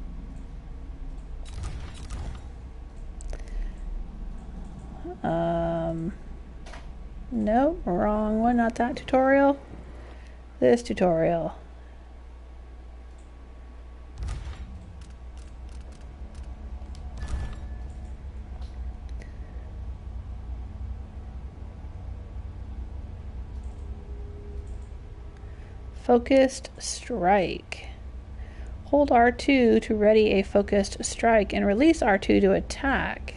Nope, wrong one, not that tutorial. This tutorial. Focused strike. Hold R2 to ready a focused strike and release R2 to attack.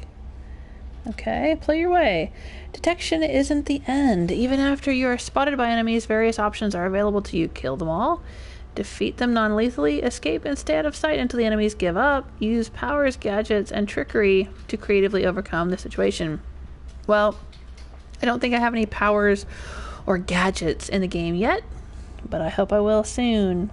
Okay, play your way. Detection isn't the end. Even after you are spotted by enemies, various options are available to you. Kill them all, defeat them non-lethally, escape and stay out of sight until the enemies give up, use powers, gadgets, and trickery to creatively overcome the situation. Well, I don't think I have any powers or gadgets in the game yet, but I hope I will soon.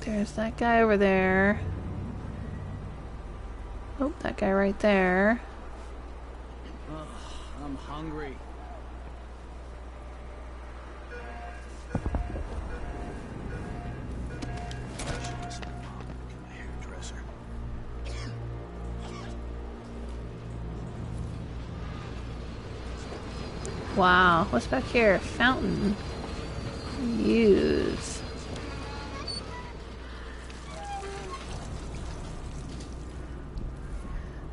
There's that guy over there. Oh, that guy right there. Ugh, I'm hungry. Hairdresser. Wow, what's back here? Fountain. Use.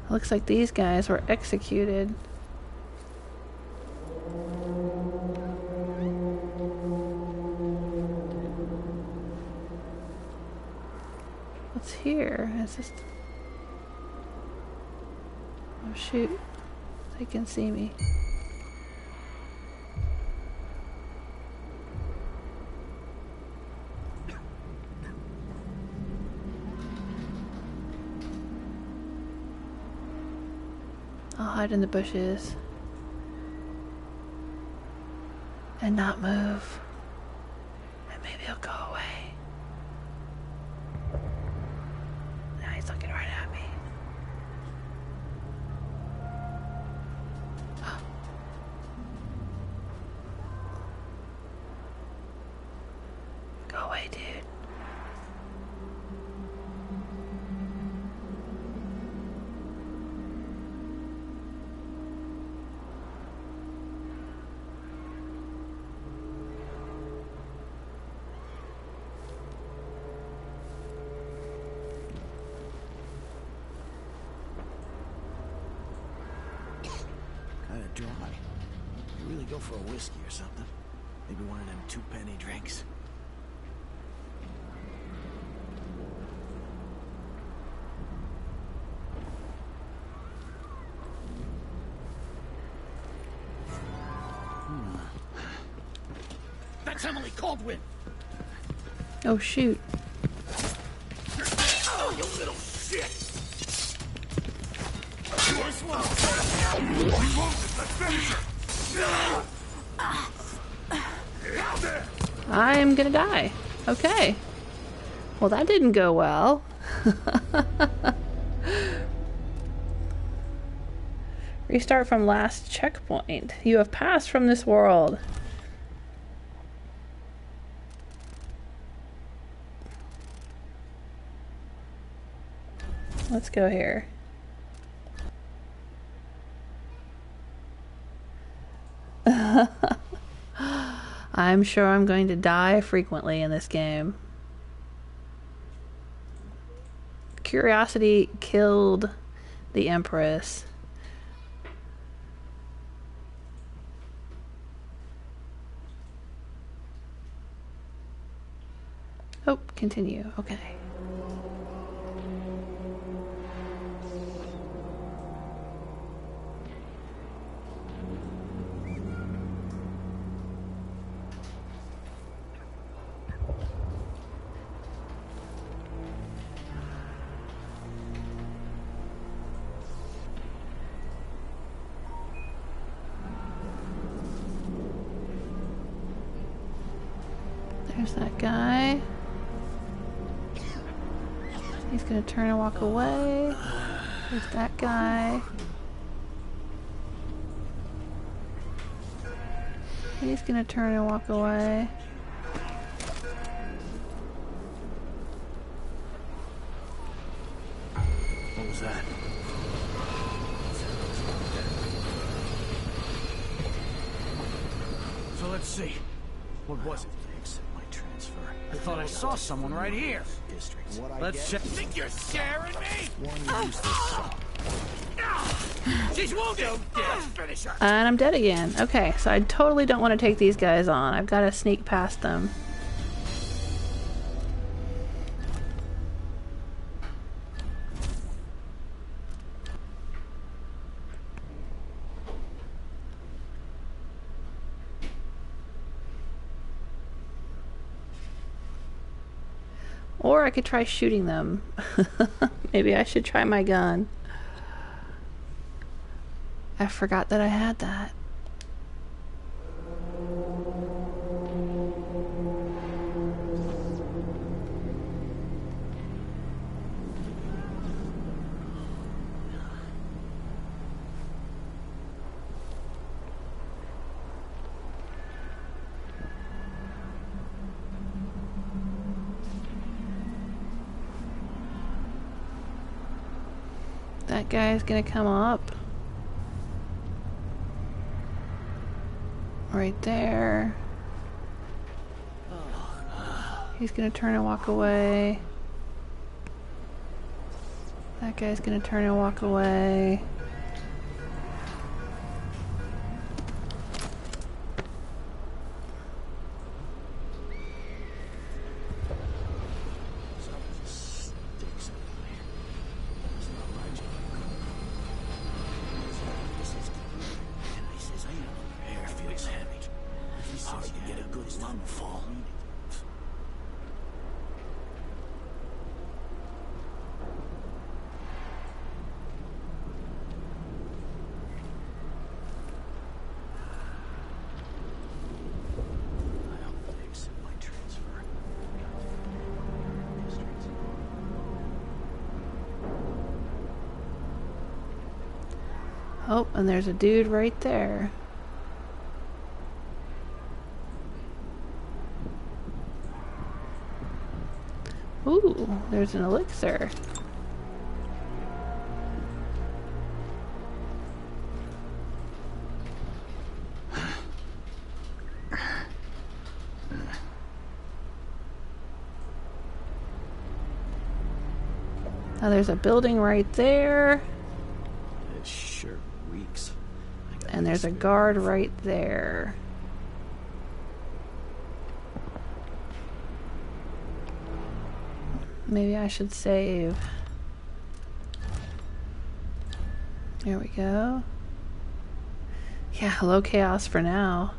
Looks like these guys were executed. What's here? Is this... Oh shoot. They can see me. I'll hide in the bushes. And not move. And maybe he'll go away. Now he's looking right at me. Go away, dude. Kinda dry. You really go for a whiskey or something? Maybe one of them 2-penny drinks. That's Emily Kaldwin! Oh, shoot. Oh, you little shit! This one! We won't! Let's finish her! I'm gonna die. Okay. Well, that didn't go well. Restart from last checkpoint. You have passed from this world. Let's go here. I'm sure I'm going to die frequently in this game. Curiosity killed the Empress. Oh, continue. Okay. There's that guy. He's gonna turn and walk away. There's that guy. He's gonna turn and walk away. What was that? So let's see. What was it? I thought I saw someone right here. Let's check. Think you're scaring me? She's wounded. Let's finish her. And I'm dead again. Okay, so I totally don't want to take these guys on. I've got to sneak past them. Or I could try shooting them. Maybe I should try my gun. I forgot that I had that. That guy's gonna come up. Right there. He's gonna turn and walk away. That guy's gonna turn and walk away. Oh, and there's a dude right there. Ooh, there's an elixir. Now there's a building right there. This sure reeks. And there's a guard right there. Maybe I should save. There we go. Yeah, hello chaos for now.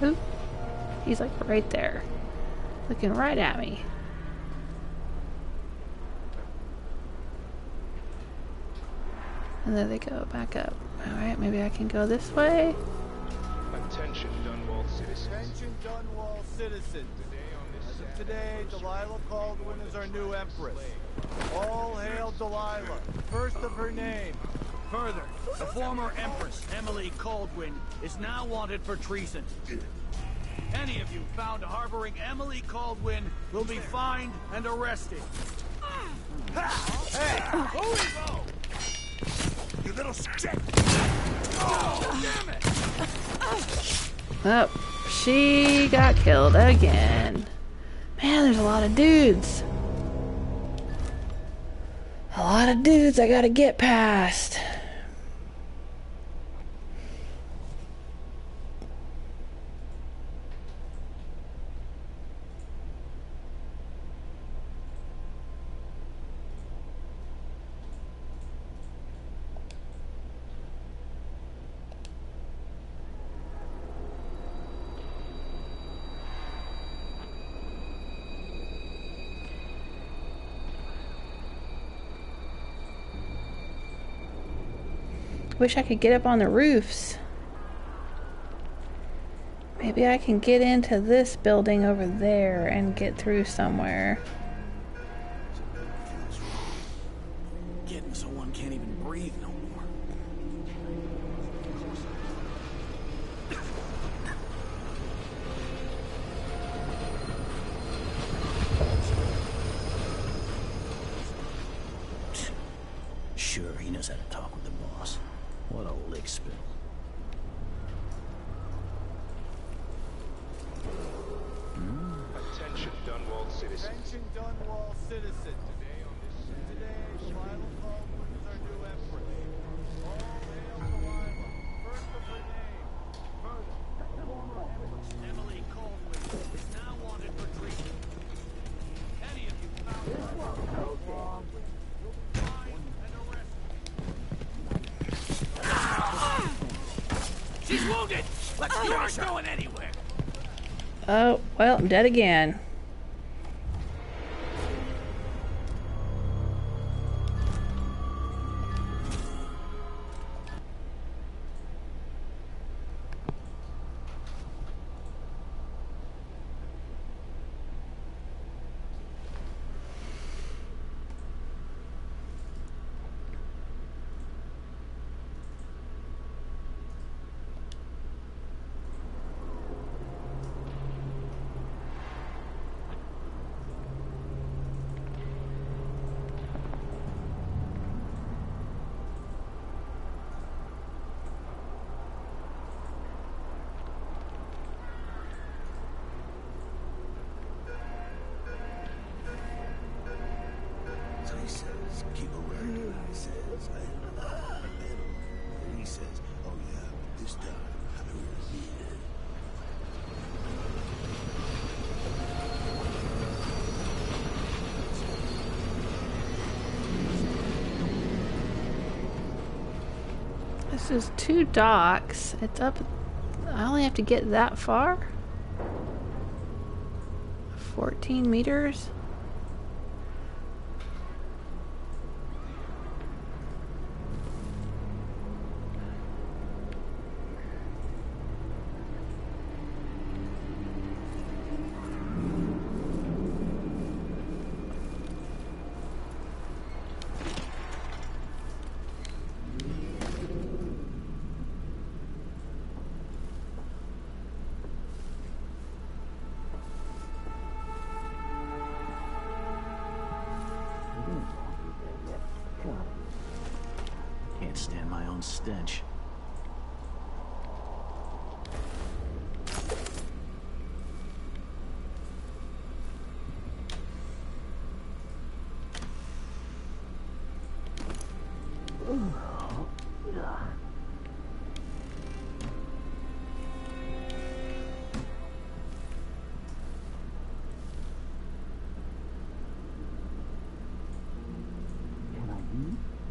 Ooh, he's like right there, looking right at me. And there they go, back up. Alright, maybe I can go this way. Attention, Dunwall citizens. Attention, Dunwall citizens. As of today, Delilah Kaldwin is our new Empress. All hail Delilah, first of her name. Further, the former Empress Emily Kaldwin is now wanted for treason. Any of you found harboring Emily Kaldwin will be fined and arrested. Hey, who is you? You little shit! Oh, damn it! Oh, she got killed again. Man, there's a lot of dudes. A lot of dudes I gotta get past. Wish I could get up on the roofs. Maybe I can get into this building over there and get through somewhere. Getting so one can't even breathe no more. Sure, he knows how to talk with the boss. What a lick spill. Attention, Dunwall citizens. Attention, Dunwall citizens. Today, Delilah Kaldwin is our new Empress. All hail Delilah, first of her name. Further, the former Empress Emily Kaldwin is now wanted for treason. Any of you found harboring Emily Kaldwin will be fined and arrested. She's wounded! You aren't going anywhere! Oh, well, I'm dead again. This is 2 docks. It's up. I only have to get that far? 14 meters? Can't stand my own stench.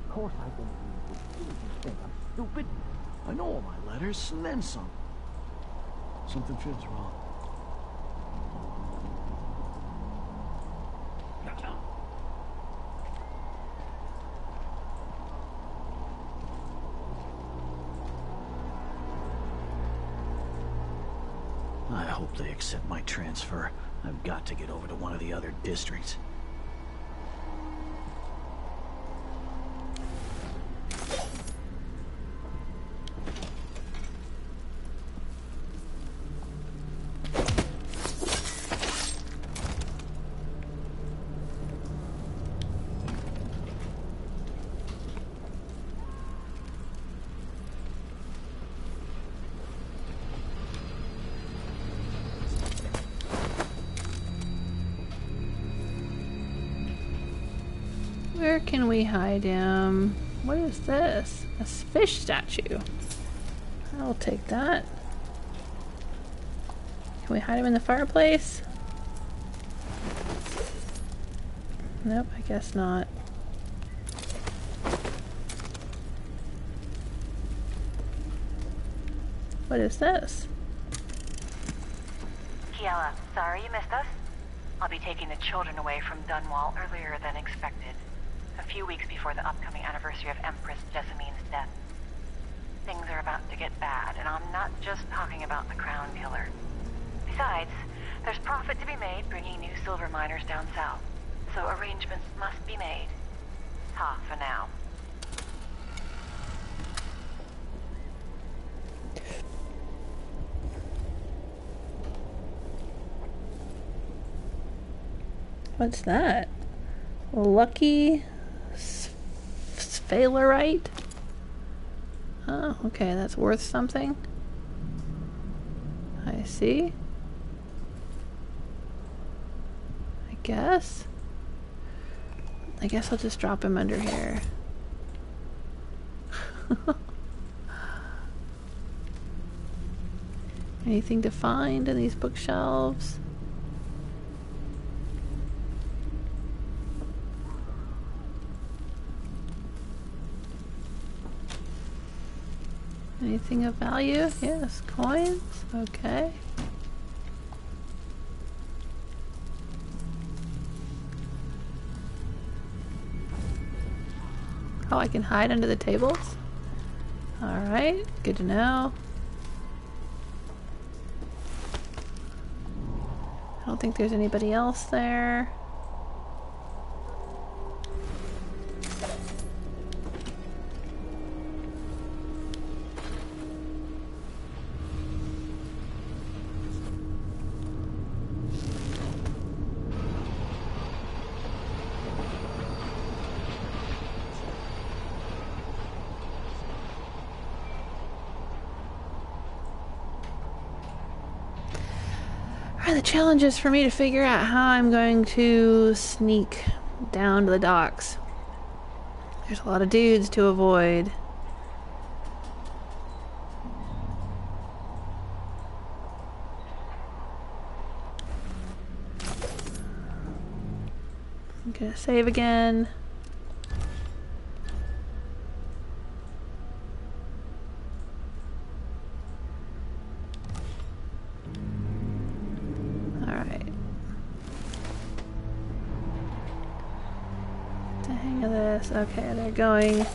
Of course I can read. You think I'm stupid? I know all my letters, and then some. Something feels wrong. I hope they accept my transfer. I've got to get over to one of the other districts. Where can we hide him? What is this? A fish statue. I'll take that. Can we hide him in the fireplace? Nope, I guess not. What is this? Kiela, sorry you missed us. I'll be taking the children away from Dunwall earlier than expected. A few weeks before the upcoming anniversary of Empress Jessamine's death. Things are about to get bad, and I'm not just talking about the Crown Killer. Besides, there's profit to be made bringing new silver miners down south, so arrangements must be made. Ha, for now. What's that? Lucky sphalerite? Oh, okay, that's worth something. I see. I guess I'll just drop him under here. Anything to find in these bookshelves? Anything of value? Yes, coins. Okay. Oh, I can hide under the tables? Alright, good to know. I don't think there's anybody else there. The challenge is for me to figure out how I'm going to sneak down to the docks. There's a lot of dudes to avoid. I'm gonna save again. this. Okay, they're going.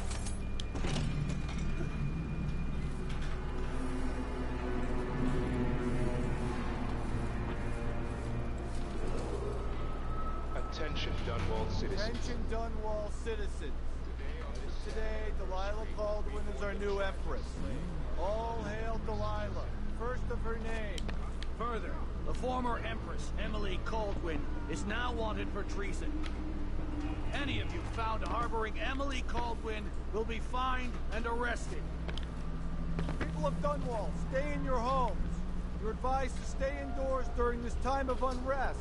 Attention, Dunwall citizens. Attention, Dunwall citizens. Today, Delilah Kaldwin is our new Empress. All hail Delilah, first of her name. Further, the former Empress Emily Kaldwin is now wanted for treason. Any of you found harboring Emily Kaldwin will be fined and arrested. People of Dunwall, stay in your homes. You're advised to stay indoors during this time of unrest.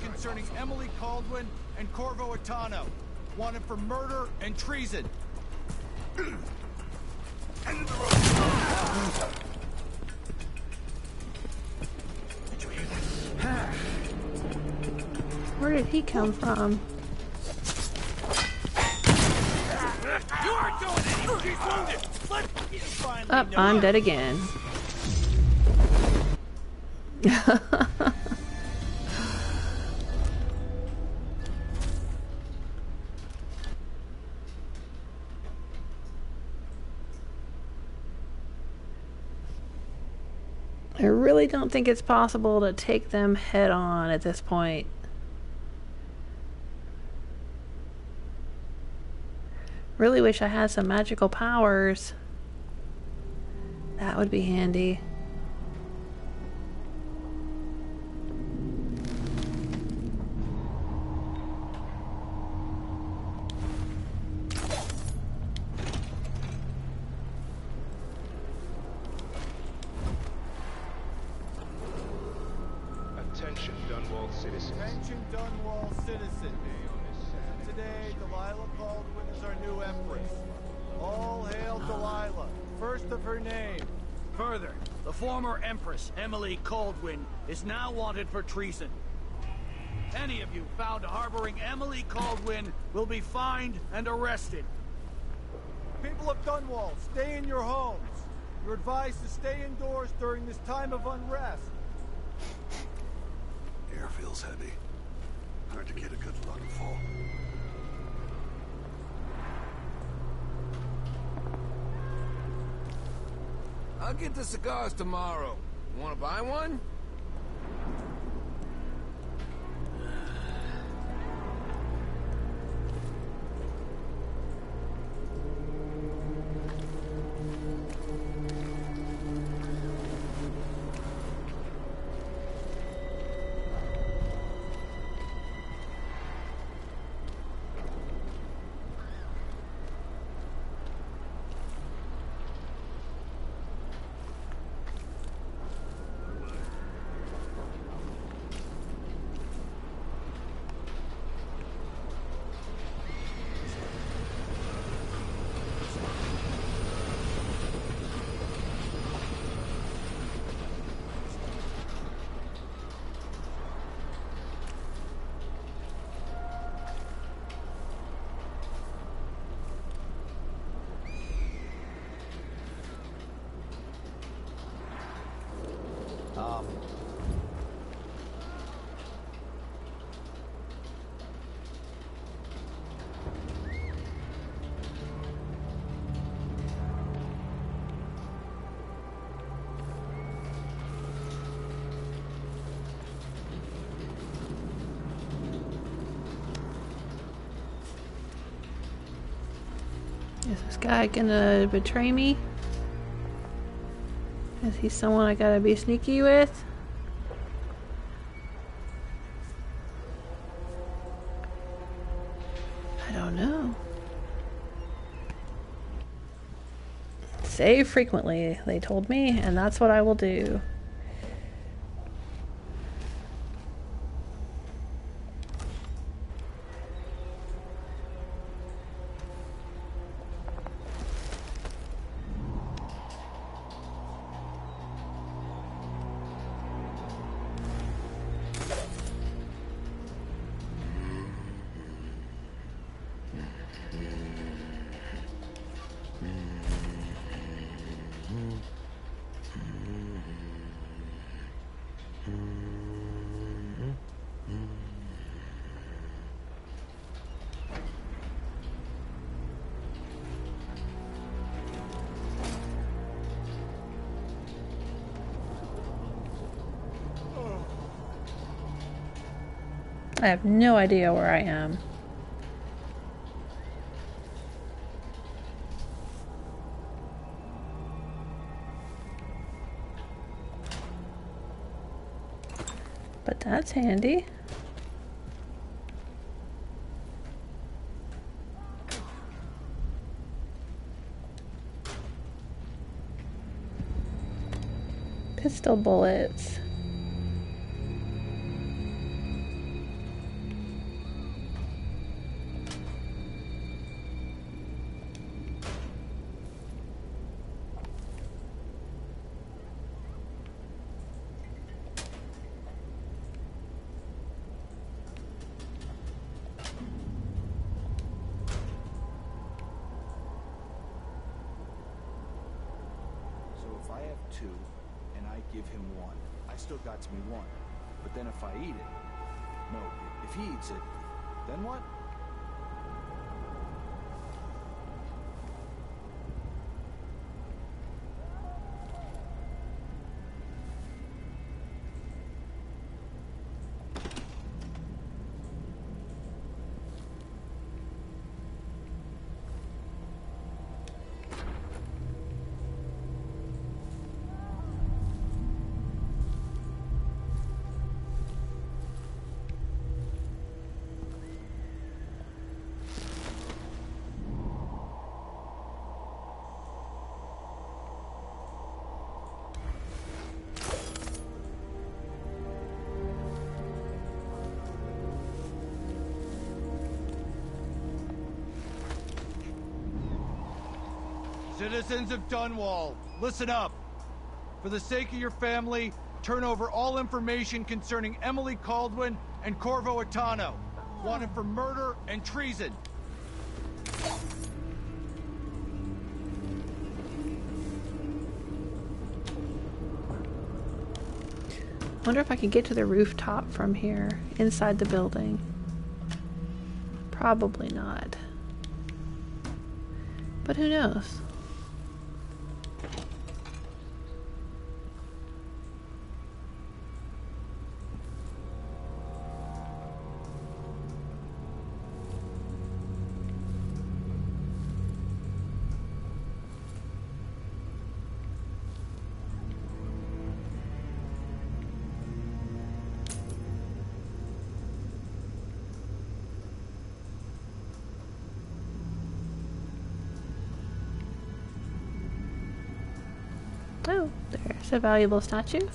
Concerning Emily Kaldwin and Corvo Atano, wanted for murder and treason. Where did he come from? You aren't doing it! She's wounded! Oh, I'm dead again. I really don't think it's possible to take them head on at this point. Really wish I had some magical powers. That would be handy. Attention, Dunwall citizens. Attention, Dunwall citizens. Today, Delilah Kaldwin is our new Empress. All hail Delilah, first of her name. Further, the former Empress Emily Kaldwin is now wanted for treason. Any of you found harboring Emily Kaldwin will be fined and arrested. People of Dunwall, stay in your homes. You're advised to stay indoors during this time of unrest. Air feels heavy. Hard to get a good lungful. I'll get the cigars tomorrow. You wanna buy one? Is this guy gonna betray me? Is he someone I gotta be sneaky with? I don't know. Save frequently, they told me, and that's what I will do. I have no idea where I am. But that's handy. Pistol bullets. Give him one. I still got to me one. But then if I eat it... No, if he eats it, then what? Citizens of Dunwall, listen up. For the sake of your family, turn over all information concerning Emily Kaldwin and Corvo Atano, wanted for murder and treason. Wonder if I could get to the rooftop from here, inside the building. Probably not. But who knows? Oh, there's a valuable statue.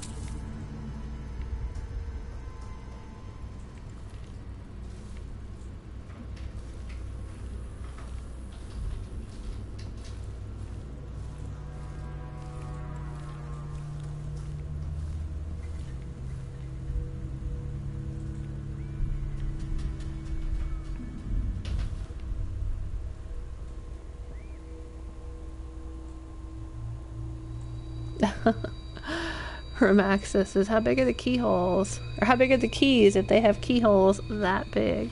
Remaxis says, how big are the keyholes? Or how big are the keys if they have keyholes that big?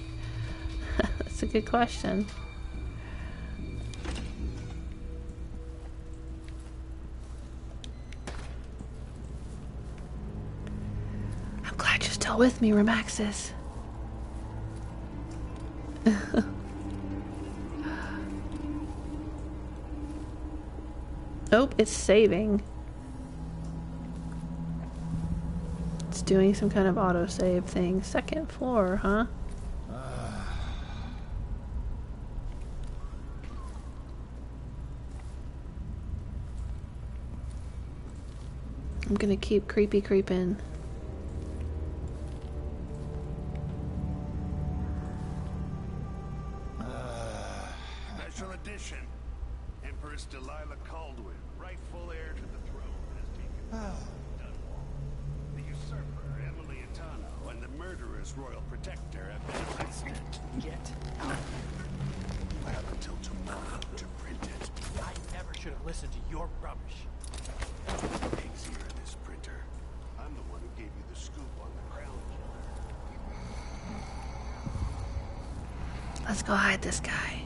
That's a good question. I'm glad you're still with me, Remaxis. Nope, it's saving. It's doing some kind of autosave thing. Second floor, huh? I'm gonna keep creeping. Special Edition. Empress Delilah Kaldwin, rightful heir to the throne, has taken Dunwall. The usurper, Emily Kaldwin, and the murderous royal protector have been arrested. Get out. You have until tomorrow to print it. I never should have listened to your rubbish. Pigs here in this printer. I'm the one who gave you the scoop on the crown jewel. Let's go hide this guy.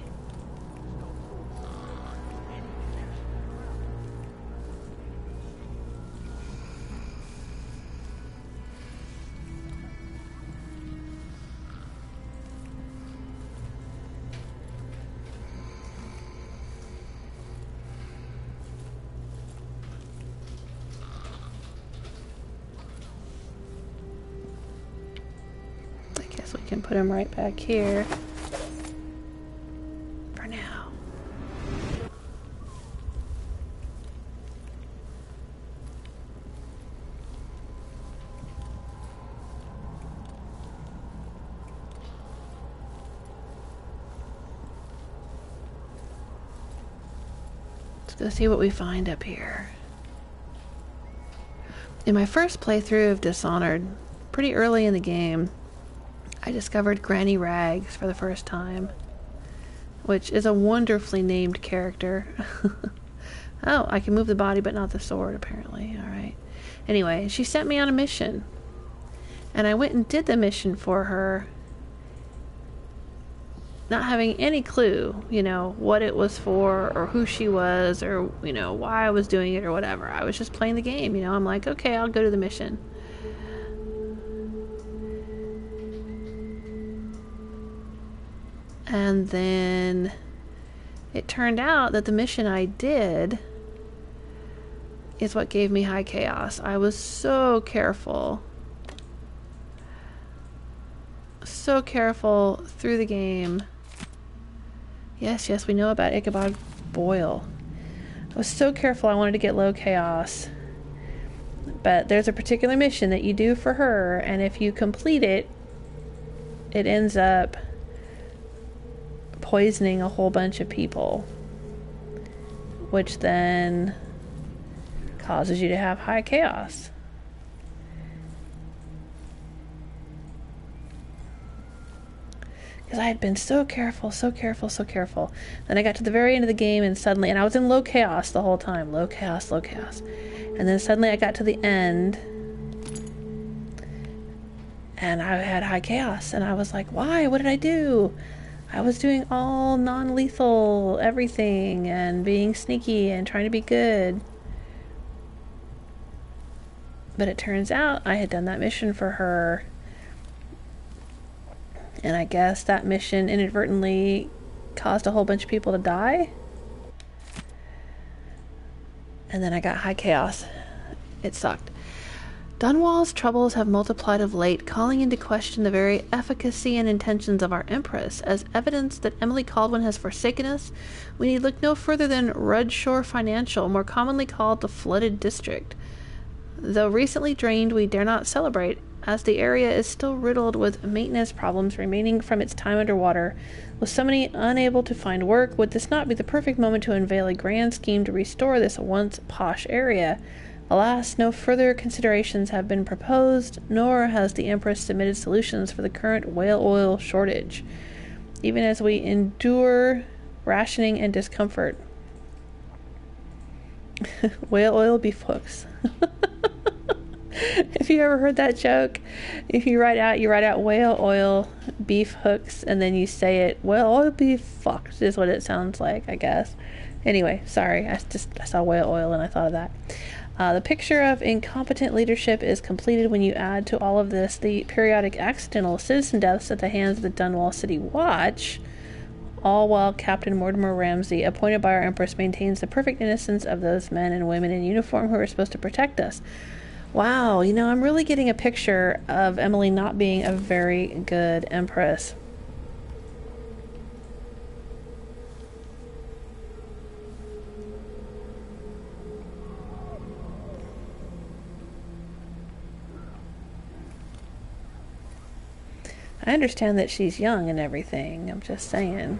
We can put him right back here for now. Let's go see what we find up here. In my first playthrough of Dishonored, pretty early in the game, I discovered Granny Rags for the first time, which is a wonderfully named character. Oh, I can move the body but not the sword, apparently. Alright. Anyway, she sent me on a mission, and I went and did the mission for her, not having any clue, you know, what it was for, or who she was, or, you know, why I was doing it, or whatever. I was just playing the game, you know. I'm like, okay, I'll go to the mission. And then it turned out that the mission I did is what gave me high chaos. I was so careful. So careful through the game. Yes, we know about Ichabod Boyle. I was so careful I wanted to get low chaos. But there's a particular mission that you do for her, and if you complete it, it ends up poisoning a whole bunch of people, which then causes you to have high chaos. Because I had been so careful. Then I got to the very end of the game, and suddenly, and I was in low chaos the whole time, low chaos. And then suddenly I got to the end, and I had high chaos, and I was like, why? What did I do? I was doing all non-lethal everything and being sneaky and trying to be good. But it turns out I had done that mission for her. And I guess that mission inadvertently caused a whole bunch of people to die. And then I got high chaos. It sucked. Dunwall's troubles have multiplied of late, calling into question the very efficacy and intentions of our Empress. As evidence that Emily Kaldwin has forsaken us, we need look no further than Rudshore Financial, more commonly called the Flooded District. Though recently drained, we dare not celebrate, as the area is still riddled with maintenance problems remaining from its time underwater. With so many unable to find work, would this not be the perfect moment to unveil a grand scheme to restore this once posh area? Alas, no further considerations have been proposed, nor has the Empress submitted solutions for the current whale oil shortage, even as we endure rationing and discomfort. Whale oil beef hooks. If you ever heard that joke, if you write out whale oil beef hooks, and then you say it, whale oil beef fucked is what it sounds like, I guess. Anyway, sorry, I saw whale oil and I thought of that. The picture of incompetent leadership is completed when you add to all of this the periodic accidental citizen deaths at the hands of the Dunwall City Watch, all while Captain Mortimer Ramsey, appointed by our Empress, maintains the perfect innocence of those men and women in uniform who are supposed to protect us. Wow, you know, I'm really getting a picture of Emily not being a very good Empress. I understand that she's young and everything. I'm just saying.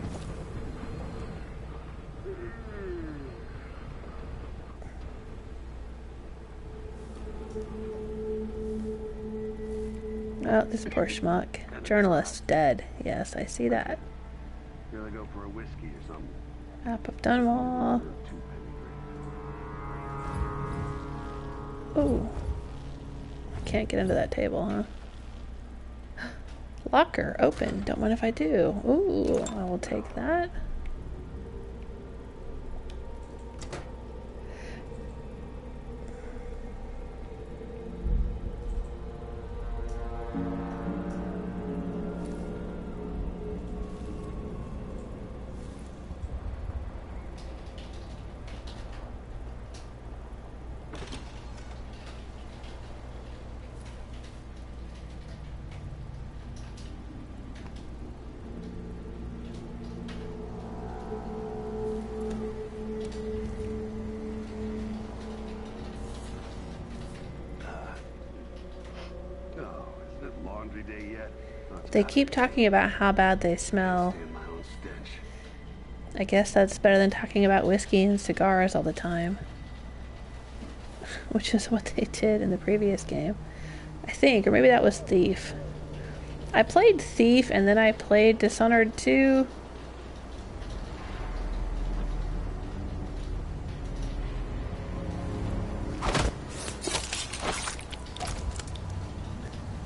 Oh, this poor schmuck. Journalist dead. Yes, I see that. Gonna go for a whiskey or something. Map of Dunwall. Oh. Can't get into that table, huh? Locker open. Don't mind if I do. Ooh, I will take that. They keep talking about how bad they smell. I guess that's better than talking about whiskey and cigars all the time. Which is what they did in the previous game. I think, or maybe that was Thief. I played Thief and then I played Dishonored 2.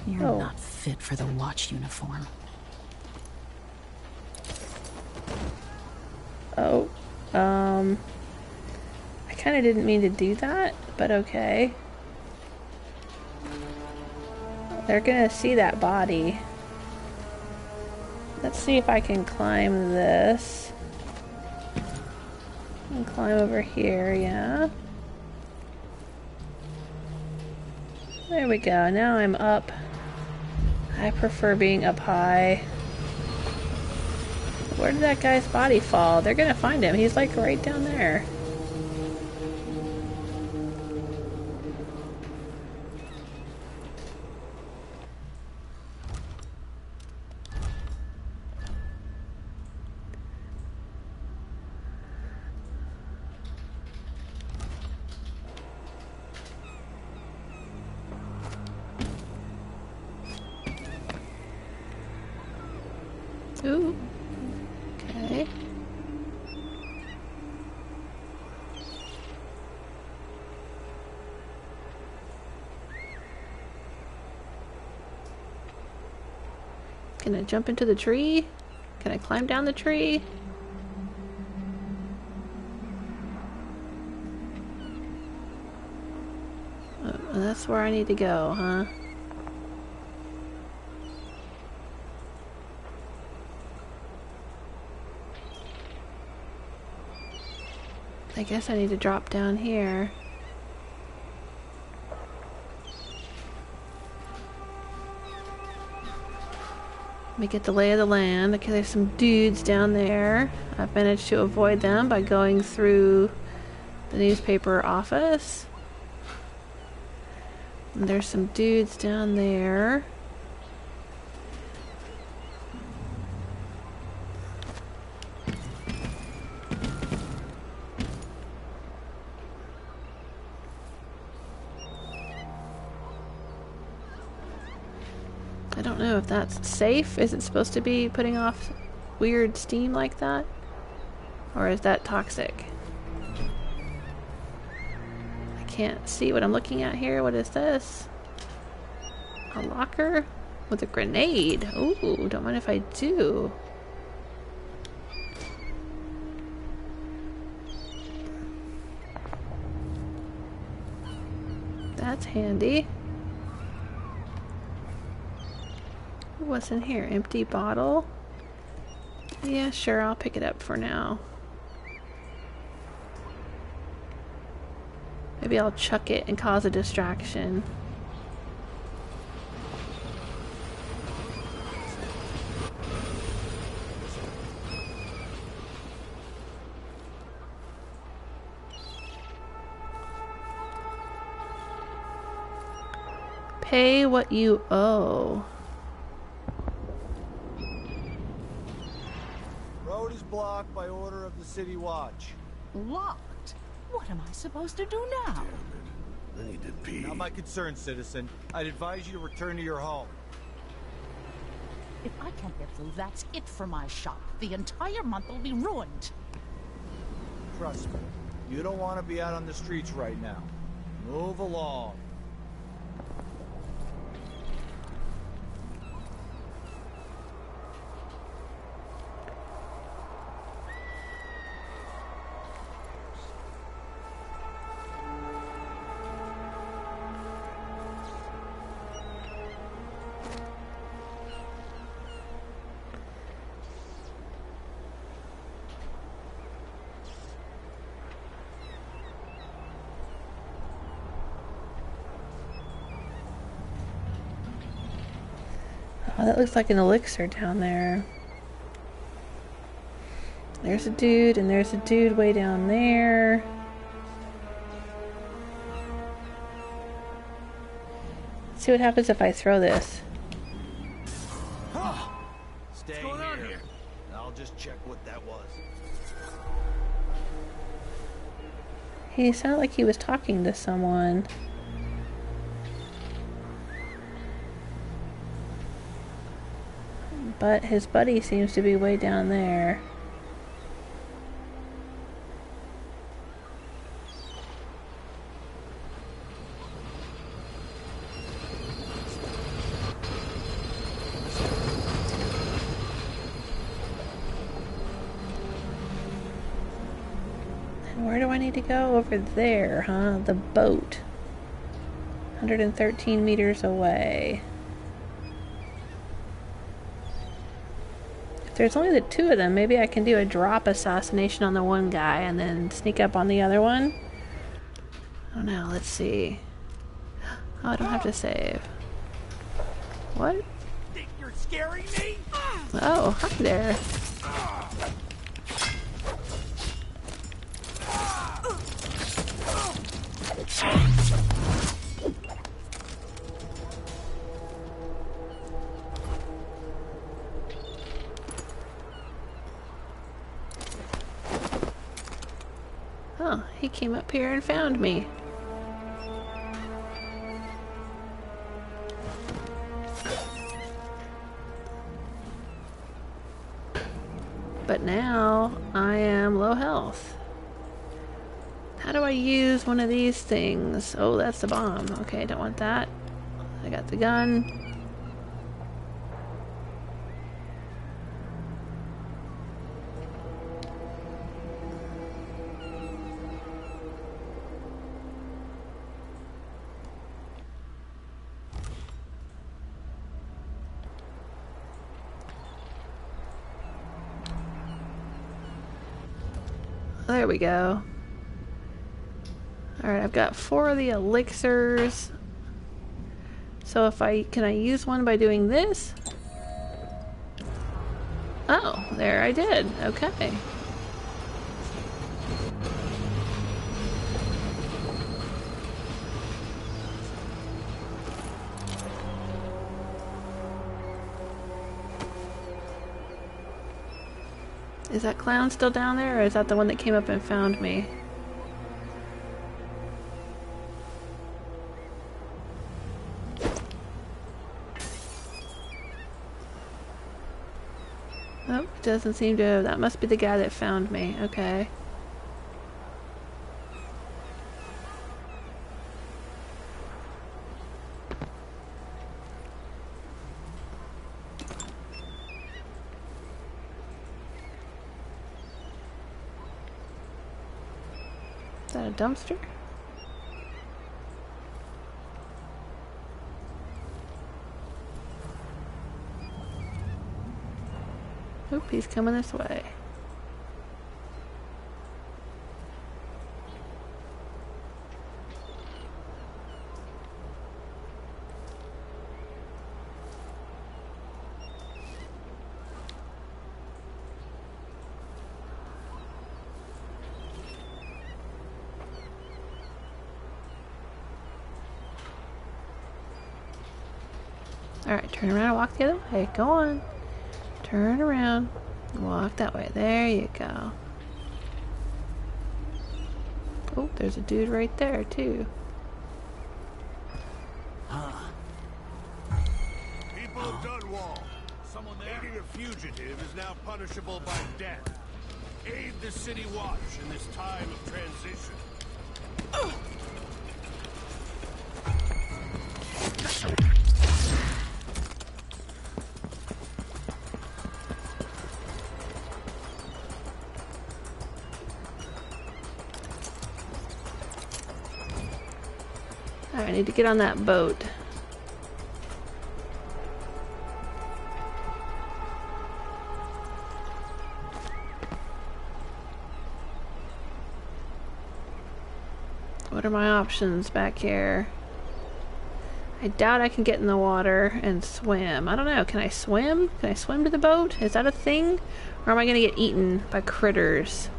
You're not fit for the watch uniform. Oh, I kind of didn't mean to do that, but okay. They're gonna see that body. Let's see if I can climb this. And climb over here, yeah. There we go, now I'm up. I prefer being up high. Where did that guy's body fall? They're gonna find him. He's like right down there. Ooh. Okay. Can I jump into the tree? Can I climb down the tree? That's where I need to go, huh? I guess I need to drop down here. Let me get the lay of the land. Okay, there's some dudes down there. I've managed to avoid them by going through the newspaper office. And there's some dudes down there. I don't know if that's safe. Is it supposed to be putting off weird steam like that? Or is that toxic? I can't see what I'm looking at here. What is this? A locker with a grenade. Ooh, don't mind if I do. That's handy. What's in here? Empty bottle? Yeah, sure, I'll pick it up for now. Maybe I'll chuck it and cause a distraction. Pay what you owe. block by order of the City Watch. Locked? What am I supposed to do now? I need to pee. Not my concern, citizen. I'd advise you to return to your home. If I can't get through, that's it for my shop. The entire month will be ruined. Trust me, you don't want to be out on the streets right now. Move along. Oh, that looks like an elixir down there. There's a dude, and there's a dude way down there. Let's see what happens if I throw this. Stay here. I'll just check what that was. He sounded like he was talking to someone. But his buddy seems to be way down there. And where do I need to go? Over there, huh? The boat. 113 meters away. There's only the two of them. Maybe I can do a drop assassination on the one guy and then sneak up on the other one. I don't know. Let's see. Oh, I don't have to save. What? Think you're scaring me? Oh, hi there. Oh, he came up here and found me. But now I am low health. How do I use one of these things? Oh, that's the bomb. Okay, don't want that. I got the gun. There we go. Alright, I've got 4 of the elixirs. So if can I use one by doing this? Oh, there I did. Okay. Is that clown still down there, or is that the one that came up and found me? Oh, it doesn't seem to. That must be the guy that found me. Okay. Is that a dumpster? Oop, he's coming this way. Alright, turn around and walk the other way. Go on. Turn around. Walk that way. There you go. Oh, there's a dude right there, too. People of Dunwall, someone there? Aiding a fugitive is now punishable by death. Aid the city watch in this time of transition. Alright, I need to get on that boat. What are my options back here? I doubt I can get in the water and swim. I don't know. Can I swim? Can I swim to the boat? Is that a thing? Or am I going to get eaten by critters?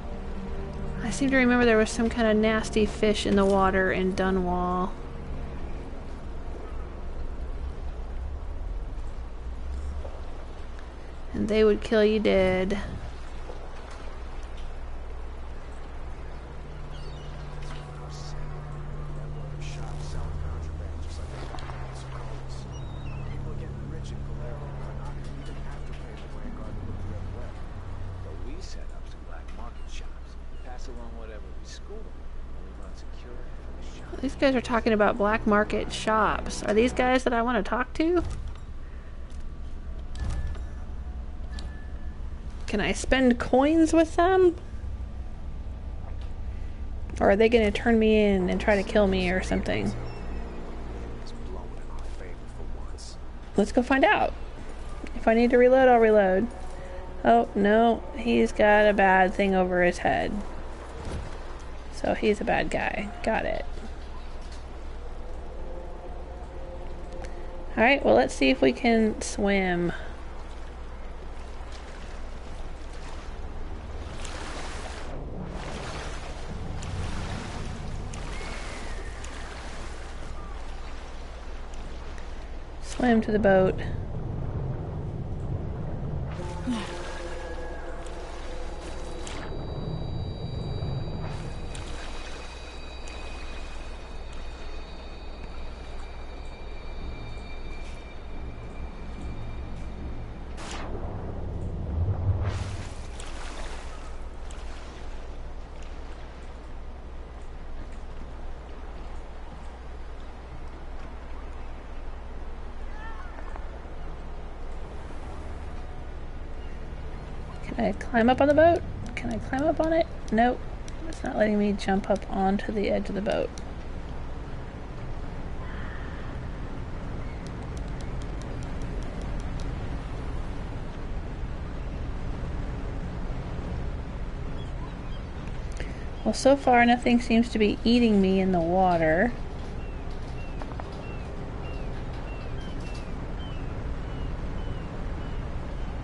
I seem to remember there was some kind of nasty fish in the water in Dunwall. And they would kill you dead. These guys are talking about black market shops. Are these guys that I want to talk to? Can I spend coins with them? Or are they going to turn me in and try to kill me or something? Let's go find out. If I need to reload, I'll reload. Oh, no. He's got a bad thing over his head. So he's a bad guy. Got it. Alright, well, let's see if we can swim. Swim to the boat. Can I climb up on the boat? Can I climb up on it? Nope. It's not letting me jump up onto the edge of the boat. Well, so far nothing seems to be eating me in the water.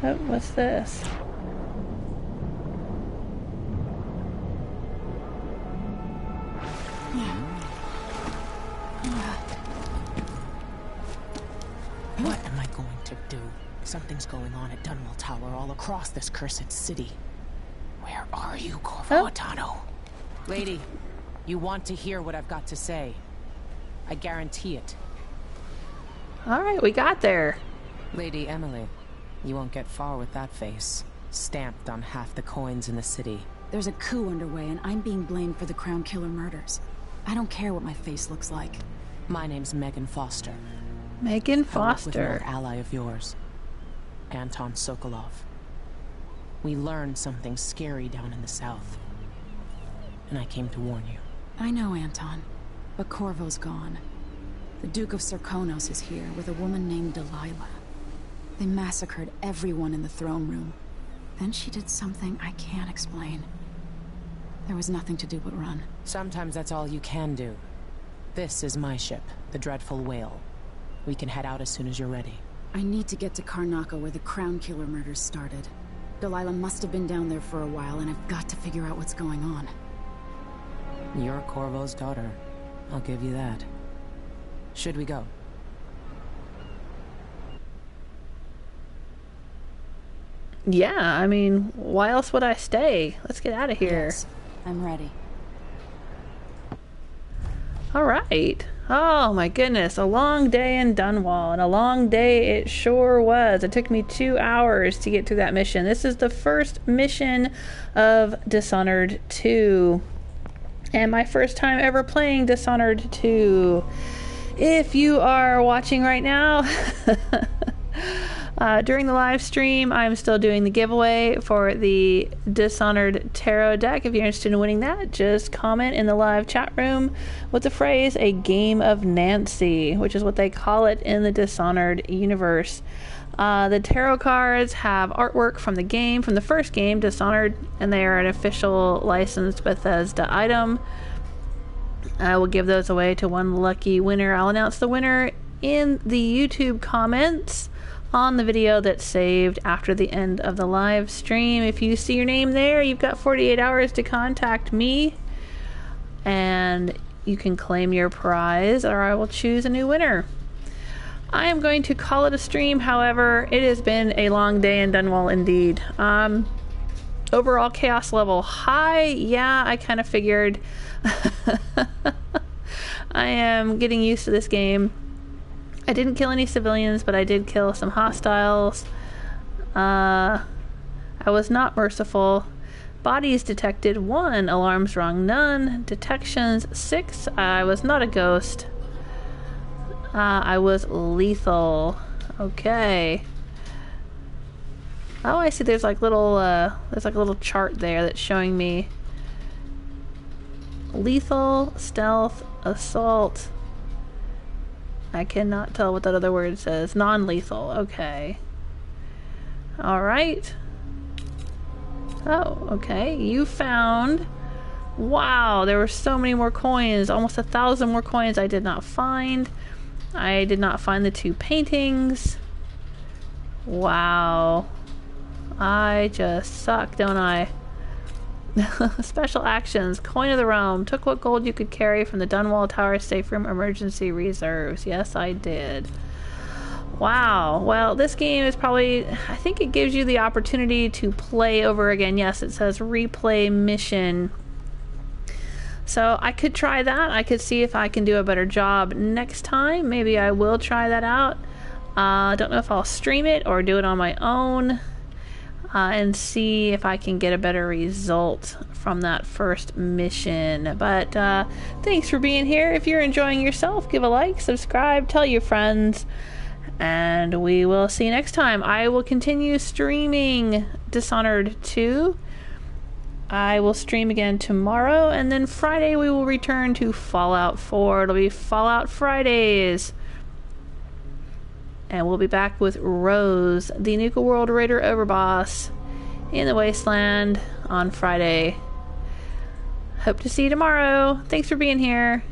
Oh, what's this? What am I going to do? Something's going on at Dunwall Tower all across this cursed city. Where are you, Corvo Atano? Lady, you want to hear what I've got to say. I guarantee it. Alright, we got there. Lady Emily, you won't get far with that face. Stamped on half the coins in the city. There's a coup underway and I'm being blamed for the Crown Killer murders. I don't care what my face looks like. My name's Megan Foster. Megan I work with an Foster. old ally of yours, Anton Sokolov. We learned something scary down in the south, and I came to warn you. I know, Anton, but Corvo's gone. The Duke of Serkonos is here with a woman named Delilah. They massacred everyone in the throne room. Then she did something I can't explain. There was nothing to do but run. Sometimes that's all you can do. This is my ship, the Dreadful Whale. We can head out as soon as you're ready. I need to get to Karnaca where the Crown Killer murders started. Delilah must have been down there for a while, and I've got to figure out what's going on. You're Corvo's daughter. I'll give you that. Should we go? Yeah, I mean, why else would I stay? Let's get out of here. Yes, I'm ready. All right. Oh my goodness, a long day in Dunwall, and a long day it sure was. It took me 2 hours to get through that mission. This is the first mission of Dishonored 2, and my first time ever playing Dishonored 2. If you are watching right now, during the live stream, I'm still doing the giveaway for the Dishonored Tarot deck. If you're interested in winning that, just comment in the live chat room with the phrase, a game of Nancy, which is what they call it in the Dishonored universe. The tarot cards have artwork from the game, from the first game, Dishonored, and they are an official licensed Bethesda item. I will give those away to one lucky winner. I'll announce the winner in the YouTube comments on the video that's saved after the end of the live stream. If you see your name there, you've got 48 hours to contact me, and you can claim your prize, or I will choose a new winner. I am going to call it a stream, however. It has been a long day in Dunwall indeed. Overall chaos level high. Yeah, I kind of figured. I am getting used to this game. I didn't kill any civilians, but I did kill some hostiles. I was not merciful. Bodies detected 1, alarms rung none, detections 6. I was not a ghost. I was lethal. Okay. Oh, I see. There's like little there's like a little chart there that's showing me lethal, stealth, assault. I cannot tell what that other word says. Non-lethal. Okay. All right. Oh, okay. You found... Wow, there were so many more coins. Almost 1,000 more coins I did not find. I did not find the 2 paintings. Wow. I just suck, don't I? Special actions. Coin of the realm. Took what gold you could carry from the Dunwall Tower safe room emergency reserves. Yes, I did. Wow. Well, this game is probably... I think it gives you the opportunity to play over again. Yes, it says replay mission. So I could try that. I could see if I can do a better job next time. Maybe I will try that out. I don't know if I'll stream it or do it on my own. And see if I can get a better result from that first mission. But thanks for being here. If you're enjoying yourself, give a like, subscribe, tell your friends, and we will see you next time. I will continue streaming Dishonored 2. I will stream again tomorrow, and then Friday we will return to Fallout 4. It'll be Fallout Fridays. And we'll be back with Rose, the Nuka-World Raider overboss, in the Wasteland on Friday. Hope to see you tomorrow. Thanks for being here.